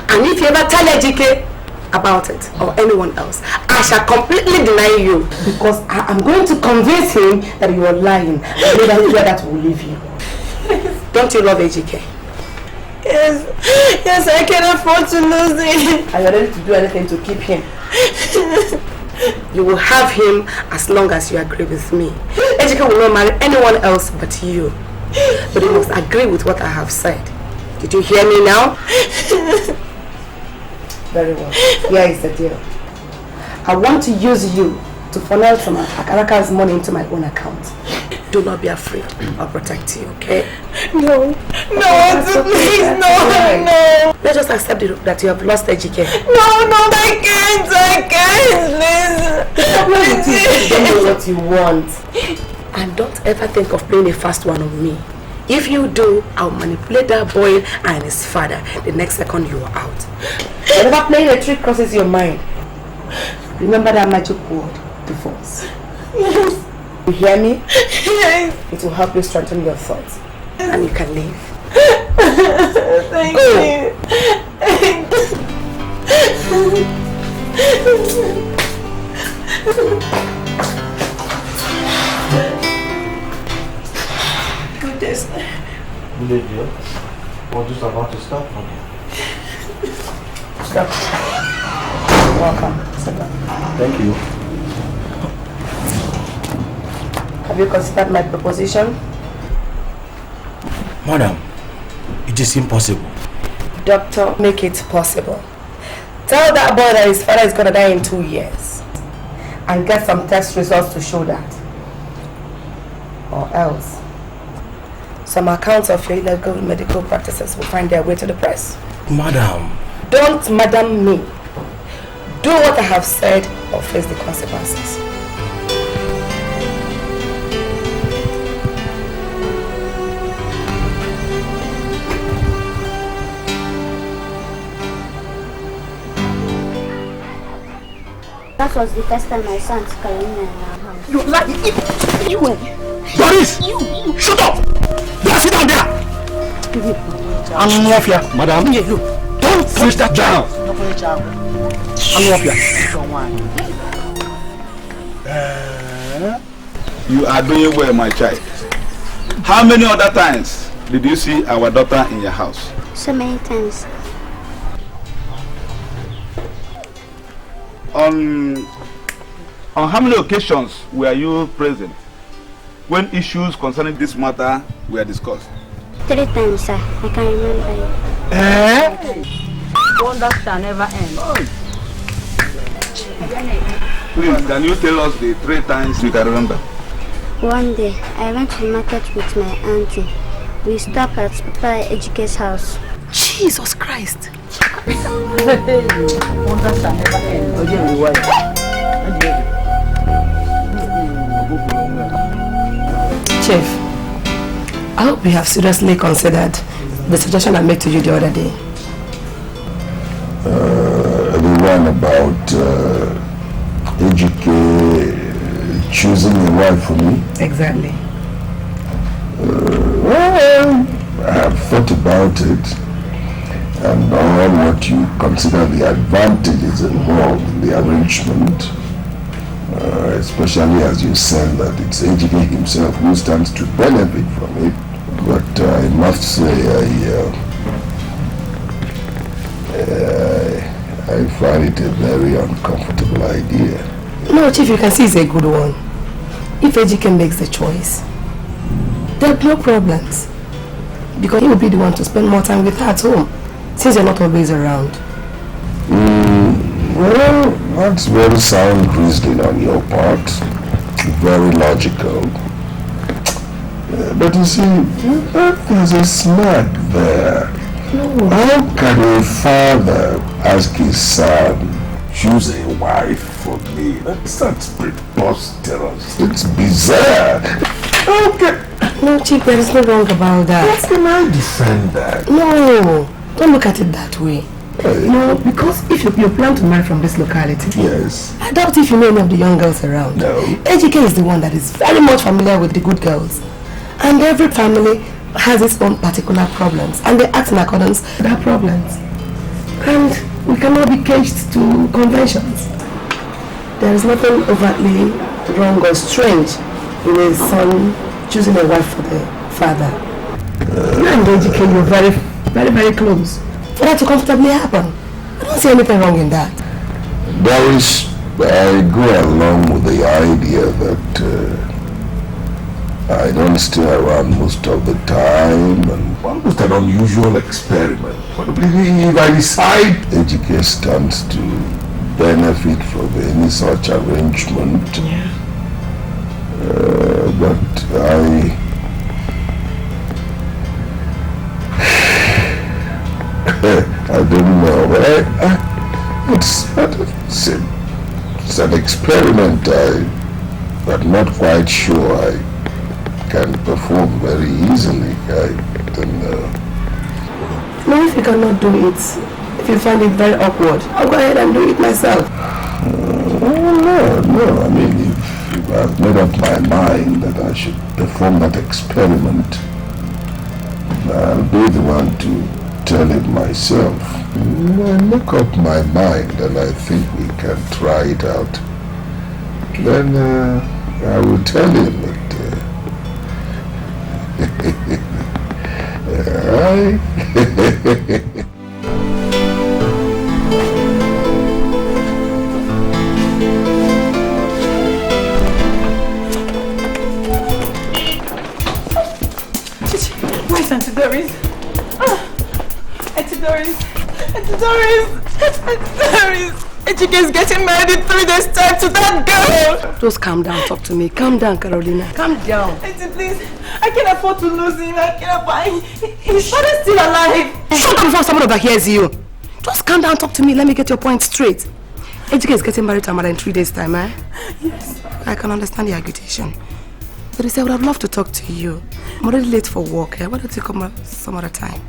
And if you ever tell Ejike about it or anyone else, I shall completely deny you, because I am going to convince him that you are lying and later that will leave you. Don't you love Ejike?
Yes, I can afford to lose him.
Are you ready to do anything to keep him? You will have him as long as you agree with me. Ejike will not marry anyone else but you. But you must agree with what I have said. Did you hear me now? Very well. Here is the deal. I want to use you to funnel some of Akaraka's money into my own account. Do not be afraid. I'll protect you, okay?
No, please, no.
Let's just accept that you have lost Ejike.
No, I can't, please.
The problem with you is you don't know what you want. And don't ever think of playing a fast one on me. If you do, I'll manipulate that boy and his father the next second you are out. Whenever playing a trick crosses your mind, remember that magic word, divorce.
Yes.
You hear me?
Yes.
It will help you strengthen your thoughts. And you can leave.
Thank you. Goodness.
Good deal. We're just about to start. Okay.
Stop. Welcome. Sit down.
Thank you.
Have you considered my proposition?
Madam, it is impossible.
Doctor, make it possible. Tell that boy that his father is gonna die in 2 years. and get some test results to show that. Or else, some accounts of your illegal medical practices will find their way to the press.
Madam.
Don't madam me. Do what I have said or face the consequences.
That was the first time my son took Carolina in our house.
You like you. Doris! You! Shut up! There, sit down there! I'm off here, madam. Don't push that down! I'm off here.
You are doing well, my child. How many other times did you see our daughter in your house?
So many times.
On how many occasions were you present when issues concerning this matter were discussed?
3 times, sir. I can remember it.
Wonders shall never end.
Please, can you tell us the 3 times you can remember?
One day, I went to the market with my auntie. We stopped at Papa Edochie's house.
Jesus Christ!
Wonders shall never end.
Chief, I hope you have seriously considered the suggestion I made to you the other day.
The one about Edochie choosing a wife for me?
Exactly.
Well, I have thought about it and all what you consider the advantages involved in the arrangement, especially as you said that it's Edochie himself who stands to benefit from it. But I must say I find it a very uncomfortable idea.
No, Chief, you can see it's a good one. If Edochie makes the choice, there are no problems. Because he will be the one to spend more time with her at home, since you're not always around.
Well, that's very sound reasoning on your part. Very logical. But you see, there's a snag there.
No.
How can a father ask his son, choose a wife for me? That's preposterous. It's bizarre. Okay.
No, Chief, there is no wrong about that.
How can I defend that?
No, don't look at it that way. No, because if you plan to marry from this locality,
yes,
I doubt if you know any of the young girls around.
No.
Edochie is the one that is very much familiar with the good girls. And every family has its own particular problems, and they act in accordance with their problems. And we cannot be caged to conventions. There is nothing overtly wrong or strange in a son choosing a wife for the father. You and Edochie, you're very, very, very close. For that to comfortably happen, I don't see anything wrong in that.
I go along with the idea that I don't stay around most of the time, and almost an unusual experiment. But if I decide Edochie stands to benefit from any such arrangement, but I don't know. It's an experiment. I'm not quite sure I can perform very easily. I don't know.
No, if you cannot do it, if you find it very awkward, I'll go ahead and do it myself.
No. I mean, if I've made up my mind that I should perform that experiment, I'll be the one to tell him myself. I make up my mind and I think we can try it out. Then I will tell him that
Where's Auntie Doris? Auntie Doris! Auntie Doris! Auntie Doris! Ejike is getting married in 3 days' time to that girl.
Just calm down, talk to me. Calm down, Carolina. Calm down.
Auntie, please. I can't afford to lose him. I can't afford. His father's still alive.
Shut up before someone overhears you. Just calm down, talk to me. Let me get your point straight. Ejike is getting married to Amara in 3 days' time, eh?
Yes.
I can understand the agitation. But I would have loved to talk to you. I'm already late for work. Eh? Why don't you come some other time?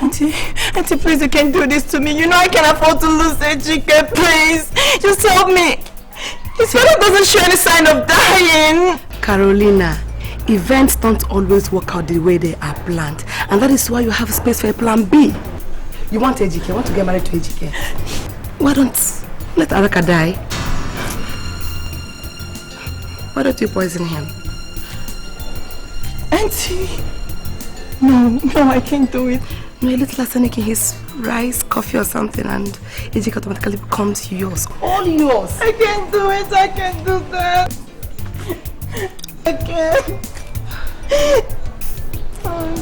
Auntie, please, you can't do this to me. You know I can't afford to lose Ejike, please. Just help me. His father doesn't show any sign of dying.
Carolina, events don't always work out the way they are planned. And that is why you have space for a plan B. You want Ejike, you want to get married to Ejike. Why don't let Araka die? Why don't you poison him?
Auntie, no, I can't do it.
No, a little arsenic in his rice, coffee or something, and Ejike automatically becomes yours. All yours.
I can't do it. I can't do that. I can't.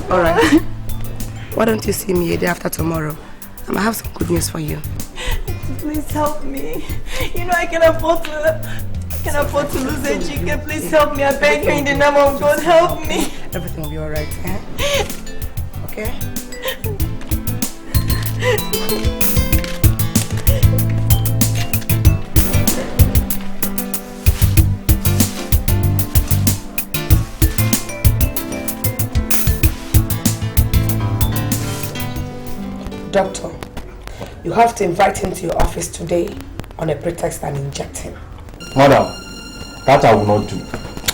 Alright. Why don't you see me a day after tomorrow? I might have some good news for you.
Please help me. You know I can afford to lose Ejike. Please help me. I beg you in the name of God. Help me.
Everything will be alright, eh? Okay? Doctor, you have to invite him to your office today on a pretext and inject him.
Madam, that I will not do.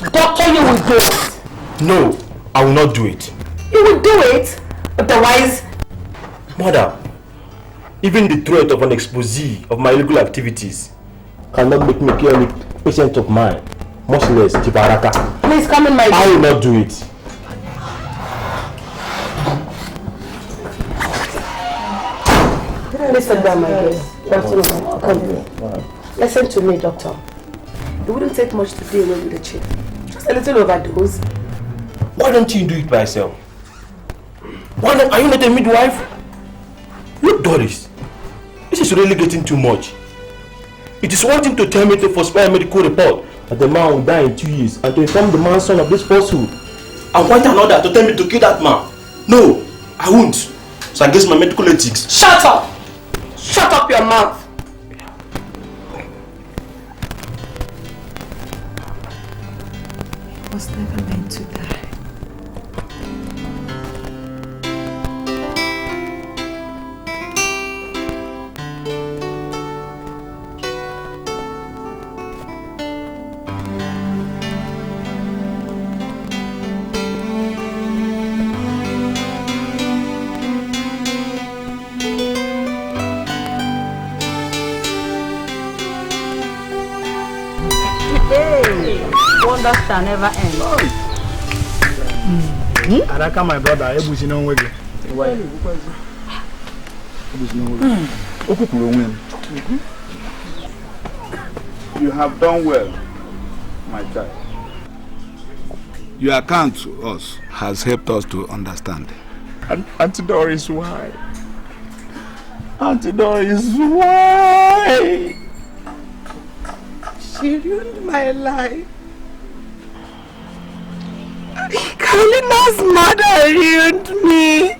Doctor, you will do it.
No, I will not do it.
You will do it? Otherwise...
Madam, even the threat of an expose of my illegal activities cannot make me kill a patient of mine, much less Chibaraka.
Please come in my room.
I will not do it.
Listen down, my dear. Listen to me, doctor. It wouldn't take much to deal with the chief. Just a little overdose.
Why don't you do it by yourself? Why not? Are you not a midwife? Look, Doris, this is really getting too much. It is one thing to tell me to falsify a medical report that the man will die in 2 years and to inform the man's son of this falsehood. And quite another to tell me to kill that man. No, I won't. It's against my medical ethics.
Shut up! Shut up your mouth!
He was never meant to die.
Wonders shall never end.
Araka, my brother, Ebusi no wege.
You have done well, my child. Your account to us has helped us to understand.
And Auntie Doris, why? Auntie Doris, why? She ruined my life.
Carolina's mother ruined me.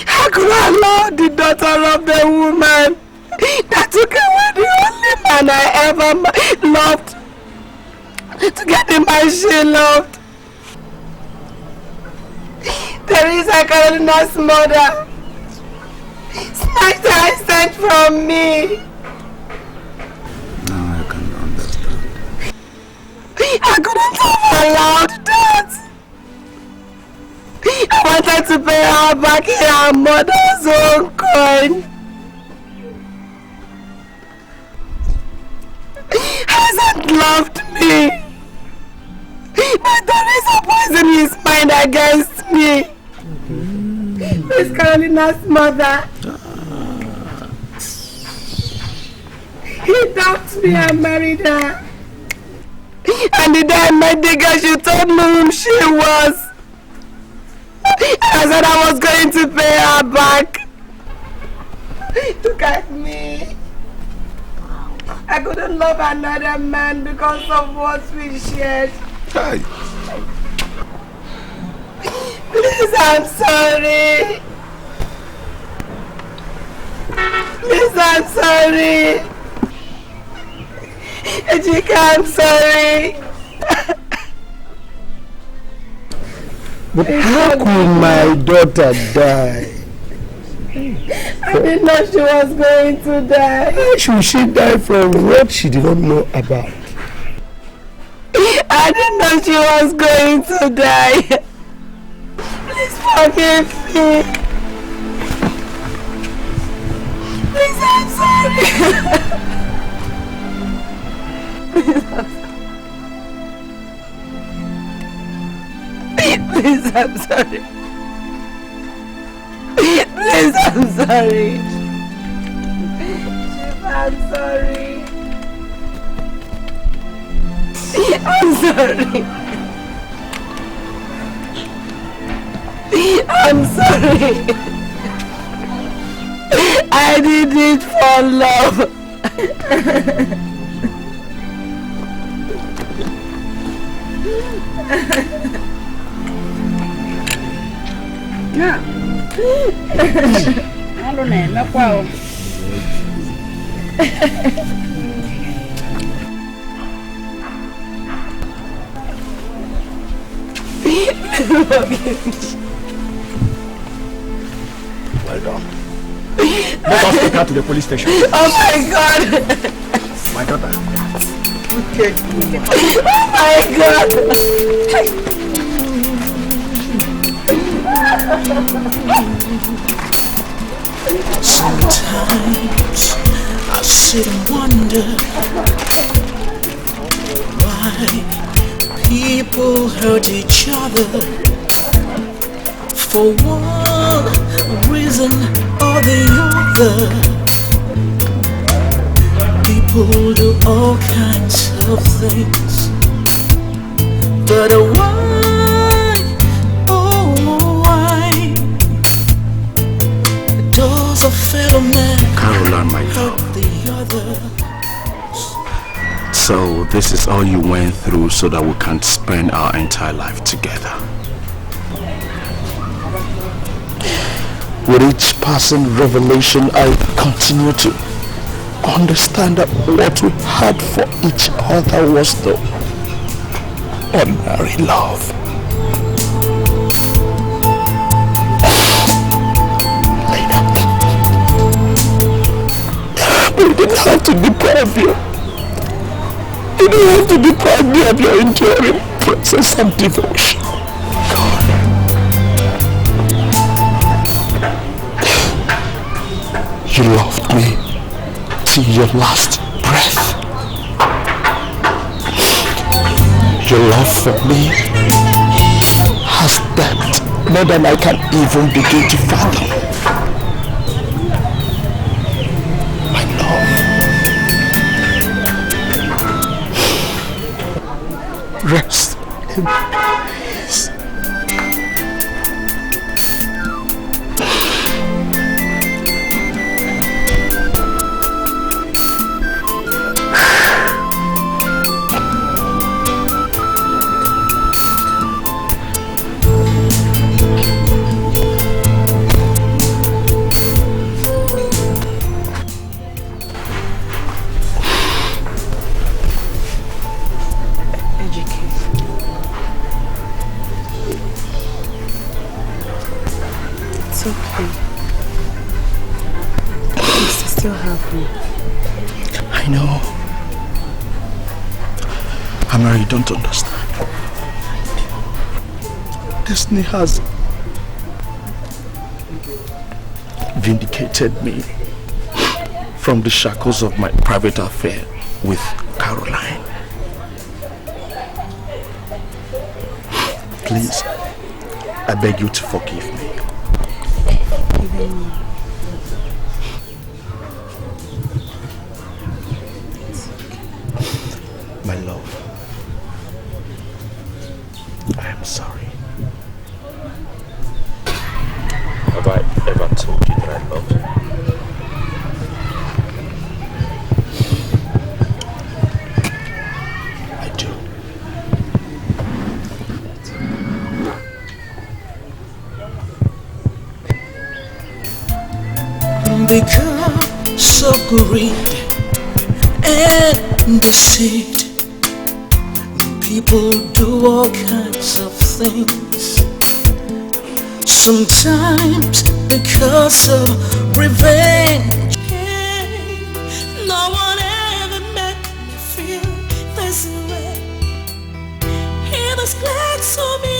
How could I allow the daughter of the woman that took away the only man I ever loved to get the man she loved? Teresa, Carolina's mother, snatched her sent from me.
Now I can understand.
I couldn't have allowed that. I wanted to pay her back in her mother's own coin. Hasn't loved me. But Teresa poisoned his mind against me. Miss Carolina's mother. He dumped me and married her. And the day I met the girl, she told me whom she was. I said I was going to pay her back. Look at me. I couldn't love another man because of what we shared.
Hey.
Please, I'm sorry. Please, I'm sorry. Ejika, I'm sorry.
But how could my daughter die?
I didn't know she was going to die.
Why should she die from what she did not know about?
I didn't know she was going to die. Please forgive me. Please, I'm sorry. Please, I'm sorry. Please, I'm sorry. Chief, I'm sorry. I'm sorry. I'm sorry. I did it for love.
Yeah. I don't know. No problem.
Well done. Let us take her to the police station.
Oh my God!
My daughter.
Okay. Oh my God!
Sometimes I sit and wonder why people hurt each other for one reason or the other. People do all kinds of things, but why, oh why does a fellow man
Caroline, my
hurt the other?
So this is all you went through so that we can spend our entire life together. With each passing revelation, I continue to understand that what we had for each other was the ordinary love. We didn't have to deprive you. You don't have to deprive me of your enduring presence and devotion. You loved me till your last breath. Your love for me has depth more than I can even begin to fathom. My love. Rest in peace. I know. Amara, you don't understand. Destiny has vindicated me from the shackles of my private affair with Caroline. Please, I beg you to forgive me. My love, I am sorry. Have I ever told you that I love you?
because of greed and deceit. People do all kinds of things. Sometimes because of revenge.
No one ever made me feel this way. He was glad to me.